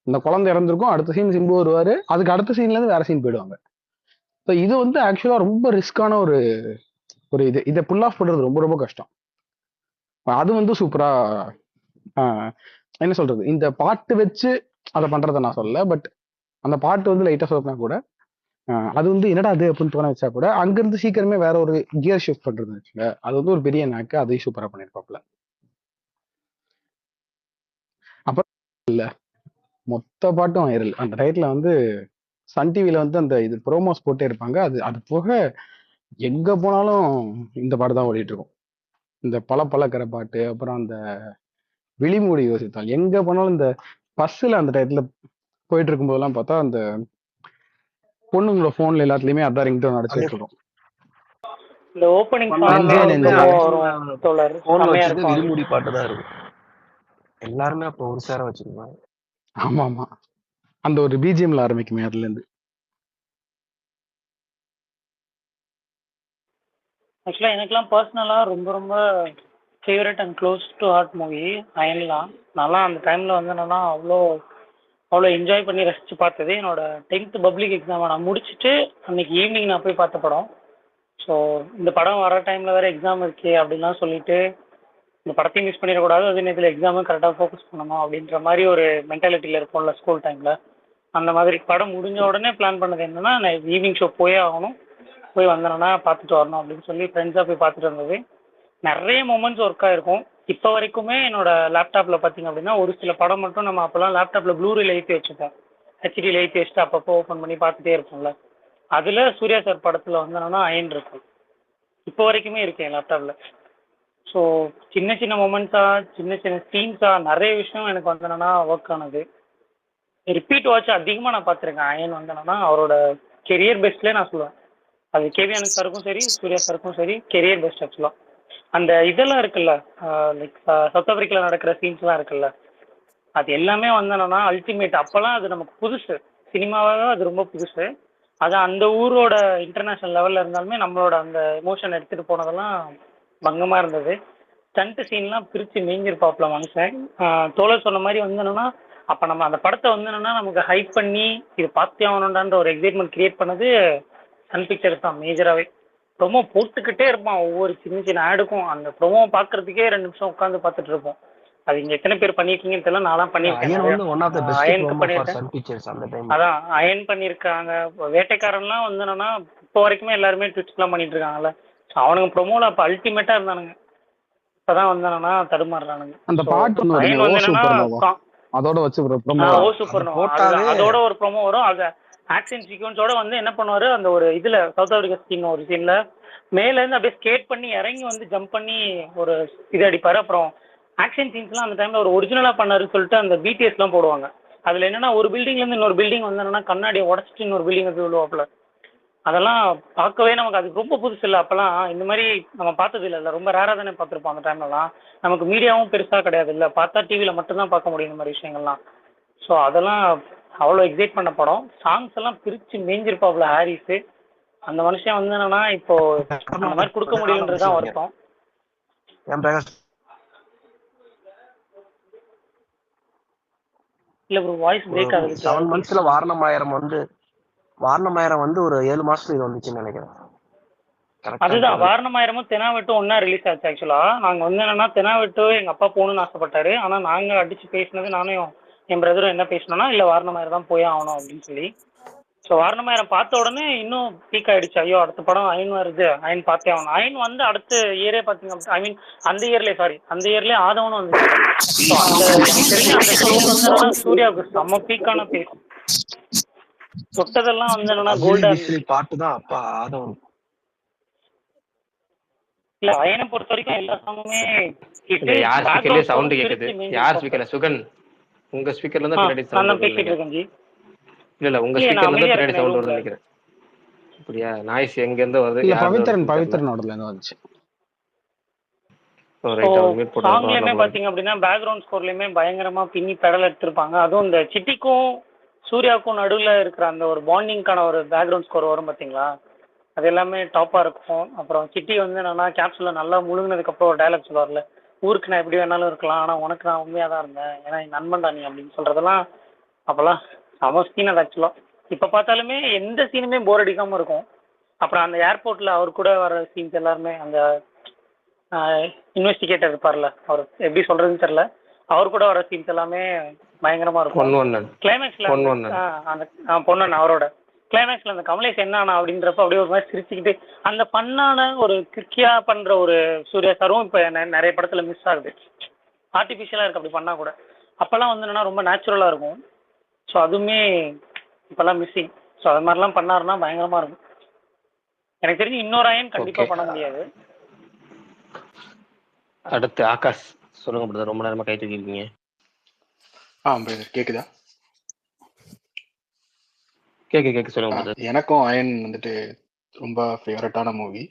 இந்த குழந்தை இறந்திருக்கும், அடுத்த சீன் சிம்பு வருவாரு, அதுக்கு அடுத்த சீன்ல இருந்து வேற சீன் போயிடுவாங்க. இது ஆக்சுவலா ரொம்ப ரிஸ்கான ஒரு ஒரு இதை புல் ஆஃப் பண்றது ரொம்ப ரொம்ப கஷ்டம். அது சூப்பரா என்ன சொல்றது, இந்த பாட்டு வச்சு அதை பண்றதை நான் சொல்லல. பட் அந்த பாட்டு லைட்டா சொன்னா கூட அது என்னடா அது அப்படின்னு தோண வச்சா கூட அங்கிருந்து சீக்கிரமே வேற ஒரு கியர் ஷிஃப்ட் பண்றது வச்சுங்க, அது ஒரு பெரிய நாக்கு. அதையும் சூப்பரா பண்ணிருப்பாப்ல. அப்புறம் இல்ல மொத்த பாட்டும் வைரல். அந்த டைட்டில் சன் டிவில அந்த இது ப்ரோமோஸ் போட்டே இருப்பாங்க. அது போக எங்க போனாலும் இந்த பாட்டு தான் ஓடிட்டு இருக்கும். இந்த பழக்கிற பாட்டு, அப்புறம் அந்த விழிமூடி யோசித்தால், எங்க போனாலும் இந்த பஸ்ஸில் அந்த டயத்துல போயிட்டு இருக்கும் போதெல்லாம் பார்த்தா அந்த பொண்ணுங்களோட போன்ல எல்லாத்துலயுமே அதான் ரிங்டோன் அடிச்சுட்டு இருக்கும். இந்த ஓப்பனிங் விழிமூடி பாட்டு தான் இருக்கும். எல்லாருமே அப்போ ஒரு சேர வச்சிருப்பாங்க. ஆமா ஆமா, அந்த ஒரு பிஜிஎம்ல ஆரம்பிக்குமே அதுல இருந்து. ஆக்சுவலாக எனக்குலாம் பர்சனலாக ரொம்ப ரொம்ப favourite and close to heart movie அயன்லாம். நல்லா அந்த டைமில் என்னன்னா அவ்வளோ என்ஜாய் பண்ணி ரசித்து பார்த்தது. என்னோட 10th பப்ளிக் எக்ஸாமை நான் முடிச்சுட்டு அன்னைக்கு ஈவினிங் நான் போய் பார்த்த படம். ஸோ இந்த படம் வர டைமில் வேறு எக்ஸாம் இருக்கே அப்படின்லாம் சொல்லிட்டு இந்த படத்தையும் மிஸ் பண்ணிடக்கூடாது, அதே நேரத்தில் எக்ஸாமும் கரெக்டாக ஃபோக்கஸ் பண்ணணும் அப்படின்ற மாதிரி ஒரு மென்டாலிட்டியில் இருப்போம்ல ஸ்கூல் டைமில். அந்த மாதிரி படம் முடிஞ்ச உடனே பிளான் பண்ணது என்னன்னா, நான் ஈவினிங் ஷோ போயே ஆகணும், போய் வந்தேன்னா பார்த்துட்டு வரணும் அப்படின்னு சொல்லி ஃப்ரெண்ட்ஸாக போய் பார்த்துட்டு வந்தது. நிறைய மூமெண்ட்ஸ் ஒர்க் ஆகிருக்கும். இப்போ வரைக்குமே என்னோட லேப்டாப்பில் பார்த்தீங்க அப்படின்னா ஒரு சில படம் மட்டும் நம்ம அப்போல்லாம் லேப்டாப்பில் ப்ளூரேல ஏற்றி வச்சுப்போம், ஹெச்டியில் ஏற்றி வச்சுட்டு அப்பப்போ ஓப்பன் பண்ணி பார்த்துட்டே இருப்போம்ல. அதில் சூர்யா சார் படத்தில் என்னன்னா அயன் இருக்கும், இப்போ வரைக்குமே இருக்கு என் லேப்டாப்பில். ஸோ சின்ன சின்ன மூமெண்ட்ஸாக சின்ன சின்ன சீன்ஸாக நிறைய விஷயம் எனக்கு என்னன்னா ஒர்க் ஆனது. ரிப்பீட் வாட்ச் அதிகமாக நான் பார்த்துருக்கேன். அயன் என்னன்னா அவரோட கெரியர் பெஸ்ட்லேயே நான் சொல்லுவேன். அது கேவி ஆனந்த் சாருக்கும் சரி, சூர்யா சாருக்கும் சரி, கெரியர் பெஸ்ட். ஆக்சுவலாக அந்த இதெல்லாம் இருக்குல்ல, லைக் சவுத் ஆப்பிரிக்காவில் நடக்கிற சீன்ஸ்லாம் இருக்குல்ல, அது எல்லாமே என்னன்னா அல்டிமேட். அப்போல்லாம் அது நமக்கு புதுசு, சினிமாவாக அது ரொம்ப புதுசு. அது அந்த ஊரோட இன்டர்நேஷ்னல் லெவலில் இருந்தாலுமே நம்மளோட அந்த எமோஷன் எடுத்துகிட்டு போனதெல்லாம் பங்கமாக இருந்தது. ஸ்டண்ட் சீன்லாம் பிரித்து மேய்ஞ்சிருப்பாப்புல மனுஷன். தோழர் சொன்ன மாதிரி என்னன்னா அப்போ நம்ம அந்த படத்தை என்னன்னா நமக்கு ஹைப் பண்ணி இது பார்த்தே ஆகணுன்றான்ற ஒரு எக்ஸைட்மெண்ட் கிரியேட் பண்ணது சன் பிக்சர்ஸ் தான் மேஜராகவே. ப்ரொமோ போட்டுக்கிட்டே இருப்பான், ஒவ்வொரு சின்ன சின்ன ஆடுக்கும். அந்த ப்ரொமோ பார்க்கறதுக்கே 2 நிமிஷம் உட்காந்து பார்த்துட்டு இருப்போம். அது இங்கே எத்தனை பேர் பண்ணியிருக்கீங்கன்னு தெரியல, நான்லாம் பண்ணியிருக்கேன். அதான் அயன் பண்ணியிருக்காங்க. வேட்டைக்காரன்லாம் என்னன்னா இப்போ வரைக்குமே எல்லாருமே ட்விட்ஸ்லாம் பண்ணிட்டு இருக்காங்கல்ல. ஸோ அவனுங்க ப்ரொமோல அப்போ அல்டிமேட்டாக இருந்தானுங்க. இப்போதான் என்னன்னா தடுமாறுறானுங்க. அந்த பாட்டு அதோட வச்சு அதோட ஒரு ப்ரொமோ வரும். அது ஆக்ஷன் சீக்வன்ஸோட என்ன பண்ணுவாரு, அந்த ஒரு இதுல சவுத் ஆப்பிரிக்கா சீன் ஒரு சீன்ல மேல இருந்து அப்படியே ஸ்கேட் பண்ணி இறங்கி ஜம்ப் பண்ணி ஒரு இது அடிப்பாரு. அப்புறம் ஆக்ஷன் சீன்ஸ்லாம் அந்த டைம்ல ஒரு ஒரிஜினலா பண்ணாருன்னு சொல்லிட்டு அந்த பிடிஎஸ்லாம் போடுவாங்க. அதுல என்னன்னா ஒரு பில்டிங்ல இருந்து இன்னொரு பில்டிங் என்னன்னா கண்ணாடியை உடச்சிட்டு இன்னொரு பில்டிங் விழுவாப்புல. அதெல்லாம் பார்க்கவே நமக்கு அது ரொம்ப புதுசு இல்லை. அப்போல்லாம் இந்த மாதிரி நம்ம பார்த்தது இல்லை. ரொம்ப ரேராக தானே பார்த்துருப்போம் அந்த டைம்லலாம். நமக்கு மீடியாவும் பெருசாக கிடையாது இல்லை, பார்த்தா டிவியில் மட்டும்தான் பார்க்க முடியும் இந்த மாதிரி விஷயங்கள்லாம். ஸோ அதெல்லாம் அவ்வளோ எக்ஸைட் பண்ண படம். சாங்ஸ் எல்லாம் பிரித்து மேய்ஞ்சிருப்பாப்புல ஹாரிஸு. அந்த மனுஷன் வந்து என்னன்னா இப்போ அந்த மாதிரி கொடுக்க முடியுன்றது தான் வருத்தம். இல்லை ப்ரோ, வாய்ஸ் பிரேக் ஆகுது. 7 monthsல வாரணமாயிரம் வந்து ஒரு 7 மாசத்துல இது வந்துச்சுன்னு நினைக்கிறேன். அதுதான் வாரணமாயிரமும் தெனாவெட்டும் ஒன்னா ரிலீஸ் ஆச்சு. ஆக்சுவலா நாங்க வந்து என்னன்னா தெனாவெட்டு எங்க அப்பா போகணும்னு ஆசைப்பட்டாரு. ஆனா நாங்க அடிச்சு பேசினது, நானும் என் பிரதரும் என்ன பேசினோம்னா இல்லை வாரணமாயிரம் தான் போய் ஆகணும் அப்படின்னு சொல்லி. ஸோ வாரணமாயிரம் பார்த்த உடனே இன்னும் பீக் ஆயிடுச்சு. ஐயோ அடுத்த படம் அயன் வருது, அயன் பார்த்தே ஆகணும். அயன் வந்து அடுத்த இயரே பார்த்தீங்க, ஐ மீன் அந்த இயர்லேயே ஆதவனும் வந்துச்சு. ஸோ அந்த எனக்கு தெரிஞ்ச அந்த பேஸ் வந்து சூர்யாவுக்கு செம்ம பீக்கான பேஸ். தொட்டதெல்லாம் வந்து என்னன்னா கோல்டா பாட்டு தான் அப்பா ஆதவன். இல்ல அயனை பொறுத்த வரைக்கும் எல்லா சாங்குமே யார் ஸ்பீக்கர்லயே சவுண்ட் கேக்குது? யார் ஸ்பீக்கர்ல? சுகன் உங்க ஸ்பீக்கர்ல இருந்து பின்னாடி சவுண்ட் நான் பேசிட்டு இருக்கேன் ஜி. இல்ல உங்க ஸ்பீக்கர்ல இருந்து பின்னாடி சவுண்ட் வருது நினைக்கிறேன். அப்படியா? நாய்ஸ் எங்க இருந்து வருது? இல்ல பவித்ரனோடல இருந்து வந்துச்சு. சாங்லயுமே பாத்தீங்க அப்படின்னா பேக்ரவுண்ட் ஸ்கோர்லயுமே பயங்கரமா பின்னி பெடல் எடுத்திருப்பாங்க. அதுவும் இந்த சிட்டிக்கும் சூர்யாவுக்கும் நடுவுல இருக்கிற அந்த ஒரு பாண்டிங்கான ஒரு பேக்ரவுண்ட் ஸ்கோர் வரும் பாத்தீங்களா, அது எல்லாமே டாப்பா இருக்கும். அப்புறம் சிட்டி வந்து என்னன்னா கேப்சூல நல்லா முழுங்கினதுக்கு அப்புறம் ஒரு டைலாக் சொல்லுவார்ல, ஊருக்கு நான் எப்படி வேணாலும் இருக்கலாம் ஆனா உனக்கு நான் உண்மையா தான் இருந்தேன், ஏன்னா என் நண்பன்டா நீ அப்படின்னு சொல்றதெல்லாம் அப்பெல்லாம் செம சீன். அது ஆக்சுவலா இப்ப பார்த்தாலுமே எந்த சீனுமே போர் அடிக்காம இருக்கும். அப்புறம் அந்த ஏர்போர்ட்ல அவர் கூட வர சீன்ஸ் எல்லாருமே, அந்த இன்வெஸ்டிகேட்டர் இருப்பார்ல, அவர் எப்படி சொல்றதுன்னு தெரியல, அவர் கூட வர சீன்ஸ் எல்லாமே பயங்கரமா இருக்கும். கிளைமேக்ஸ்ல அந்த பொண்ணு அவரோட கிளைமேக்ஸ்ல அந்த கமலேஷ் என்ன ஆனா அப்படின்றப்ப அப்படியே ஒரு மாதிரி சிரிச்சுக்கிட்டு அந்த பண்ணான ஒரு கிரிக்கியா பண்ற ஒரு சூர்யா சாரும் இப்ப நிறைய படத்துல மிஸ் ஆகுது. ஆர்டிபிஷியலா இருக்கு அப்படி பண்ணா கூட. அப்பெல்லாம் வந்து என்னன்னா ரொம்ப நேச்சுரலா இருக்கும். ஸோ அதுவுமே இப்பெல்லாம் மிஸ்ஸிங். ஸோ அது மாதிரிலாம் பண்ணாருன்னா பயங்கரமா இருக்கும். எனக்கு தெரிஞ்சு இன்னொரு அயன் கண்டிப்பா பண்ண முடியாது. அடுத்து ஆகாஷ் சொல்லுங்க பிரதர், ரொம்ப நேரமா கை தூக்கிருக்கீங்க. கேக்குதா? கேக்கு சொல்லுங்க பிரதர். எனக்கும் அயன் வந்துட்டு ரொம்ப ஃபேவரட்டான மூவி.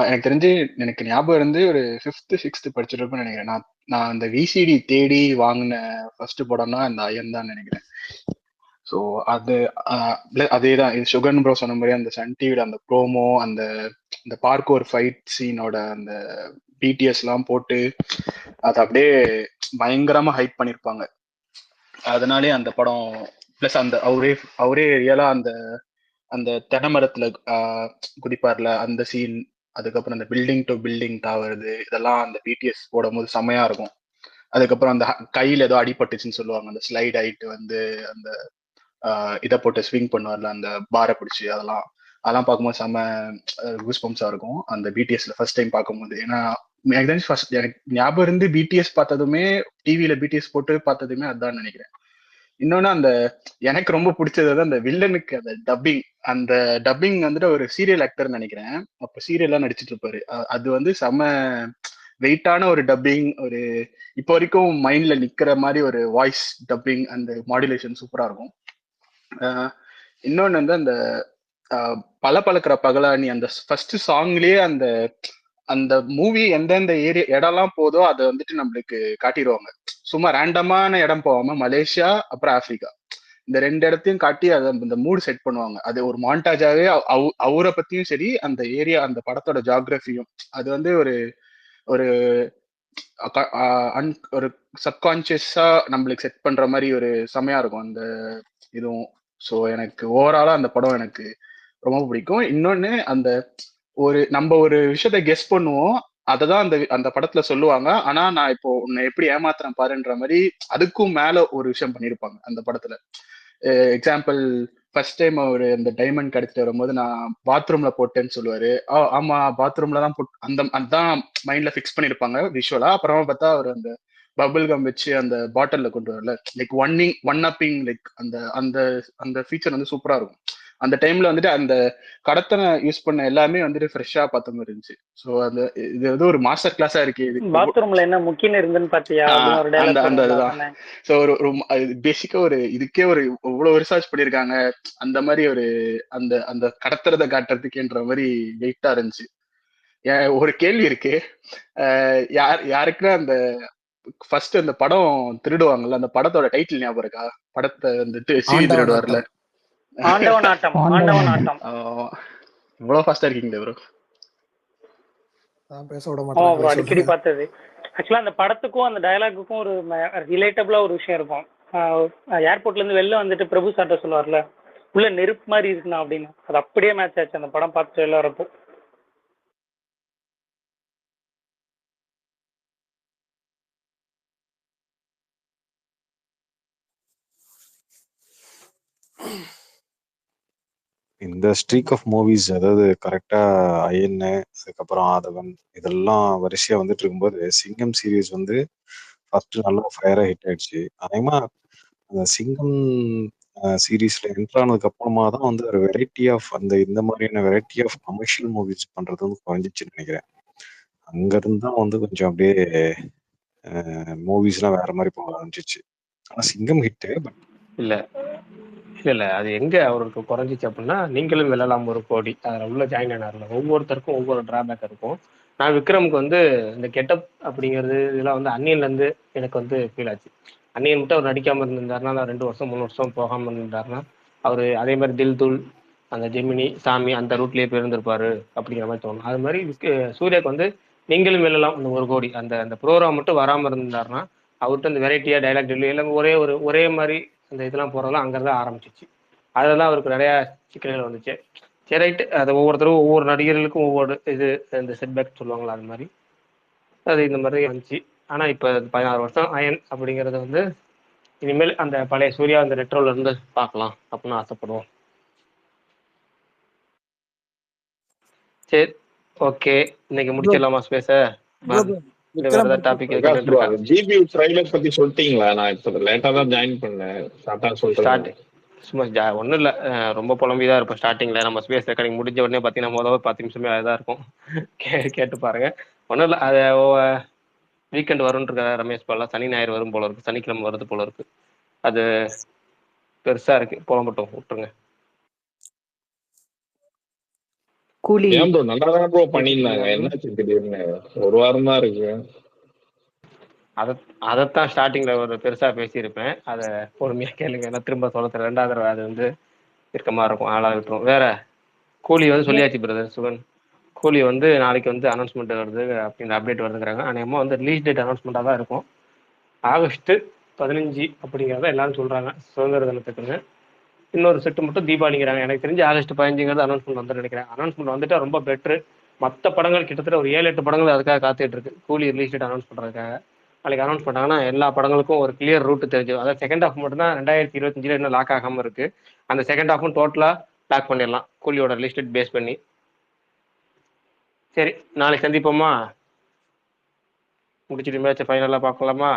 எனக்கு தெரிஞ்சு எனக்கு ஞாபகம் இருந்து ஒரு 5th 6th படிச்சிருப்பேன்னு நினைக்கிறேன். நான் அந்த விசிடி தேடி வாங்கின ஃபர்ஸ்ட் படம்னா அந்த அயன் தான் நினைக்கிறேன். ஸோ அதேதான் இது சுகன் ப்ரோ சொன்ன மாதிரி அந்த சன் டிவில அந்த ப்ரோமோ, அந்த பார்க்கோர் ஃபைட் சீனோட அந்த பிடிஎஸ் எல்லாம் போட்டு அதை அப்படியே பயங்கரமா ஹைப் பண்ணிருப்பாங்க. அதனாலே அந்த படம் பிளஸ் அந்த அவரே ரியலா அந்த தென்னைமரத்துல குதிப்பார்ல அந்த சீன், அதுக்கப்புறம் அந்த பில்டிங் டு பில்டிங் தாவறது, இதெல்லாம் அந்த பிடிஎஸ் போடும் போது செமையா இருக்கும். அதுக்கப்புறம் அந்த கையில ஏதோ அடிபட்டுச்சுன்னு சொல்லுவாங்க, அந்த ஸ்லைட் ஆயிட்டு வந்து அந்த இதை போட்டு ஸ்விங் பண்ணுவார்ல அந்த பாரை பிடிச்சி, அதெல்லாம் பார்க்கும்போது செம்ம கூஸ்பம்ஸா இருக்கும் அந்த பிடிஎஸ்ல ஃபர்ஸ்ட் டைம் பார்க்கும்போது. ஏன்னா எனக்கு ஞாபகம் இருந்து பிடிஎஸ் பார்த்ததுமே, டிவியில பிடிஎஸ் போட்டு பார்த்ததுமே அதுதான் நினைக்கிறேன். இன்னொன்னு எனக்கு ரொம்ப பிடிச்சது அந்த வில்லனுக்கு அந்த டப்பிங் வந்துட்டு ஒரு சீரியல் ஆக்டர் நினைக்கிறேன், அப்ப சீரியல்லாம் நடிச்சிட்டு இருப்பாரு. அது வந்து செம வெயிட்டான ஒரு டப்பிங், ஒரு இப்போ வரைக்கும் மைண்ட்ல நிக்கிற மாதிரி ஒரு வாய்ஸ் டப்பிங், அந்த மாடுலேஷன் சூப்பரா இருக்கும். இன்னொன்னு வந்து அந்த பளபளக்கிற பகலானி அந்த ஃபர்ஸ்ட் சாங்லயே அந்த மூவி எந்தெந்த இடம்லாம் போதோ அதை வந்துட்டு நம்மளுக்கு காட்டிடுவாங்க. சும்மா ரேண்டமான இடம் போகாம மலேசியா அப்புறம் ஆப்பிரிக்கா இந்த 2 இடத்தையும் காட்டி அதை இந்த மூடு செட் பண்ணுவாங்க. அது ஒரு மாண்டாஜாவே அவரை பத்தியும் சரி, அந்த ஏரியா அந்த படத்தோட ஜியாகிரபியும் அது வந்து ஒரு ஒரு சப்கான்சியஸா நம்மளுக்கு செட் பண்ற மாதிரி ஒரு செமையா இருக்கும் அந்த இதுவும். ஸோ எனக்கு ஓவராலா அந்த படம் எனக்கு ரொம்ப பிடிக்கும். இன்னொன்னு நம்ம ஒரு விஷயத்த கெஸ் பண்ணுவோம், அததான் அந்த படத்துல சொல்லுவாங்க. ஆனா நான் இப்போ உன்னை எப்படி ஏமாத்துறேன் பாருன்ற மாதிரி அதுக்கும் மேல ஒரு விஷயம் பண்ணிருப்பாங்க அந்த படத்துல. எக்ஸாம்பிள், ஃபர்ஸ்ட் டைம் அவரு அந்த டைமண்ட் கிடைச்சிட்டு வரும்போது நான் பாத்ரூம்ல போட்டேன்னு சொல்லுவாரு. ஆமா பாத்ரூம்ல தான் அதான் மைண்ட்ல ஃபிக்ஸ் பண்ணிருப்பாங்க விஷுவலா. அப்புறமா பார்த்தா அவர் அந்த பபிள் கம் வச்சு அந்த பாட்டில்ல கொண்டு வரல, லைக் ஒன் அப்பிங், லைக் அந்த ஃபீச்சர் வந்து சூப்பரா இருக்கும். அந்த டைம்ல வந்துட்டு அந்த கடத்தனை யூஸ் பண்ண எல்லாமே வந்துட்டு ஃப்ரெஷ்ஷா பார்த்த மாதிரி இருந்துச்சு. ஸோ அந்த இது வந்து ஒரு மாஸ்டர் கிளாஸா இருக்கு இது. பாத்ரூம்ல என்ன முக்கின்னு இருந்துன்னு பாத்தியா அப்படின்னு ஒரு அந்த டைலாக் அந்த வரும்ல இதுதான். அதானே? ஸோ ஒரு பேசிக்கா ஒரு இதுக்கே ஒரு இவ்வளவு ரிசர்ச் பண்ணியிருக்காங்க அந்த மாதிரி ஒரு அந்த அந்த கடத்துறத காட்டுறதுக்குன்ற மாதிரி வெயிட்டா இருந்துச்சு. ஒரு கேள்வி இருக்கு. யாருக்குன்னா அந்த ஃபர்ஸ்ட் அந்த படம் திருடுவாங்கல்ல, அந்த படத்தோட டைட்டில் ஞாபகம் இருக்கா? படத்தை வந்துட்டு சீவி திருடுவார்ல, ஆண்டவன் ஆட்டம். ஆண்டவன் ஆட்டம். இவ்வளவு ஃபாஸ்டா இருக்கீங்களே ப்ரோ. பேச விட ஆமா ப்ரோ, மாட்டேன். அடிக்கடி பார்த்தது. ஆக்சுவலா அந்த படத்துக்கும் அந்த டயலாக்குக்கும் ஒரு ரிலேட்டபிளா ஒரு விஷயம் இருக்கும். ஏர்போர்ட்ல இருந்து வெளில வந்துட்டு பிரபு சார்ட்ட சொல்லுவார்ல, உள்ள நெருப்பு மாதிரி இருக்குண்ணா அப்படின்னு. அது அப்படியே மேட்ச் ஆச்சு அந்த படம் பார்த்துட்டு வெளில வரப்போ. இந்த ஸ்ட்ரீக் ஆஃப் மூவிஸ், அதாவது கரெக்டா அயன்னு, அதுக்கப்புறம் ஆதவன், இதெல்லாம் வரிசையா வந்துட்டு இருக்கும்போது சிங்கம் சீரீஸ் வந்து ஃபர்ஸ்ட் நல்லா ஃபயரா ஹிட் ஆயிடுச்சு. அதேமா அந்த சிங்கம் சீரீஸ்ல என்டர் ஆனதுக்கு அப்புறமா தான் வந்து ஒரு வெரைட்டி ஆஃப் இந்த மாதிரியான வெரைட்டி ஆஃப் கமர்ஷியல் மூவிஸ் பண்றது வந்து குறைஞ்சிச்சுன்னு நினைக்கிறேன். அங்க இருந்து தான் வந்து கொஞ்சம் அப்படியே மூவிஸ்லாம் வேற மாதிரி போக ஆரம்பிச்சிச்சு. ஆனா சிங்கம் ஹிட். பட் இல்ல இல்ல அது எங்க அவருக்கு குறைஞ்சிச்சு அப்படின்னா, நீங்களும் வெல்லலாம் ஒரு கோடி அதில் உள்ள ஜாயின் ஆனார்ல, ஒவ்வொருத்தருக்கும் ஒவ்வொரு டிராபேக் இருக்கும். நான் விக்ரமுக்கு வந்து இந்த கெட்டப் அப்படிங்கிறது இதெல்லாம் வந்து அன்னியன்லேருந்து எனக்கு வந்து ஃபீல் ஆச்சு. அன்னியன் மட்டும் அவர் நடிக்காமல் இருந்திருந்தாருன்னா, நான் 2 வருஷம் 3 வருஷம் போகாமல் இருந்திருந்தாருன்னா, அவர் அதே மாதிரி தில் துல், அந்த ஜெமினி சாமி அந்த ரூட்லேயே போயிருந்திருப்பாரு அப்படிங்கிற மாதிரி தோணும். அது மாதிரி சூர்யாவுக்கு வந்து நீங்களும் வெல்லலாம் இந்த ஒரு கோடி அந்த அந்த ப்ரோக்ராம் மட்டும் வராமல் இருந்தாருன்னா, அவர்கிட்ட இந்த வெரைட்டியாக டைலாக் டெல்லி எல்லாம் ஒரே மாதிரி அந்த இதெல்லாம் போகிறதெல்லாம் அங்கே தான் ஆரம்பிச்சிச்சு. அதெல்லாம் அவருக்கு நிறையா சிக்கல்கள் வந்துச்சு. சரி ரைட்டு, அதை ஒவ்வொருத்தரும் ஒவ்வொரு நடிகர்களுக்கும் ஒவ்வொரு இது இந்த செட்பேக் சொல்லுவாங்களா, அது மாதிரி அது இந்த மாதிரி வந்துச்சு. ஆனால் இப்போ 16 வருஷம் அயன் அப்படிங்கிறத வந்து இனிமேல் அந்த பழைய சூர்யா அந்த ரெட்ரோல இருந்து பார்க்கலாம் அப்படின்னு ஆசைப்படுவோம். சரி, ஓகே, இன்னைக்கு முடிச்சிடலாமா ஸ்பேஸ? வேற ஏதாவது டாபிக் ஜிபி ட்ரைலர் பத்தி சொல்லிட்டீங்களா? நான் இப்போ லேட்டா தான் ஜாயின் பண்ணேன். ஸ்டார்ட் சும்மா ஒன்றும் இல்லை, ரொம்ப புலம்பிதான் இருப்போம் ஸ்டார்டிங்கில். நம்ம ஸ்பேஸ் ரெக்கார்டிங் முடிஞ்ச உடனே பார்த்தீங்கன்னா முதல்ல 10 நிமிஷமே அதுதான் இருக்கும். கேட்டு பாருங்க. ஒன்றும் இல்லை, அது வீக்கெண்ட் வரும்னு இருக்க ரமேஷ் பாலாம், சனி ஞாயிறு வரும் போல இருக்கு, சனிக்கிழமை வருது போல இருக்கு. அது பெருசா இருக்கு, புலம்பட்டும், விட்டுருங்க. கூலி ஏன் ப்ரோ நல்லா தான் ப்ரோ பண்ணியிருந்தாங்க, என்னாச்சு திடீர்னு? ஒரு வாரம் தான் இருக்கு. அதைத்தான் ஸ்டார்டிங்ல ஒரு பெருசா பேசியிருப்பேன், அதை பொறுமையா கேளுங்க. நான் திரும்ப சொல்ல 2வது தடவை அது வந்து இருக்க மாதிரி இருக்கும், ஆளாக விட்டுரும். வேற கூலி வந்து சொல்லியாச்சு பிரதர் சுகன். கூலி வந்து நாளைக்கு வந்து அனௌன்ஸ்மெண்ட் வருது அப்படின்ற அப்டேட் வருதுங்கிறாங்க. அநேகமாக வந்து ரிலீஸ் டேட் அனௌன்ஸ்மெண்ட்டாக தான் இருக்கும். ஆகஸ்ட் 15 அப்படிங்கிறத எல்லாரும் சொல்றாங்க, சுதந்திர தினத்துக்குன்னு. இன்னொரு செட்டு மட்டும் தீபாவளிங்கிறாங்க. எனக்கு தெரிஞ்சு ஆகஸ்ட் 15ங்கிறது அனௌன்ஸ்மெண்ட் வந்து நினைக்கிறேன். அனௌன்ஸ்மெண்ட் வந்துட்டா ரொம்ப பெட்ரு. மற்ற படங்கள் கிட்டத்தட்ட ஒரு 7-8 படங்கள் அதுக்காக காத்துட்டு இருக்கு, கூலி ரிலீஸ் டேட் அனௌன்ஸ் பண்றதுக்காக. நாளைக்கு அனௌன்ஸ் பண்ணாங்கன்னா எல்லா படங்களுக்கும் ஒரு கிளியர் ரூட் தெரிஞ்சு, அதாவது செகண்ட் ஹாஃப் மட்டும் தான் 2025 இன்னும் லாக் ஆகாம இருக்கு. அந்த செகண்ட் ஹாஃபும் டோட்டலா லாக் பண்ணிடலாம் கூலியோட ரிலீஸ் டேட் பேஸ் பண்ணி. சரி, நாளைக்கு சந்திப்போமா? முடிச்சுட்டு மேட்ச் ஃபைனலாக பார்க்கலாமா?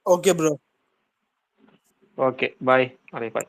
Okay bro. ஓகே, பாய். நாளைக்கு பாய்.